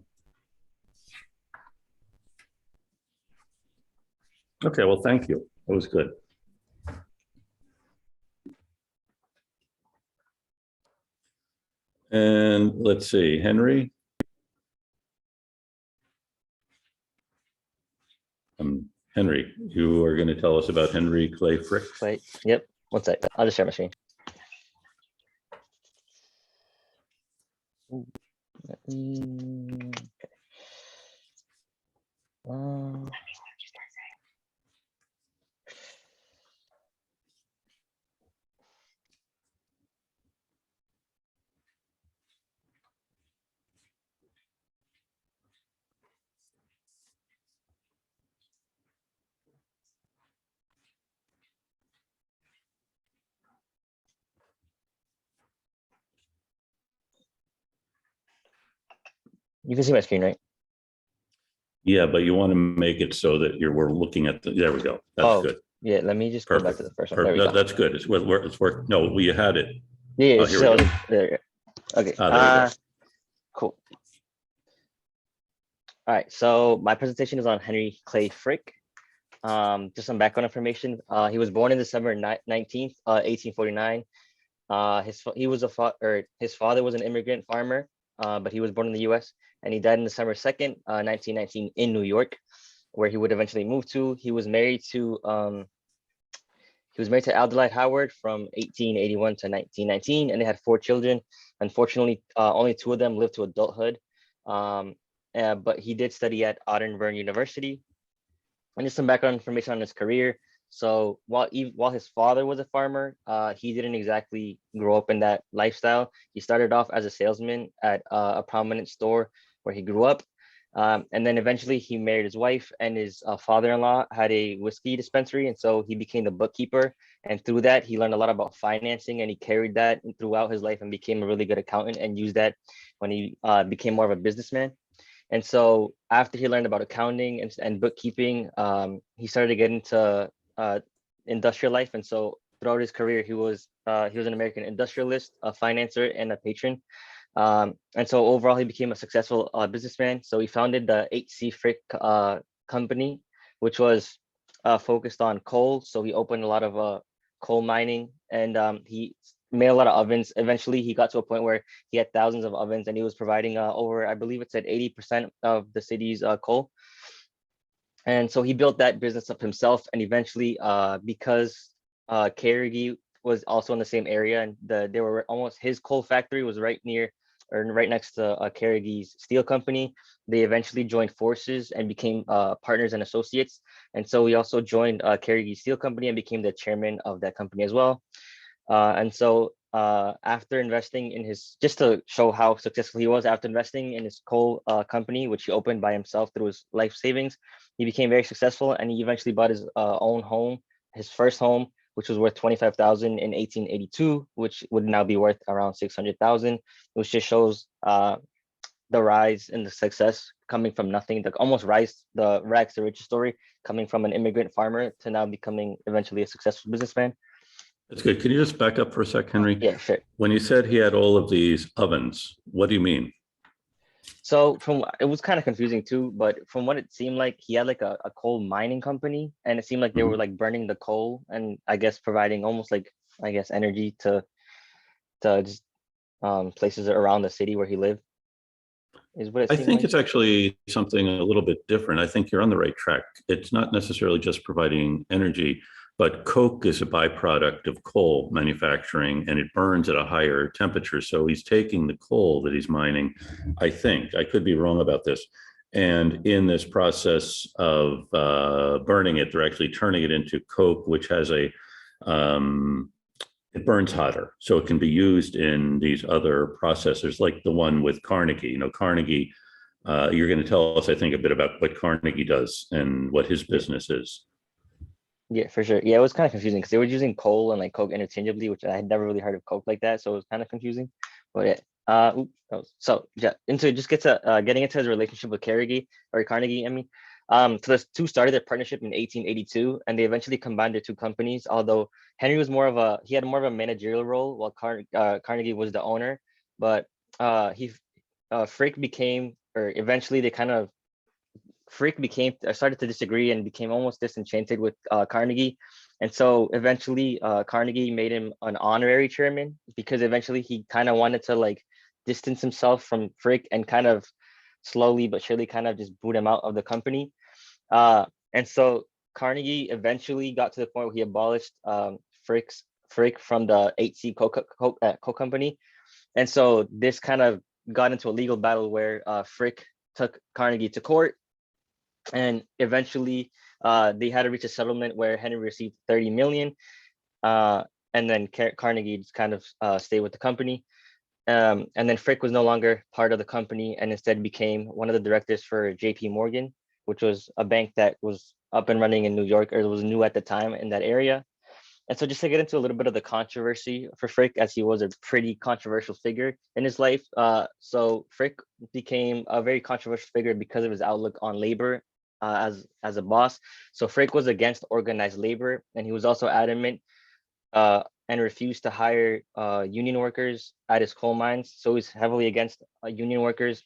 Okay, well, thank you. That was good. And let's see, Henry. Henry, you are going to tell us about Henry Clay Frick. Clay, yep. One sec. I'll just share my screen. Okay. You can see my screen, right? Yeah, but you want to make it so that we're looking at there we go. That's good. Yeah, let me just go back to the first one. There we go. That's good. It's work. No, we had it. Yeah, oh, here we go. There. Okay. There we go. Cool. All right. So my presentation is on Henry Clay Frick. Just some background information. He was born in December 19th, 1849. His father was an immigrant farmer, but he was born in the U.S. and he died on December 2nd, 1919 in New York, where he would eventually move to. He was married to Adelaide Howard from 1881 to 1919, and they had 4 children. Unfortunately, only 2 of them lived to adulthood, but he did study at Otterburn University. And just some background information on his career. So while his father was a farmer, he didn't exactly grow up in that lifestyle. He started off as a salesman at a prominent store where he grew up. And then eventually he married his wife, and his father-in-law had a whiskey dispensary. And so he became the bookkeeper. And through that, he learned a lot about financing, and he carried that throughout his life and became a really good accountant and used that when he became more of a businessman. And so after he learned about accounting and bookkeeping, he started to get into industrial life. And so throughout his career, he was an American industrialist, a financier, and a patron. And so overall, he became a successful businessman. So he founded the H.C. Frick company, which was focused on coal. So he opened a lot of coal mining and he made a lot of ovens. Eventually, he got to a point where he had thousands of ovens, and he was providing over, I believe it said 80% of the city's coal. And so he built that business up himself, and eventually, because Carnegie was also in the same area, and they were almost, his coal factory was right near or right next to Carnegie's steel company. They eventually joined forces and became partners and associates. And so he also joined Carnegie Steel Company and became the chairman of that company as well. And so after investing in his, just to show how successful he was, after investing in his coal company, which he opened by himself through his life savings, he became very successful, and he eventually bought his own home, his first home, which was worth 25,000 in 1882, which would now be worth around 600,000, which just shows the rise and the success coming from nothing, like almost the rags to riches story, coming from an immigrant farmer to now becoming eventually a successful businessman. That's good. Can you just back up for a sec, Henry? Yeah, sure. When you said he had all of these ovens, what do you mean? So it was kind of confusing too, but from what it seemed like, he had like a coal mining company, and it seemed like they were like burning the coal and I guess providing almost like, I guess, energy to just places around the city where he lived, is what it I seemed think like. it's actually something a little bit different. I think you're on the right track. It's not necessarily just providing energy, but coke is a byproduct of coal manufacturing, and it burns at a higher temperature. So he's taking the coal that he's mining, I think, I could be wrong about this, and in this process of burning it, they're actually turning it into coke, which has it burns hotter. So it can be used in these other processors, like the one with Carnegie. You know, Carnegie, you're going to tell us, I think, a bit about what Carnegie does and what his business is. Yeah, for sure. Yeah, it was kind of confusing because they were using coal and like coke interchangeably, which I had never really heard of coke like that. So it was kind of confusing. But yeah, so yeah, getting into his relationship with Carnegie, I mean. So the two started their partnership in 1882, and they eventually combined their two companies. Although Henry was he had more of a managerial role, while Carnegie was the owner. But Frick became, or eventually they kind of, Frick started to disagree and became almost disenchanted with Carnegie. And so eventually Carnegie made him an honorary chairman, because eventually he kind of wanted to like distance himself from Frick and kind of slowly but surely kind of just boot him out of the company. And so Carnegie eventually got to the point where he abolished Frick from the 8C Coke Company. And so this kind of got into a legal battle where Frick took Carnegie to court, and eventually they had to reach a settlement where Henry received 30 million, and then Carnegie just kind of stayed with the company. And then Frick was no longer part of the company, and instead became one of the directors for JP Morgan, which was a bank that was up and running in New York, or it was new at the time in that area. And so just to get into a little bit of the controversy for Frick, as he was a pretty controversial figure in his life. So Frick became a very controversial figure because of his outlook on labor as a boss. So Frick was against organized labor, and he was also adamant and refused to hire union workers at his coal mines. So he's heavily against union workers.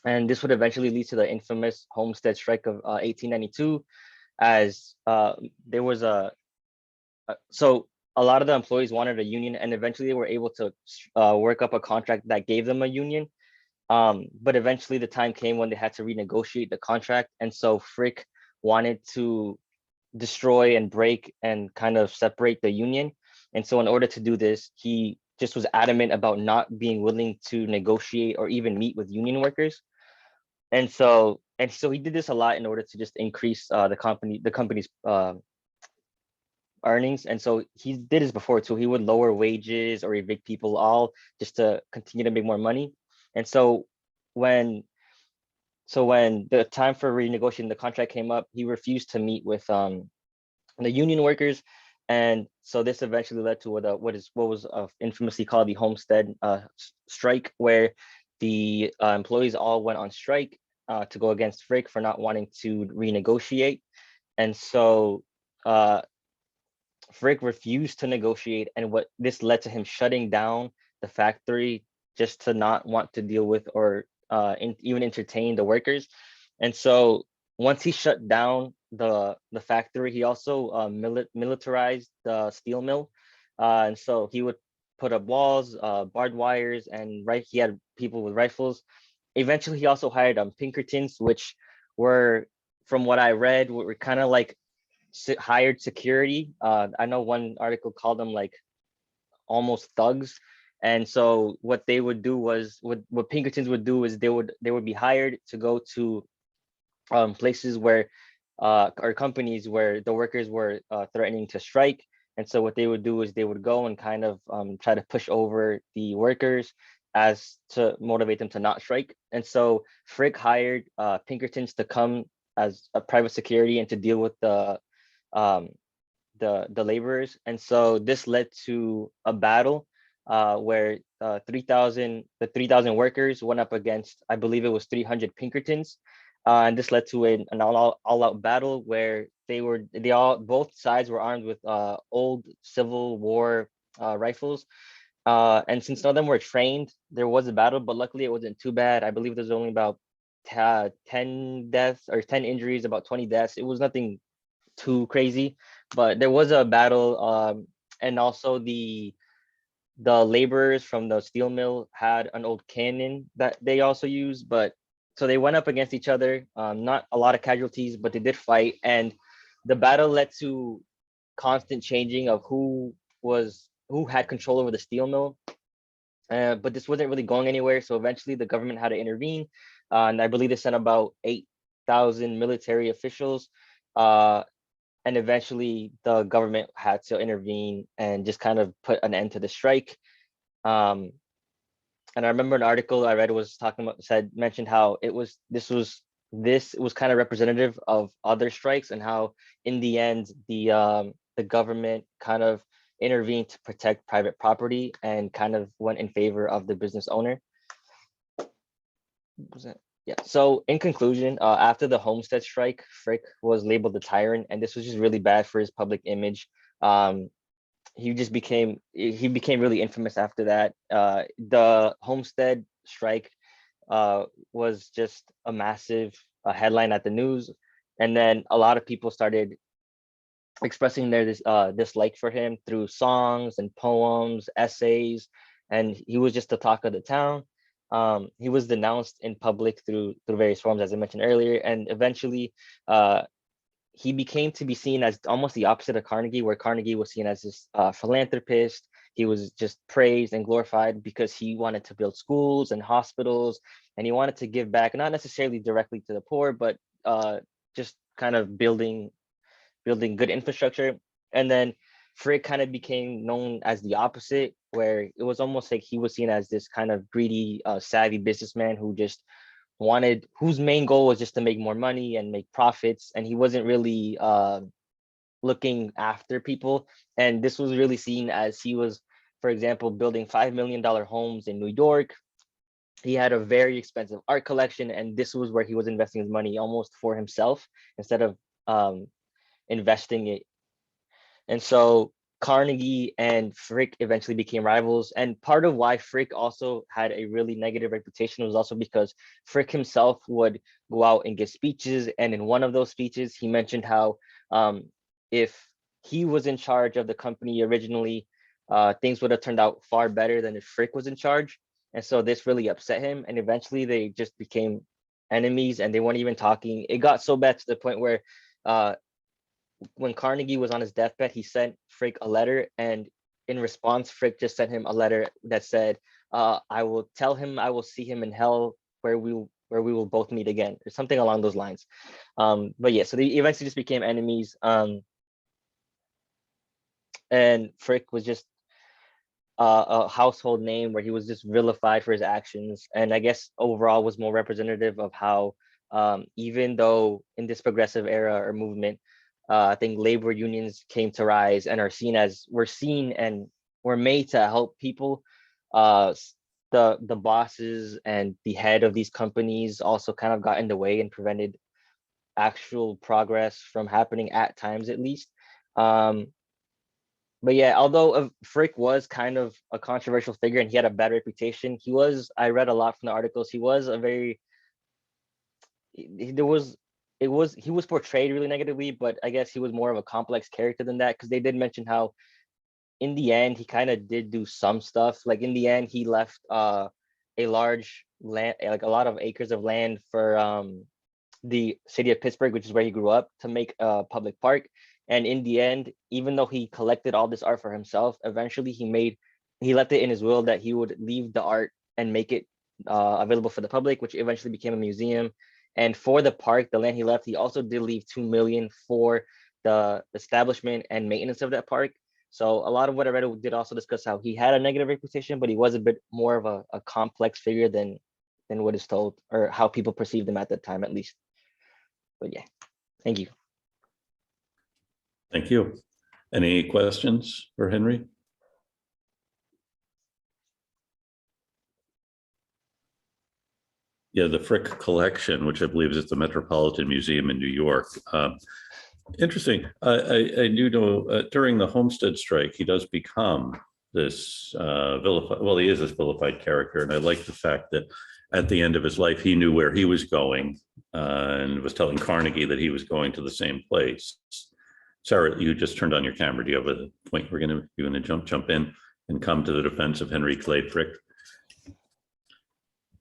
And this would eventually lead to the infamous Homestead Strike of 1892, as there was so a lot of the employees wanted a union, and eventually they were able to work up a contract that gave them a union. But eventually the time came when they had to renegotiate the contract. And so Frick wanted to destroy and break and kind of separate the union. And so in order to do this, he just was adamant about not being willing to negotiate or even meet with union workers. And so he did this a lot in order to just increase the company's earnings. And so he did this before too. He would lower wages or evict people, all just to continue to make more money. And so when the time for renegotiating the contract came up, he refused to meet with the union workers. And so this eventually led to what was infamously called the Homestead Strike, where the employees all went on strike to go against Frick for not wanting to renegotiate. And so Frick refused to negotiate, and what this led to him shutting down the factory, just to not want to deal with or even entertain the workers. And so once he shut down the factory, he also militarized the steel mill, And so he would put up walls, barbed wires, and he had people with rifles. Eventually, he also hired Pinkertons, which were, from what I read, were kind of like hired security. I know one article called them like almost thugs. And so what they would do was, what Pinkertons would do is they would be hired to go to places where or companies where the workers were threatening to strike. And so what they would do is they would go and kind of try to push over the workers as to motivate them to not strike. And so Frick hired Pinkertons to come as a private security and to deal with um, the laborers. And so this led to a battle where 3,000 workers went up against, I believe it was 300 Pinkertons. And this led to an all-out battle where both sides were armed with old Civil War rifles. And since none of them were trained, there was a battle, but luckily it wasn't too bad. I believe there's only about 10 deaths or 10 injuries, about 20 deaths. It was nothing too crazy, but there was a battle. And also the laborers from the steel mill had an old cannon that they also used, but so they went up against each other. Not a lot of casualties, but they did fight, and the battle led to constant changing of who had control over the steel mill. But this wasn't really going anywhere, so eventually the government had to intervene, and I believe they sent about 8,000 military officials. And eventually the government had to intervene and just kind of put an end to the strike. And I remember an article I read was mentioned how this was kind of representative of other strikes, and how in the end the government kind of intervened to protect private property and kind of went in favor of the business owner. Yeah. So in conclusion, after the Homestead strike, Frick was labeled the tyrant, and this was just really bad for his public image. He became really infamous after that. The Homestead strike was just a massive headline at the news, and then a lot of people started expressing their dislike for him through songs and poems, essays, and he was just the talk of the town. He was denounced in public through various forms, as I mentioned earlier, and eventually he became to be seen as almost the opposite of Carnegie, where Carnegie was seen as this philanthropist. He was just praised and glorified because he wanted to build schools and hospitals, and he wanted to give back, not necessarily directly to the poor, but just kind of building good infrastructure. And then Frick kind of became known as the opposite, where it was almost like he was seen as this kind of greedy, savvy businessman whose main goal was just to make more money and make profits, and he wasn't really looking after people. And this was really seen as he was, for example, building $5 million homes in New York. He had a very expensive art collection, and this was where he was investing his money almost for himself instead of investing it. And so Carnegie and Frick eventually became rivals. And part of why Frick also had a really negative reputation was also because Frick himself would go out and give speeches. And in one of those speeches, he mentioned how if he was in charge of the company originally, things would have turned out far better than if Frick was in charge. And so this really upset him. And eventually they just became enemies, and they weren't even talking. It got so bad to the point where when Carnegie was on his deathbed, he sent Frick a letter, and in response, Frick just sent him a letter that said, "I will tell him I will see him in hell, where we will both meet again," or something along those lines. But yeah, so they eventually just became enemies. And Frick was just a household name, where he was just vilified for his actions, and I guess overall was more representative of how even though in this progressive era or movement, I think labor unions came to rise and were seen and were made to help people. The bosses and the head of these companies also kind of got in the way and prevented actual progress from happening at times, at least. But yeah, although Frick was kind of a controversial figure and he had a bad reputation, I read a lot from the articles, he was a very, he was portrayed really negatively, but I guess he was more of a complex character than that, because they did mention how in the end, he kind of did do some stuff. Like in the end, he left a large land, like a lot of acres of land for the city of Pittsburgh, which is where he grew up, to make a public park. And in the end, even though he collected all this art for himself, eventually he left it in his will that he would leave the art and make it available for the public, which eventually became a museum. And for the park, the land he left, he also did leave $2 million for the establishment and maintenance of that park. So a lot of what I read did also discuss how he had a negative reputation, but he was a bit more of a complex figure than what is told, or how people perceived him at the time, at least. But yeah, thank you. Thank you. Any questions for Henry? Yeah, the Frick collection, which I believe is at the Metropolitan Museum in New York. Interesting. I do know during the Homestead strike, he does become this vilified, well, he is this vilified character. And I like the fact that at the end of his life, he knew where he was going and was telling Carnegie that he was going to the same place. Sarah, you just turned on your camera. Do you have a point you're going to jump in and come to the defense of Henry Clay Frick?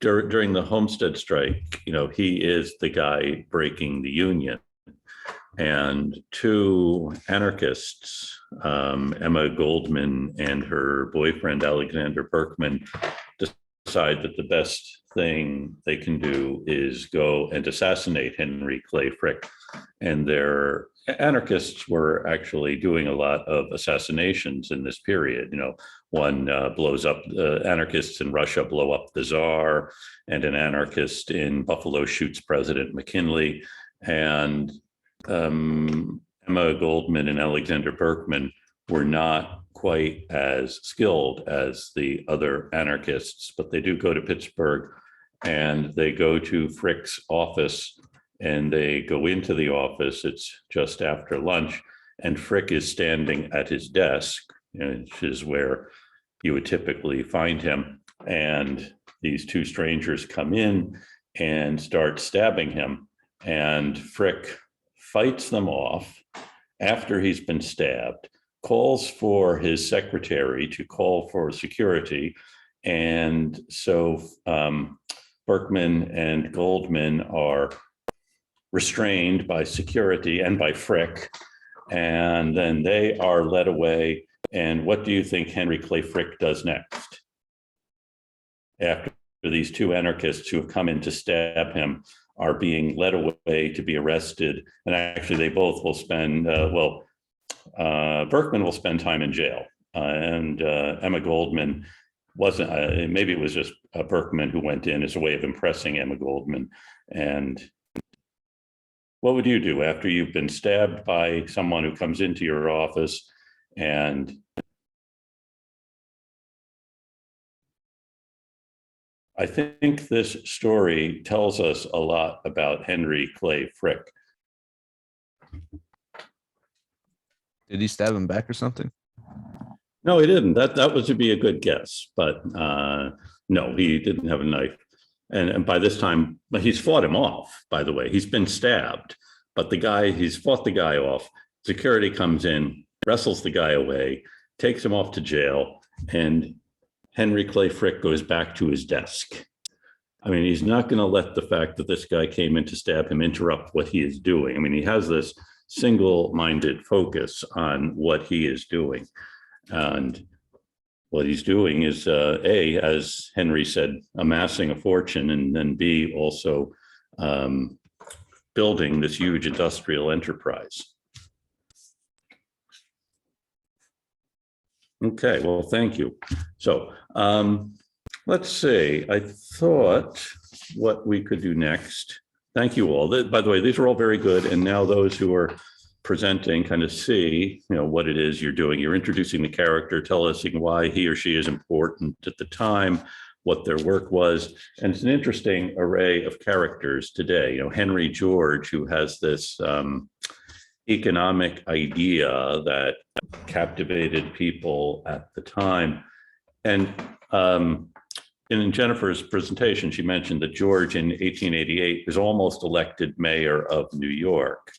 During the Homestead strike, you know, he is the guy breaking the union. And two anarchists, Emma Goldman and her boyfriend, Alexander Berkman, decide that the best thing they can do is go and assassinate Henry Clay Frick. And their anarchists were actually doing a lot of assassinations in this period. You know, one blows up, anarchists in Russia blow up the Tsar, and an anarchist in Buffalo shoots President McKinley. And Emma Goldman and Alexander Berkman were not quite as skilled as the other anarchists, but they do go to Pittsburgh and they go to Frick's office, and they go into the office. It's just after lunch, and Frick is standing at his desk, which is where you would typically find him. And these two strangers come in and start stabbing him, and Frick fights them off after he's been stabbed, calls for his secretary to call for security. And so Berkman and Goldman are restrained by security and by Frick, and then they are led away. And what do you think Henry Clay Frick does next? After these two anarchists who have come in to stab him are being led away to be arrested, and actually they both will spend, Berkman will spend time in jail, and Emma Goldman wasn't, maybe it was just Berkman who went in as a way of impressing Emma Goldman. And what would you do after you've been stabbed by someone who comes into your office? And I think this story tells us a lot about Henry Clay Frick. Did he stab him back or something? No, he didn't. That was to be a good guess, but no, he didn't have a knife. And by this time, he's fought him off, by the way. He's been stabbed, but he's fought the guy off. Security comes in, wrestles the guy away, takes him off to jail, and Henry Clay Frick goes back to his desk. I mean, he's not going to let the fact that this guy came in to stab him interrupt what he is doing. I mean, he has this single-minded focus on what he is doing. And what he's doing is, A, as Henry said, amassing a fortune, and then B, also building this huge industrial enterprise. Okay, well, thank you. So let's see, I thought what we could do next. Thank you all. By the way, these are all very good. And now those who are presenting kind of see, what it is you're doing. You're introducing the character, telling us why he or she is important at the time, what their work was. And it's an interesting array of characters today. Henry George, who has this economic idea that captivated people at the time. And in Jennifer's presentation, she mentioned that George in 1888 was almost elected mayor of New York.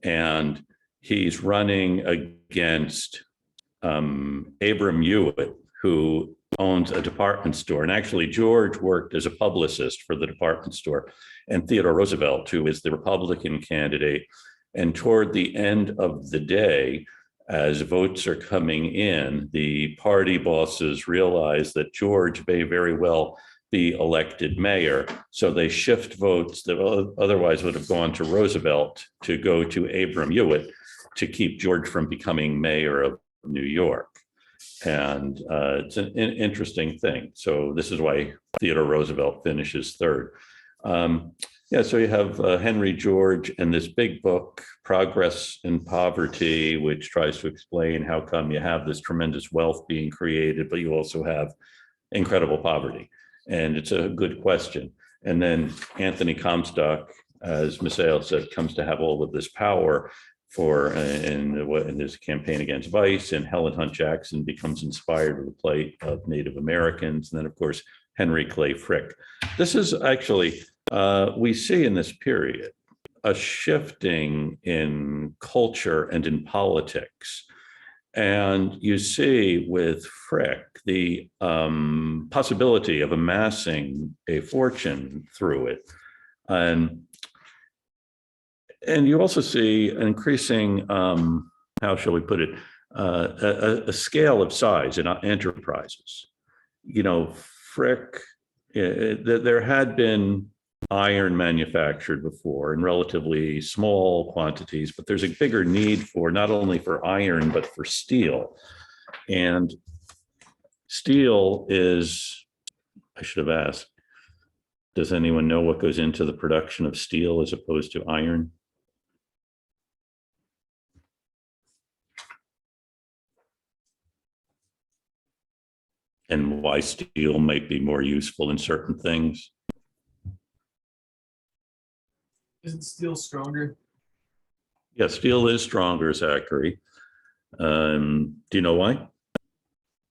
And he's running against Abram Hewitt, who owns a department store. And actually, George worked as a publicist for the department store. And Theodore Roosevelt, who is the Republican candidate. And toward the end of the day, as votes are coming in, the party bosses realize that George may very well be elected mayor. So they shift votes that otherwise would have gone to Roosevelt to go to Abram Hewitt to keep George from becoming mayor of New York. And it's an interesting thing. So this is why Theodore Roosevelt finishes third. Yeah, so you have Henry George and this big book, Progress in Poverty, which tries to explain how come you have this tremendous wealth being created, but you also have incredible poverty. And it's a good question. And then Anthony Comstock, as Misael said, comes to have all of this power for in his campaign against vice, and Helen Hunt Jackson becomes inspired with the plight of Native Americans. And then, of course, Henry Clay Frick. This is actually, we see in this period, a shifting in culture and in politics. And you see with Frick the possibility of amassing a fortune through it. And you also see an increasing, how shall we put it, a scale of size in enterprises. You know, Frick, there had been iron manufactured before in relatively small quantities, but there's a bigger need for not only for iron, but for steel. And steel is, I should have asked, does anyone know what goes into the production of steel as opposed to iron? And why steel might be more useful in certain things? Isn't steel stronger? Yeah, steel is stronger, Zachary. Do you know why?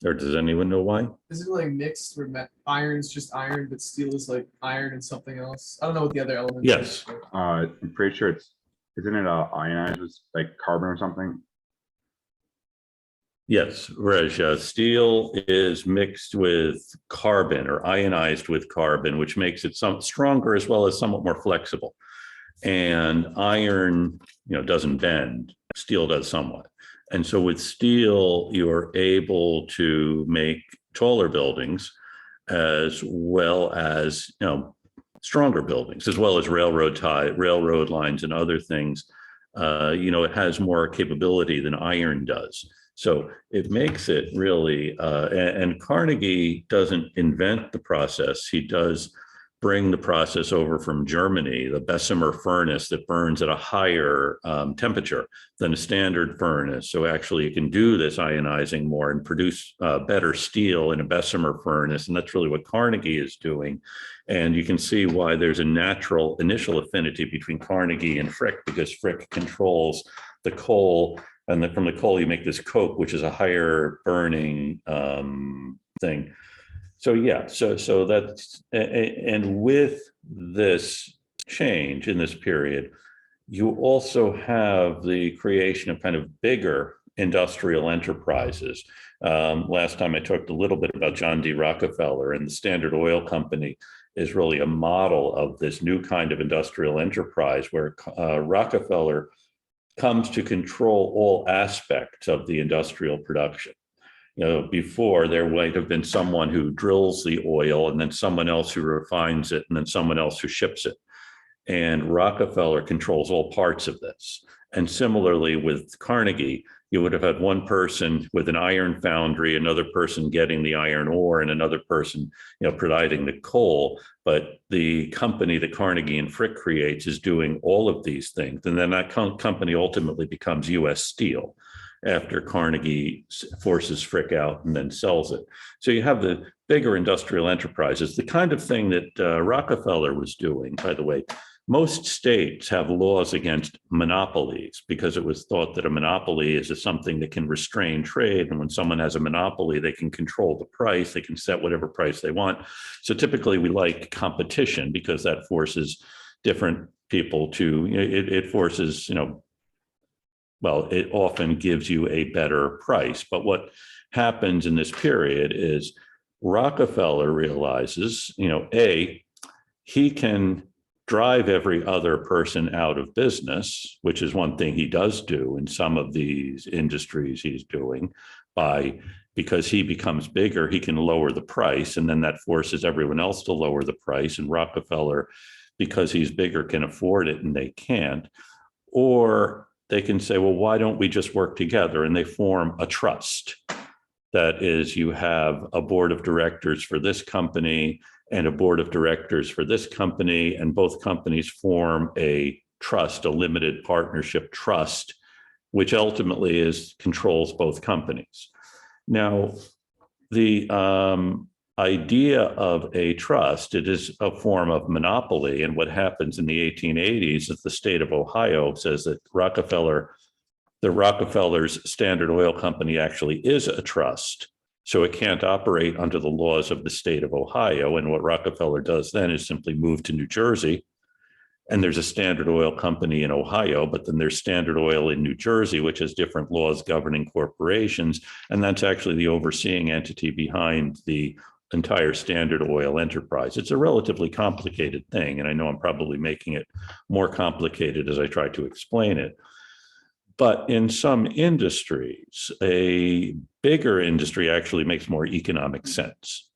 Or does anyone know why? Is it like mixed where iron's just iron, but steel is like iron and something else? I don't know what the other elements Yes. I'm pretty sure isn't it ionized with like carbon or something? Yes, whereas steel is mixed with carbon or ionized with carbon, which makes it somewhat stronger as well as somewhat more flexible. And iron, doesn't bend. Steel does somewhat. And so with steel, you're able to make taller buildings as well as, stronger buildings, as well as railroad lines and other things. It has more capability than iron does. So it makes it really, and Carnegie doesn't invent the process. He does bring the process over from Germany, the Bessemer furnace that burns at a higher temperature than a standard furnace. So actually you can do this ionizing more and produce better steel in a Bessemer furnace. And that's really what Carnegie is doing. And you can see why there's a natural initial affinity between Carnegie and Frick, because Frick controls the coal. And then from the coal, you make this coke, which is a higher burning thing. So yeah, so that's, and with this change in this period, you also have the creation of kind of bigger industrial enterprises. Last time I talked a little bit about John D. Rockefeller, and the Standard Oil Company is really a model of this new kind of industrial enterprise where Rockefeller comes to control all aspects of the industrial production. Before there might have been someone who drills the oil and then someone else who refines it and then someone else who ships it. And Rockefeller controls all parts of this. And similarly with Carnegie, you would have had one person with an iron foundry, another person getting the iron ore, and another person, providing the coal. But the company that Carnegie and Frick creates is doing all of these things. And then that company ultimately becomes U.S. Steel after Carnegie forces Frick out and then sells it. So you have the bigger industrial enterprises, the kind of thing that Rockefeller was doing, by the way. Most states have laws against monopolies because it was thought that a monopoly is something that can restrain trade. And when someone has a monopoly, they can control the price. They can set whatever price they want. So typically we like competition because that forces different people to, it forces, well, it often gives you a better price. But what happens in this period is Rockefeller realizes, he can drive every other person out of business, which is one thing he does do in some of these industries he's doing because he becomes bigger, he can lower the price, and then that forces everyone else to lower the price. And Rockefeller, because he's bigger, can afford it and they can't. Or they can say, well, why don't we just work together? And they form a trust. That is, you have a board of directors for this company and a board of directors for this company, and both companies form a trust, a limited partnership trust, which ultimately controls both companies. Now, the idea of a trust, it is a form of monopoly. And what happens in the 1880s is the state of Ohio says that Rockefeller's Standard Oil Company actually is a trust. So it can't operate under the laws of the state of Ohio. And what Rockefeller does then is simply move to New Jersey. And there's a Standard Oil Company in Ohio, but then there's Standard Oil in New Jersey, which has different laws governing corporations. And that's actually the overseeing entity behind the entire Standard Oil enterprise. It's a relatively complicated thing. And I know I'm probably making it more complicated as I try to explain it. But in some industries, a bigger industry actually makes more economic sense.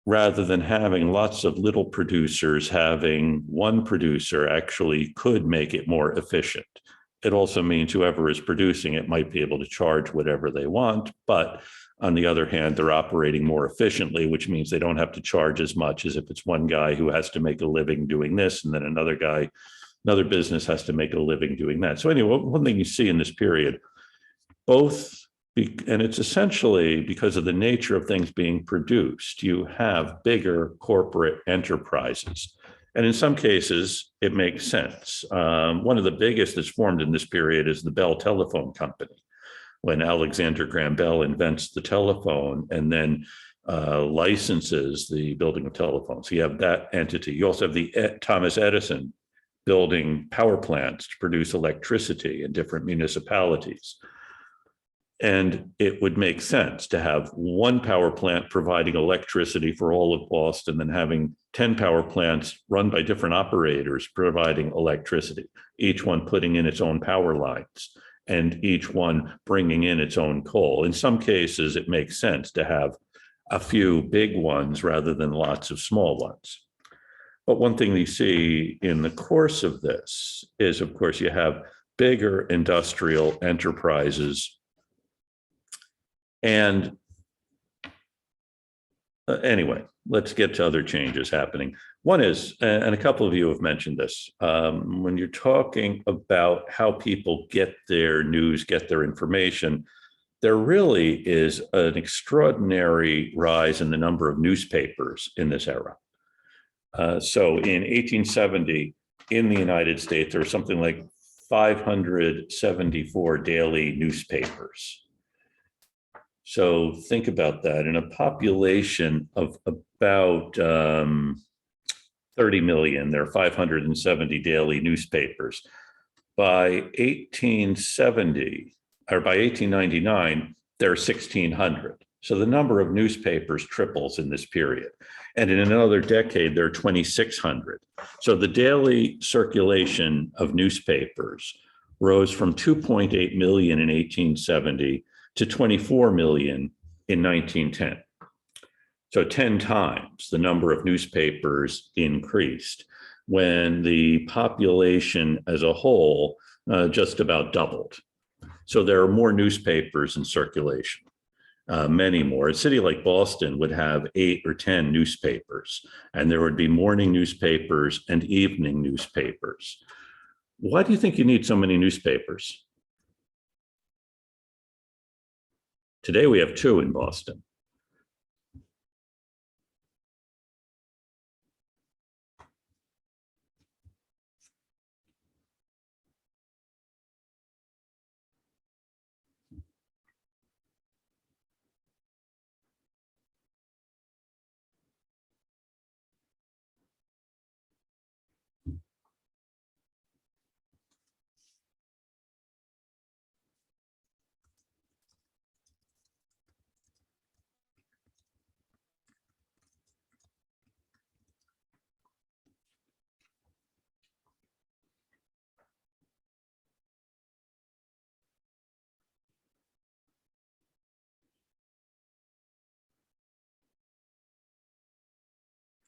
Rather than having lots of little producers, having one producer actually could make it more efficient. It also means whoever is producing it might be able to charge whatever they want, but on the other hand, they're operating more efficiently, which means they don't have to charge as much as if it's one guy who has to make a living doing this, and then another business has to make a living doing that. So anyway, one thing you see in this period, and it's essentially because of the nature of things being produced, you have bigger corporate enterprises. And in some cases, it makes sense. One of the biggest that's formed in this period is the Bell Telephone Company, when Alexander Graham Bell invents the telephone and then licenses the building of telephones. You have that entity. You also have the Thomas Edison building power plants to produce electricity in different municipalities. And it would make sense to have one power plant providing electricity for all of Boston, than having 10 power plants run by different operators providing electricity, each one putting in its own power lines and each one bringing in its own coal. In some cases, it makes sense to have a few big ones rather than lots of small ones. But one thing you see in the course of this is, of course, you have bigger industrial enterprises. And anyway, let's get to other changes happening. One is, and a couple of you have mentioned this, when you're talking about how people get their news, get their information, there really is an extraordinary rise in the number of newspapers in this era. So in 1870, in the United States, there were something like 574 daily newspapers. So think about that. In a population of about 30 million, there are 570 daily newspapers. By 1870, or by 1899, there are 1,600. So the number of newspapers triples in this period. And in another decade, there are 2,600. So the daily circulation of newspapers rose from 2.8 million in 1870 to 24 million in 1910. So 10 times the number of newspapers increased, when the population as a whole just about doubled. So there are more newspapers in circulation, many more. A city like Boston would have 8 or 10 newspapers, and there would be morning newspapers and evening newspapers. Why do you think you need so many newspapers? Today we have 2 in Boston.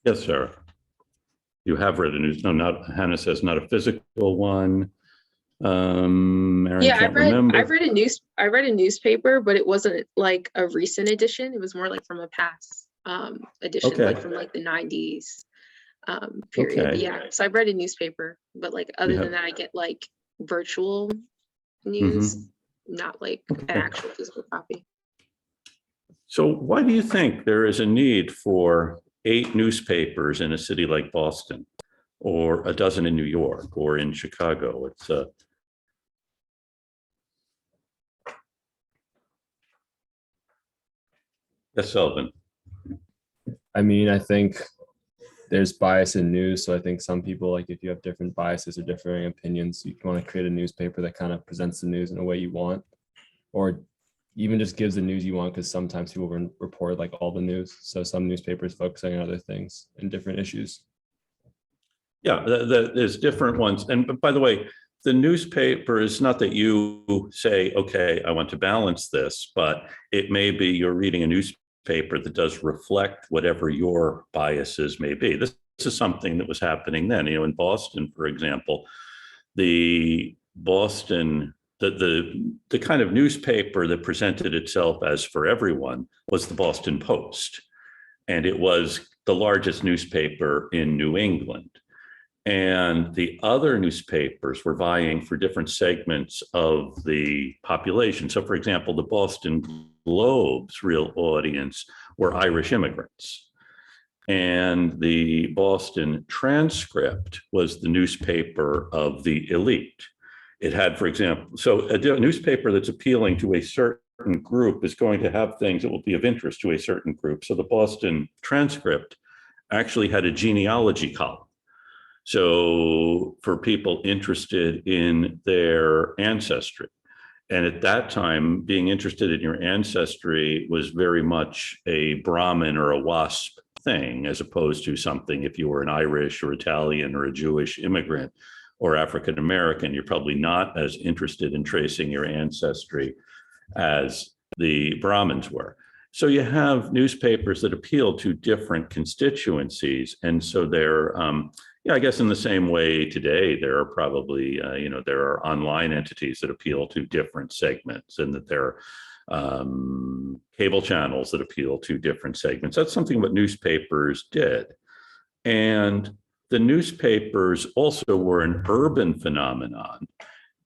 Yes, Sarah. You have read a news, no, not, Hannah says not a physical one. Maren Yeah, can't remember. I read a newspaper, but it wasn't like a recent edition. It was more like from a past edition, Okay. like from like the 90s period. But Okay. yeah, so I read a newspaper, but like other than that, I get like virtual news, not like an actual physical copy. So why do you think there is a need for 8 newspapers in a city like Boston, or a dozen in New York, or in Chicago? It's Yes, Sullivan. I mean, I think there's bias in news. So I think some people, like if you have different biases or differing opinions, you want to create a newspaper that kind of presents the news in a way you want, or even just gives the news you want, because sometimes people report like all the news. So some newspapers focusing on other things and different issues. Yeah, there's different ones. And by the way, the newspaper is not that you say, okay, I want to balance this, but it may be you're reading a newspaper that does reflect whatever your biases may be. This is something that was happening then. In Boston, for example, the kind of newspaper that presented itself as for everyone was the Boston Post. And it was the largest newspaper in New England. And the other newspapers were vying for different segments of the population. So, for example, the Boston Globe's real audience were Irish immigrants. And the Boston Transcript was the newspaper of the elite. It had, for example, so a newspaper that's appealing to a certain group is going to have things that will be of interest to a certain group. So the Boston Transcript actually had a genealogy column. So for people interested in their ancestry. And at that time, being interested in your ancestry was very much a Brahmin or a WASP thing, as opposed to something if you were an Irish or Italian or a Jewish immigrant or African American, you're probably not as interested in tracing your ancestry as the Brahmins were. So you have newspapers that appeal to different constituencies. And so they're, I guess in the same way today, there are probably, there are online entities that appeal to different segments, and that there are cable channels that appeal to different segments. That's something what newspapers did. And the newspapers also were an urban phenomenon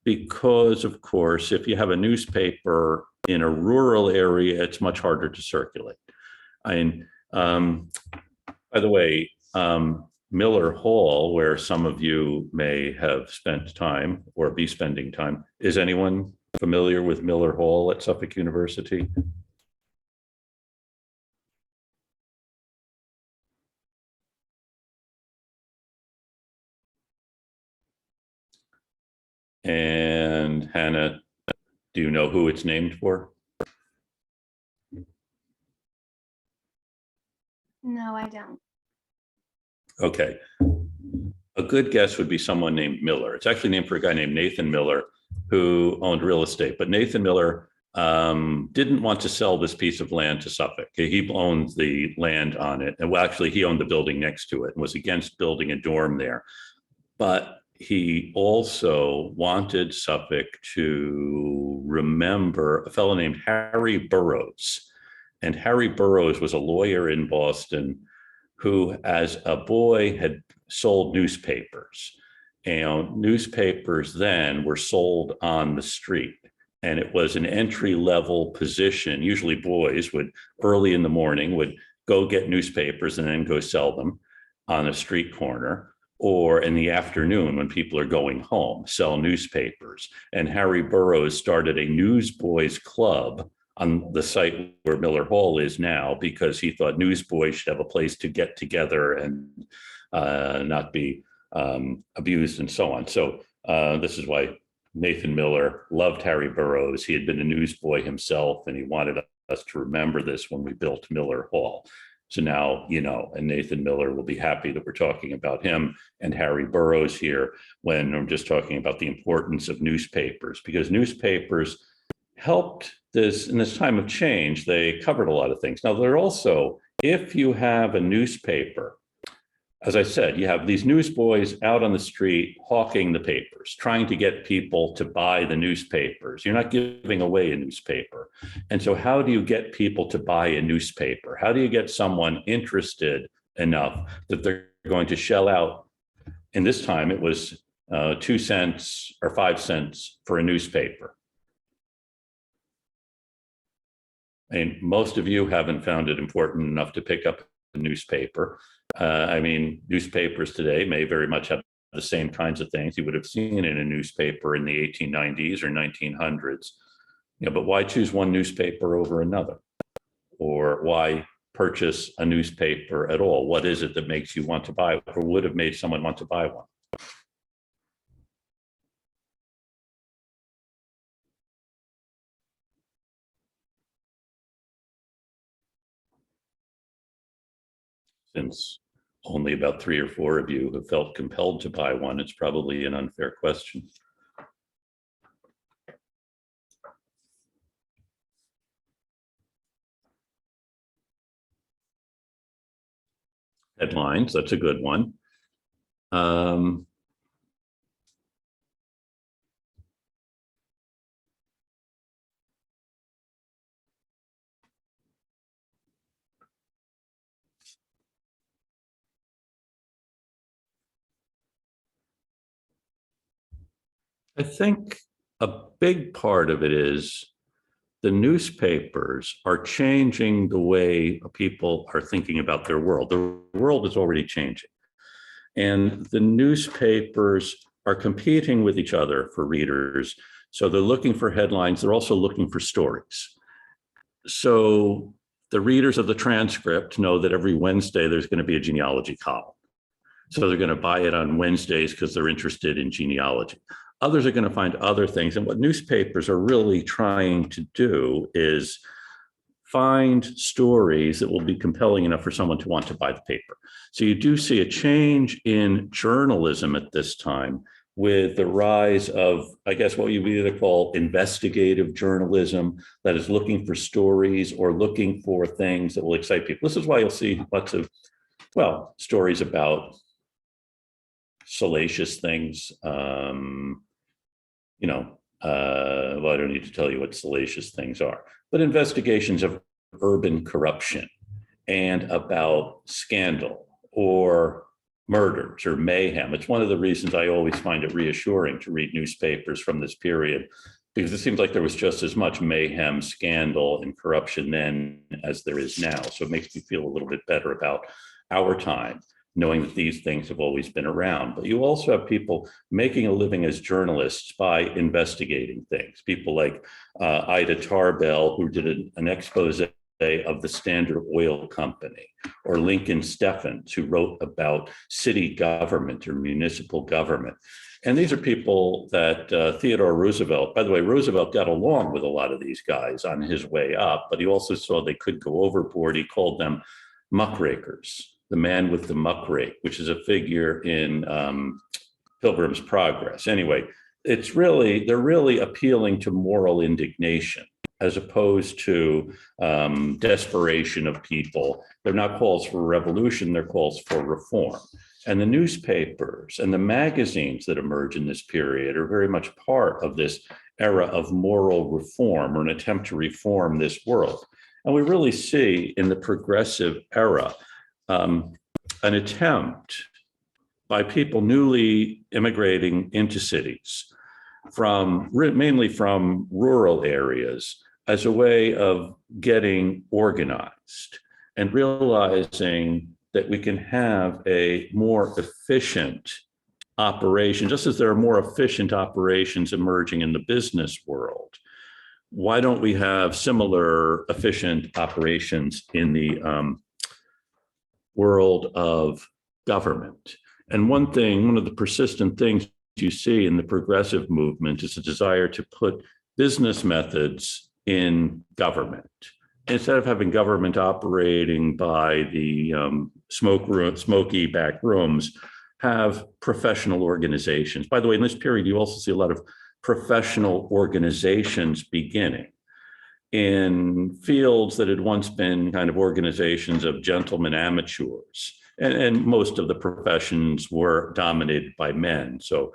because, of course, if you have a newspaper in a rural area, it's much harder to circulate. By the way, Miller Hall, where some of you may have spent time or be spending time, is anyone familiar with Miller Hall at Suffolk University? And Hannah, do you know who it's named for? No, I don't. Okay. A good guess would be someone named Miller. It's actually named for a guy named Nathan Miller, who owned real estate. But Nathan Miller didn't want to sell this piece of land to Suffolk. He owned the land on it. And well, actually, he owned the building next to it and was against building a dorm there. But he also wanted Suffolk to remember a fellow named Harry Burroughs. And Harry Burroughs was a lawyer in Boston who, as a boy, had sold newspapers. And newspapers then were sold on the street. And it was an entry-level position. Usually boys would, early in the morning, would go get newspapers and then go sell them on a street corner, or in the afternoon when people are going home, sell newspapers. And Harry Burroughs started a newsboys club on the site where Miller Hall is now, because he thought newsboys should have a place to get together and not be abused and so on. So this is why Nathan Miller loved Harry Burroughs. He had been a newsboy himself, and he wanted us to remember this when we built Miller Hall. So now, and Nathan Miller will be happy that we're talking about him and Harry Burroughs here when I'm just talking about the importance of newspapers, because newspapers helped this in this time of change. They covered a lot of things. Now, they're also, if you have a newspaper as I said, you have these newsboys out on the street hawking the papers, trying to get people to buy the newspapers. You're not giving away a newspaper. And so how do you get people to buy a newspaper? How do you get someone interested enough that they're going to shell out? And this time it was 2 cents or 5 cents for a newspaper. I mean, most of you haven't found it important enough to pick up a newspaper. I mean, newspapers today may very much have the same kinds of things you would have seen in a newspaper in the 1890s or 1900s. But why choose one newspaper over another? Or why purchase a newspaper at all? What is it that makes you want to buy it, or would have made someone want to buy one? Since only about 3 or 4 of you have felt compelled to buy one, it's probably an unfair question. Headlines, that's a good one. I think a big part of it is the newspapers are changing the way people are thinking about their world. The world is already changing. And the newspapers are competing with each other for readers. So they're looking for headlines. They're also looking for stories. So the readers of the transcript know that every Wednesday there's going to be a genealogy column. So they're going to buy it on Wednesdays because they're interested in genealogy. Others are going to find other things. And what newspapers are really trying to do is find stories that will be compelling enough for someone to want to buy the paper. So you do see a change in journalism at this time with the rise of, I guess, what you would either call investigative journalism, that is looking for stories or looking for things that will excite people. This is why you'll see lots of, well, stories about salacious things. Well, I don't need to tell you what salacious things are, but investigations of urban corruption and about scandal or murders or mayhem. It's one of the reasons I always find it reassuring to read newspapers from this period, because it seems like there was just as much mayhem, scandal, and corruption then as there is now. So it makes me feel a little bit better about our time, knowing that these things have always been around. But you also have people making a living as journalists by investigating things. People like Ida Tarbell, who did an expose of the Standard Oil Company, or Lincoln Steffens, who wrote about city government or municipal government. And these are people that Theodore Roosevelt, by the way, Roosevelt got along with a lot of these guys on his way up, but he also saw they could go overboard. He called them muckrakers. The man with the muck rake, which is a figure in Pilgrim's Progress. Anyway, they're really appealing to moral indignation as opposed to desperation of people. They're not calls for revolution, they're calls for reform. And the newspapers and the magazines that emerge in this period are very much part of this era of moral reform, or an attempt to reform this world. And we really see in the progressive era an attempt by people newly immigrating into cities, mainly from rural areas, as a way of getting organized and realizing that we can have a more efficient operation, just as there are more efficient operations emerging in the business world. Why don't we have similar efficient operations in the world of government? And one of the persistent things you see in the progressive movement is a desire to put business methods in government. Instead of having government operating by the smoky back rooms, have professional organizations. By the way, in this period, you also see a lot of professional organizations beginning in fields that had once been kind of organizations of gentlemen amateurs, And most of the professions were dominated by men. So,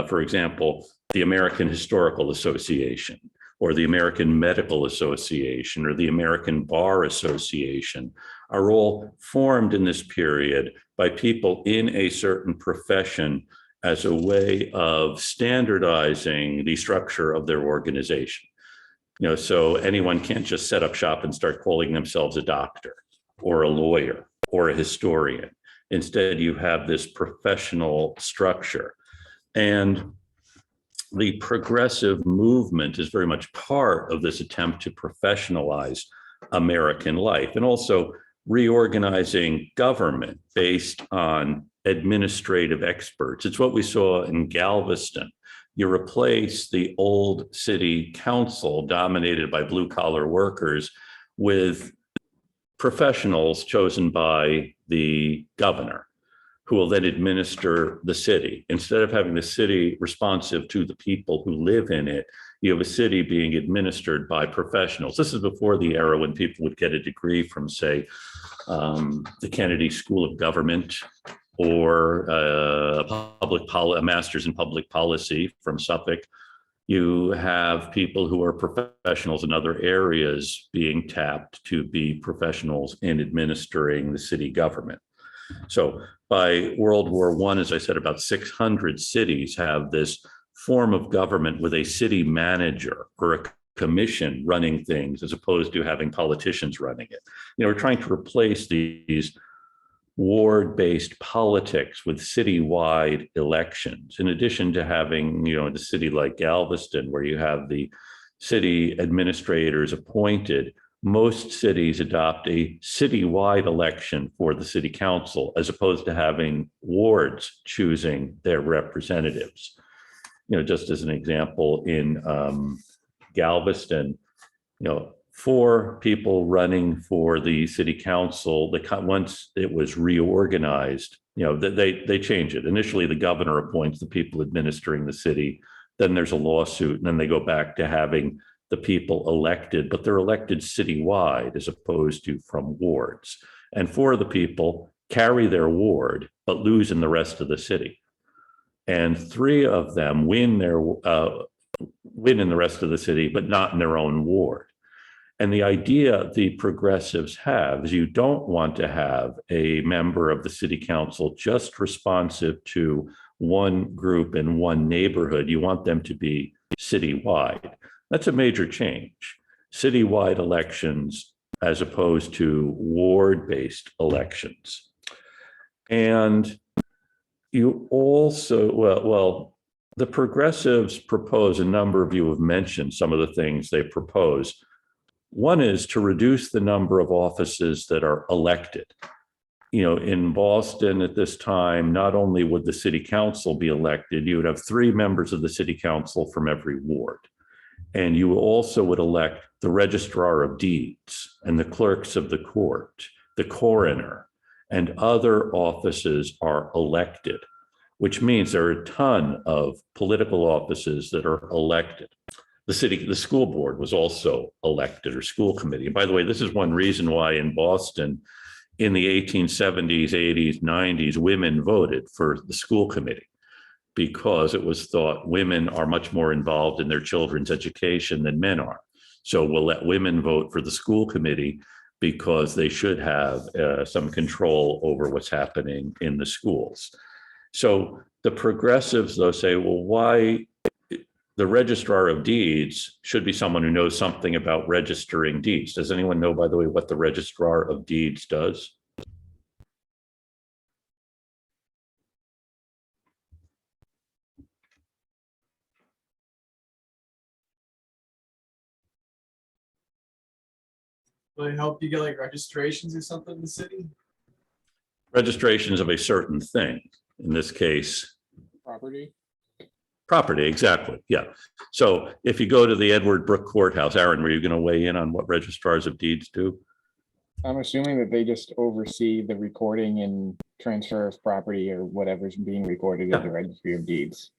for example, the American Historical Association, or the American Medical Association, or the American Bar Association are all formed in this period by people in a certain profession as a way of standardizing the structure of their organization. So anyone can't just set up shop and start calling themselves a doctor or a lawyer or a historian. Instead, you have this professional structure. And the progressive movement is very much part of this attempt to professionalize American life, and also reorganizing government based on administrative experts. It's what we saw in Galveston. You replace the old city council dominated by blue collar workers with professionals chosen by the governor, who will then administer the city. Instead of having the city responsive to the people who live in it, you have a city being administered by professionals. This is before the era when people would get a degree from, say, the Kennedy School of Government, or a master's in public policy from Suffolk. You have people who are professionals in other areas being tapped to be professionals in administering the city government. So by World War I, as I said, about 600 cities have this form of government with a city manager or a commission running things, as opposed to having politicians running it. We're trying to replace these ward-based politics with citywide elections, in addition to having, in a city like Galveston, where you have the city administrators appointed. Most cities adopt a citywide election for the city council, as opposed to having wards choosing their representatives. Just as an example, in Galveston, 4 people running for the city council. Once it was reorganized, they change it. Initially, the governor appoints the people administering the city. Then there's a lawsuit, and then they go back to having the people elected, but they're elected citywide as opposed to from wards. And 4 of the people carry their ward, but lose in the rest of the city. And 3 of them win in the rest of the city, but not in their own ward. And the idea the progressives have is you don't want to have a member of the city council just responsive to one group in one neighborhood. You want them to be citywide. That's a major change. Citywide elections as opposed to ward-based elections. And you also, the progressives propose, a number of you have mentioned some of the things they propose. One is to reduce the number of offices that are elected. In Boston at this time, not only would the city council be elected, you would have 3 members of the city council from every ward. And you also would elect the registrar of deeds and the clerks of the court, the coroner, and other offices are elected, which means there are a ton of political offices that are elected. The school board was also elected, or school committee. And by the way, this is one reason why in Boston, in the 1870s, 80s, 90s, women voted for the school committee, because it was thought women are much more involved in their children's education than men are. So we'll let women vote for the school committee because they should have some control over what's happening in the schools. So the progressives, though, say, well, why the registrar of deeds should be someone who knows something about registering deeds. Does anyone know, by the way, what the registrar of deeds does? Will it help you get like registrations or something in the city? Registrations of a certain thing. In this case, Property? Property, exactly. Yeah. So if you go to the Edward Brooke Courthouse, Aaron, were you going to weigh in on what registrars of deeds do? I'm assuming that they just oversee the recording and transfer of property or whatever's being recorded at the registry of deeds.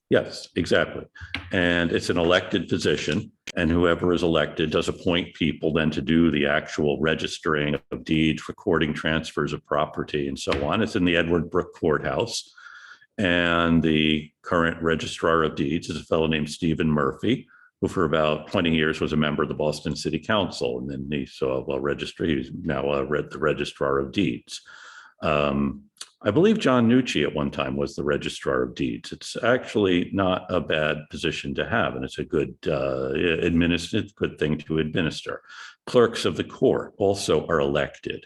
Yes, exactly. And it's an elected position. And whoever is elected does appoint people then to do the actual registering of deeds, recording transfers of property, and so on. It's in the Edward Brook Courthouse. And the current registrar of deeds is a fellow named Stephen Murphy, who for about 20 years was a member of the Boston City Council. And then he saw a registry. He's now the registrar of deeds. I believe John Nucci at one time was the registrar of deeds. It's actually not a bad position to have, and it's a good good thing to administer. Clerks of the court also are elected.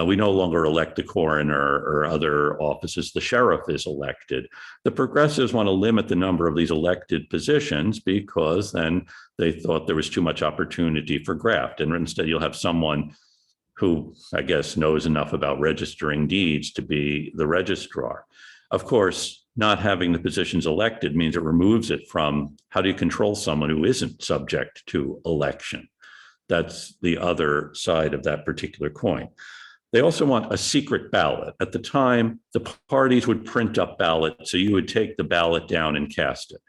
We no longer elect the coroner or other offices. The sheriff is elected. The progressives want to limit the number of these elected positions because then they thought there was too much opportunity for graft, and instead you'll have someone who I guess knows enough about registering deeds to be the registrar. Of course, not having the positions elected means it removes it from how do you control someone who isn't subject to election? That's the other side of that particular coin. They also want a secret ballot. At the time, the parties would print up ballots, so you would take the ballot down and cast it.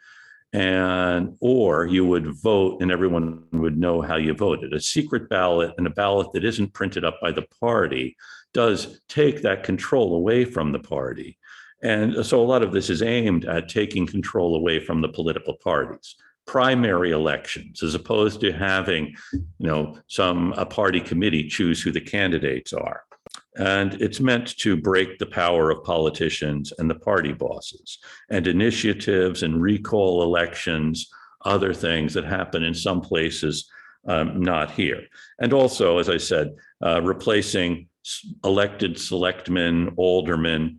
Or you would vote and everyone would know how you voted. A secret ballot and a ballot that isn't printed up by the party does take that control away from the party. And so a lot of this is aimed at taking control away from the political parties. Primary elections, as opposed to having, a party committee choose who the candidates are. And it's meant to break the power of politicians and the party bosses, and initiatives and recall elections, other things that happen in some places, not here. And also, as I said, replacing elected selectmen, aldermen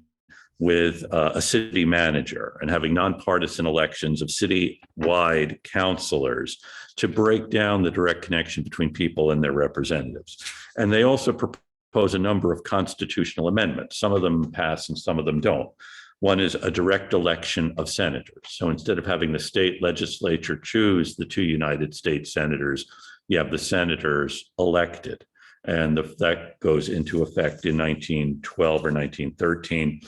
with a city manager, and having nonpartisan elections of city-wide councilors to break down the direct connection between people and their representatives. And they also propose a number of constitutional amendments. Some of them pass and some of them don't. One is a direct election of senators. So instead of having the state legislature choose the 2 United States senators, you have the senators elected. And that goes into effect in 1912 or 1913.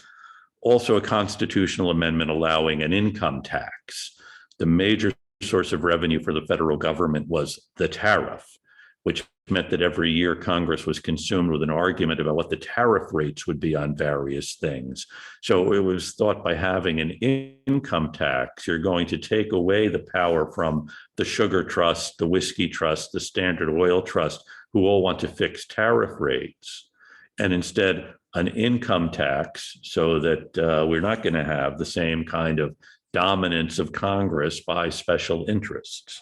Also a constitutional amendment allowing an income tax. The major source of revenue for the federal government was the tariff, which meant that every year Congress was consumed with an argument about what the tariff rates would be on various things. So it was thought by having an income tax, you're going to take away the power from the sugar trust, the whiskey trust, the Standard Oil Trust, who all want to fix tariff rates, and instead an income tax so that we're not going to have the same kind of dominance of Congress by special interests.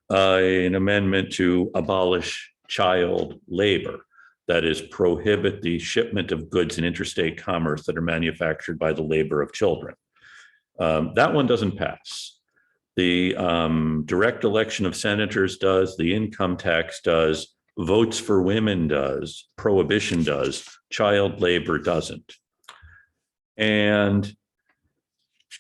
An amendment to abolish child labor, that is, prohibit the shipment of goods in interstate commerce that are manufactured by the labor of children. That one doesn't pass. The direct election of senators does, the income tax does, votes for women does, prohibition does, child labor doesn't. And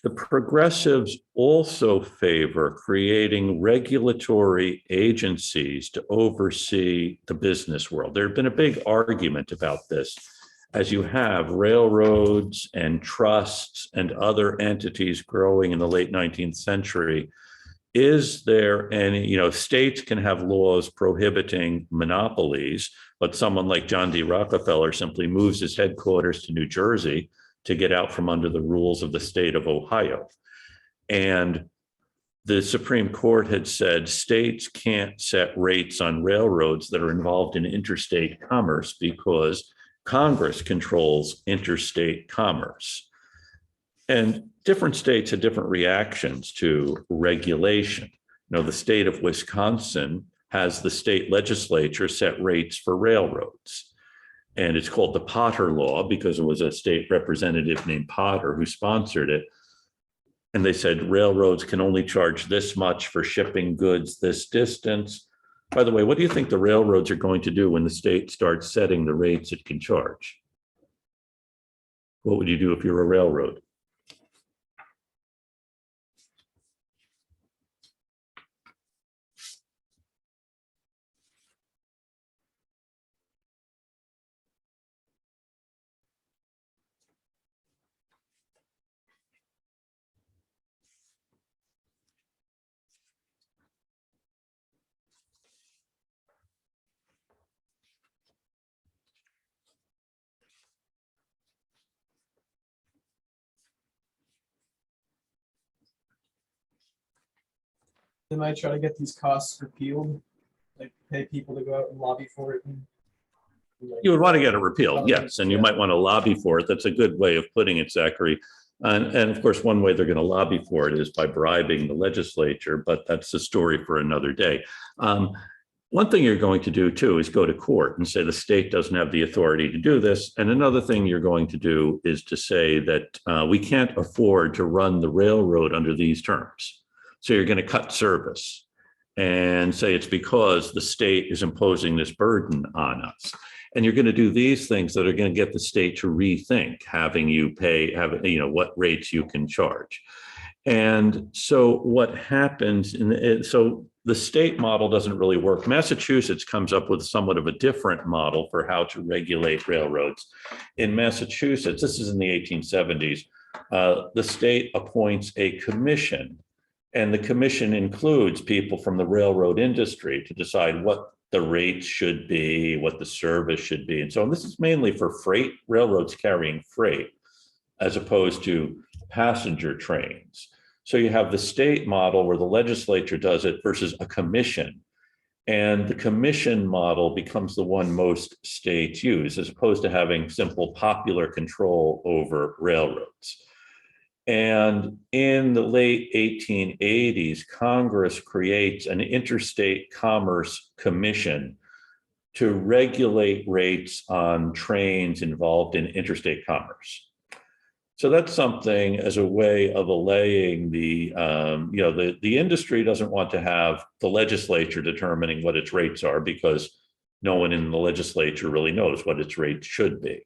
the progressives also favor creating regulatory agencies to oversee the business world. There had been a big argument about this, as you have railroads and trusts and other entities growing in the late 19th century. Is there any, states can have laws prohibiting monopolies, but someone like John D. Rockefeller simply moves his headquarters to New Jersey to get out from under the rules of the state of Ohio. And the Supreme Court had said states can't set rates on railroads that are involved in interstate commerce because Congress controls interstate commerce. And different states had different reactions to regulation. The state of Wisconsin has the state legislature set rates for railroads. And it's called the Potter Law because it was a state representative named Potter who sponsored it. And they said railroads can only charge this much for shipping goods this distance. By the way, what do you think the railroads are going to do when the state starts setting the rates it can charge? What would you do if you're a railroad? they might try to get these costs repealed, like pay people to go out and lobby for it. And, like, You would want to get it repealed, yes, and you might want to lobby for it. That's a good way of putting it, Zachary. And of course, one way they're going to lobby for it is by bribing the legislature, but that's a story for another day. One thing you're going to do too is go to court and say the state doesn't have the authority to do this. And another thing you're going to do is to say that we can't afford to run the railroad under these terms. So you're going to cut service and say it's because the state is imposing this burden on us. And you're going to do these things that are going to get the state to rethink having you pay, what rates you can charge. And so what happens, so the state model doesn't really work. Massachusetts comes up with somewhat of a different model for how to regulate railroads. In Massachusetts, this is in the 1870s, the state appoints a commission, and the commission includes people from the railroad industry to decide what the rates should be, what the service should be. And so this is mainly for freight, railroads carrying freight, as opposed to passenger trains. So you have the state model where the legislature does it versus a commission. And the commission model becomes the one most states use, as opposed to having simple popular control over railroads. And in the late 1880s, Congress creates an interstate commerce commission to regulate rates on trains involved in interstate commerce. So that's something as a way of allaying the industry doesn't want to have the legislature determining what its rates are, because no one in the legislature really knows what its rates should be.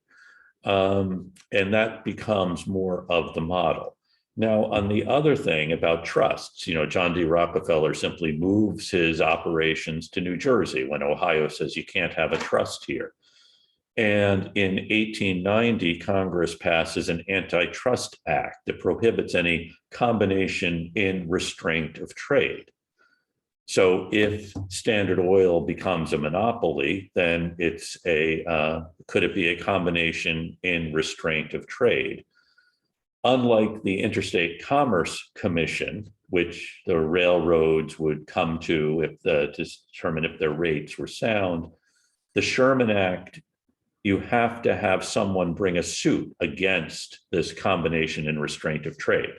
And that becomes more of the model. Now, on the other thing about trusts, John D. Rockefeller simply moves his operations to New Jersey when Ohio says you can't have a trust here. And in 1890, Congress passes an antitrust act that prohibits any combination in restraint of trade. So if Standard Oil becomes a monopoly, then could it be a combination in restraint of trade? Unlike the Interstate Commerce Commission, which the railroads would come to to determine if their rates were sound, the Sherman Act, you have to have someone bring a suit against this combination in restraint of trade.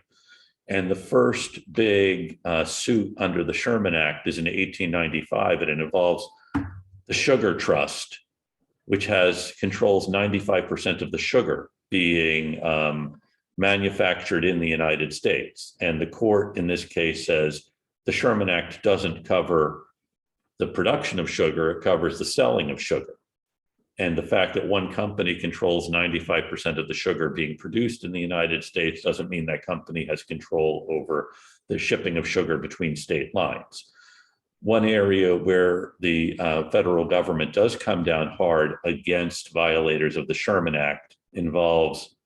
And the first big suit under the Sherman Act is in 1895, and it involves the Sugar Trust, which controls 95% of the sugar being manufactured in the United States. And the court in this case says the Sherman Act doesn't cover the production of sugar, it covers the selling of sugar. And the fact that one company controls 95% of the sugar being produced in the United States doesn't mean that company has control over the shipping of sugar between state lines. One area where the federal government does come down hard against violators of the Sherman Act involves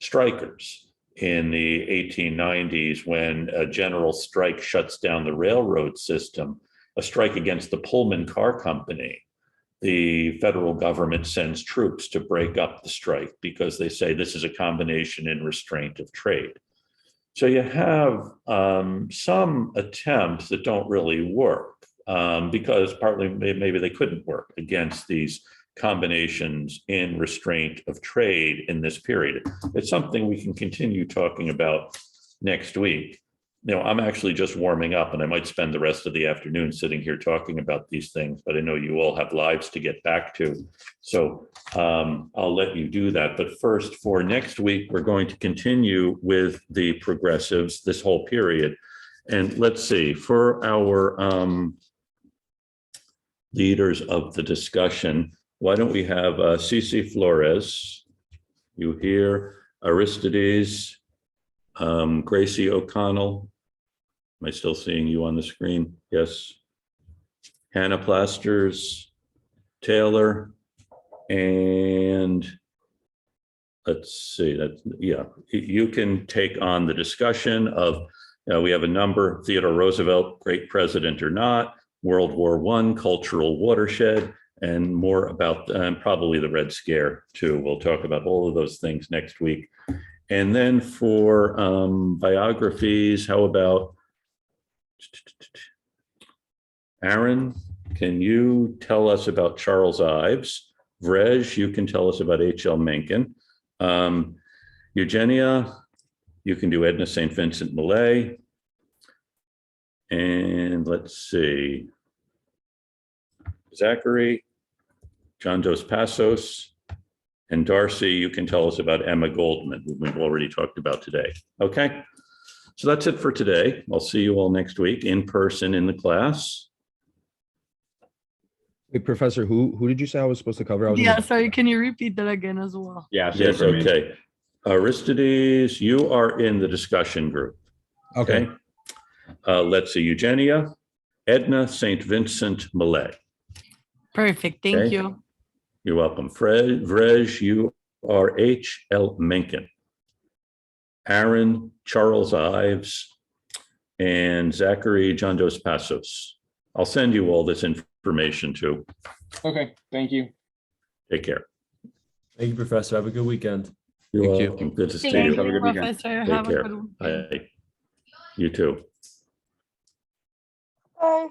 strikers. In the 1890s, when a general strike shuts down the railroad system, a strike against the Pullman Car Company, the federal government sends troops to break up the strike because they say this is a combination in restraint of trade. So you have some attempts that don't really work because partly maybe they couldn't work against these combinations in restraint of trade in this period. It's something we can continue talking about next week. I'm actually just warming up, and I might spend the rest of the afternoon sitting here talking about these things, but I know you all have lives to get back to. So I'll let you do that. But first, for next week, we're going to continue with the progressives this whole period. And let's see, for our leaders of the discussion, why don't we have Cece Flores, you here, Aristides, Gracie O'Connell. Am I still seeing you on the screen? Yes. Hannah Plasters, Taylor, and let's see, you can take on the discussion of, we have a number, Theodore Roosevelt, great president or not, World War I, cultural watershed, and more about probably the Red Scare too. We'll talk about all of those things next week. And then for biographies, how about Aaron, can you tell us about Charles Ives? Vrej, you can tell us about H.L. Mencken. Eugenia, you can do Edna St. Vincent Millay. And let's see. Zachary, John Dos Passos, and Darcy, you can tell us about Emma Goldman, who we've already talked about today. Okay, so that's it for today. I'll see you all next week in person in the class. Wait, Professor, who did you say I was supposed to cover? I was Yeah, sorry, can you repeat that again as well? Yeah. Yes, okay. Aristides, you are in the discussion group. Okay. Let's see, Eugenia, Edna St. Vincent Millay. Perfect, thank Okay. you. You're welcome. Vrej, you are H.L. Mencken. Aaron, Charles Ives, and Zachary, John Dos Passos. I'll send you all this information too. Okay, thank you. Take care. Thank you, Professor. Have a good weekend. You're Thank you. welcome. Good to see Thank you. Have a you, good weekend. Professor. Take Have a care. good weekend. Bye. You too. Bye.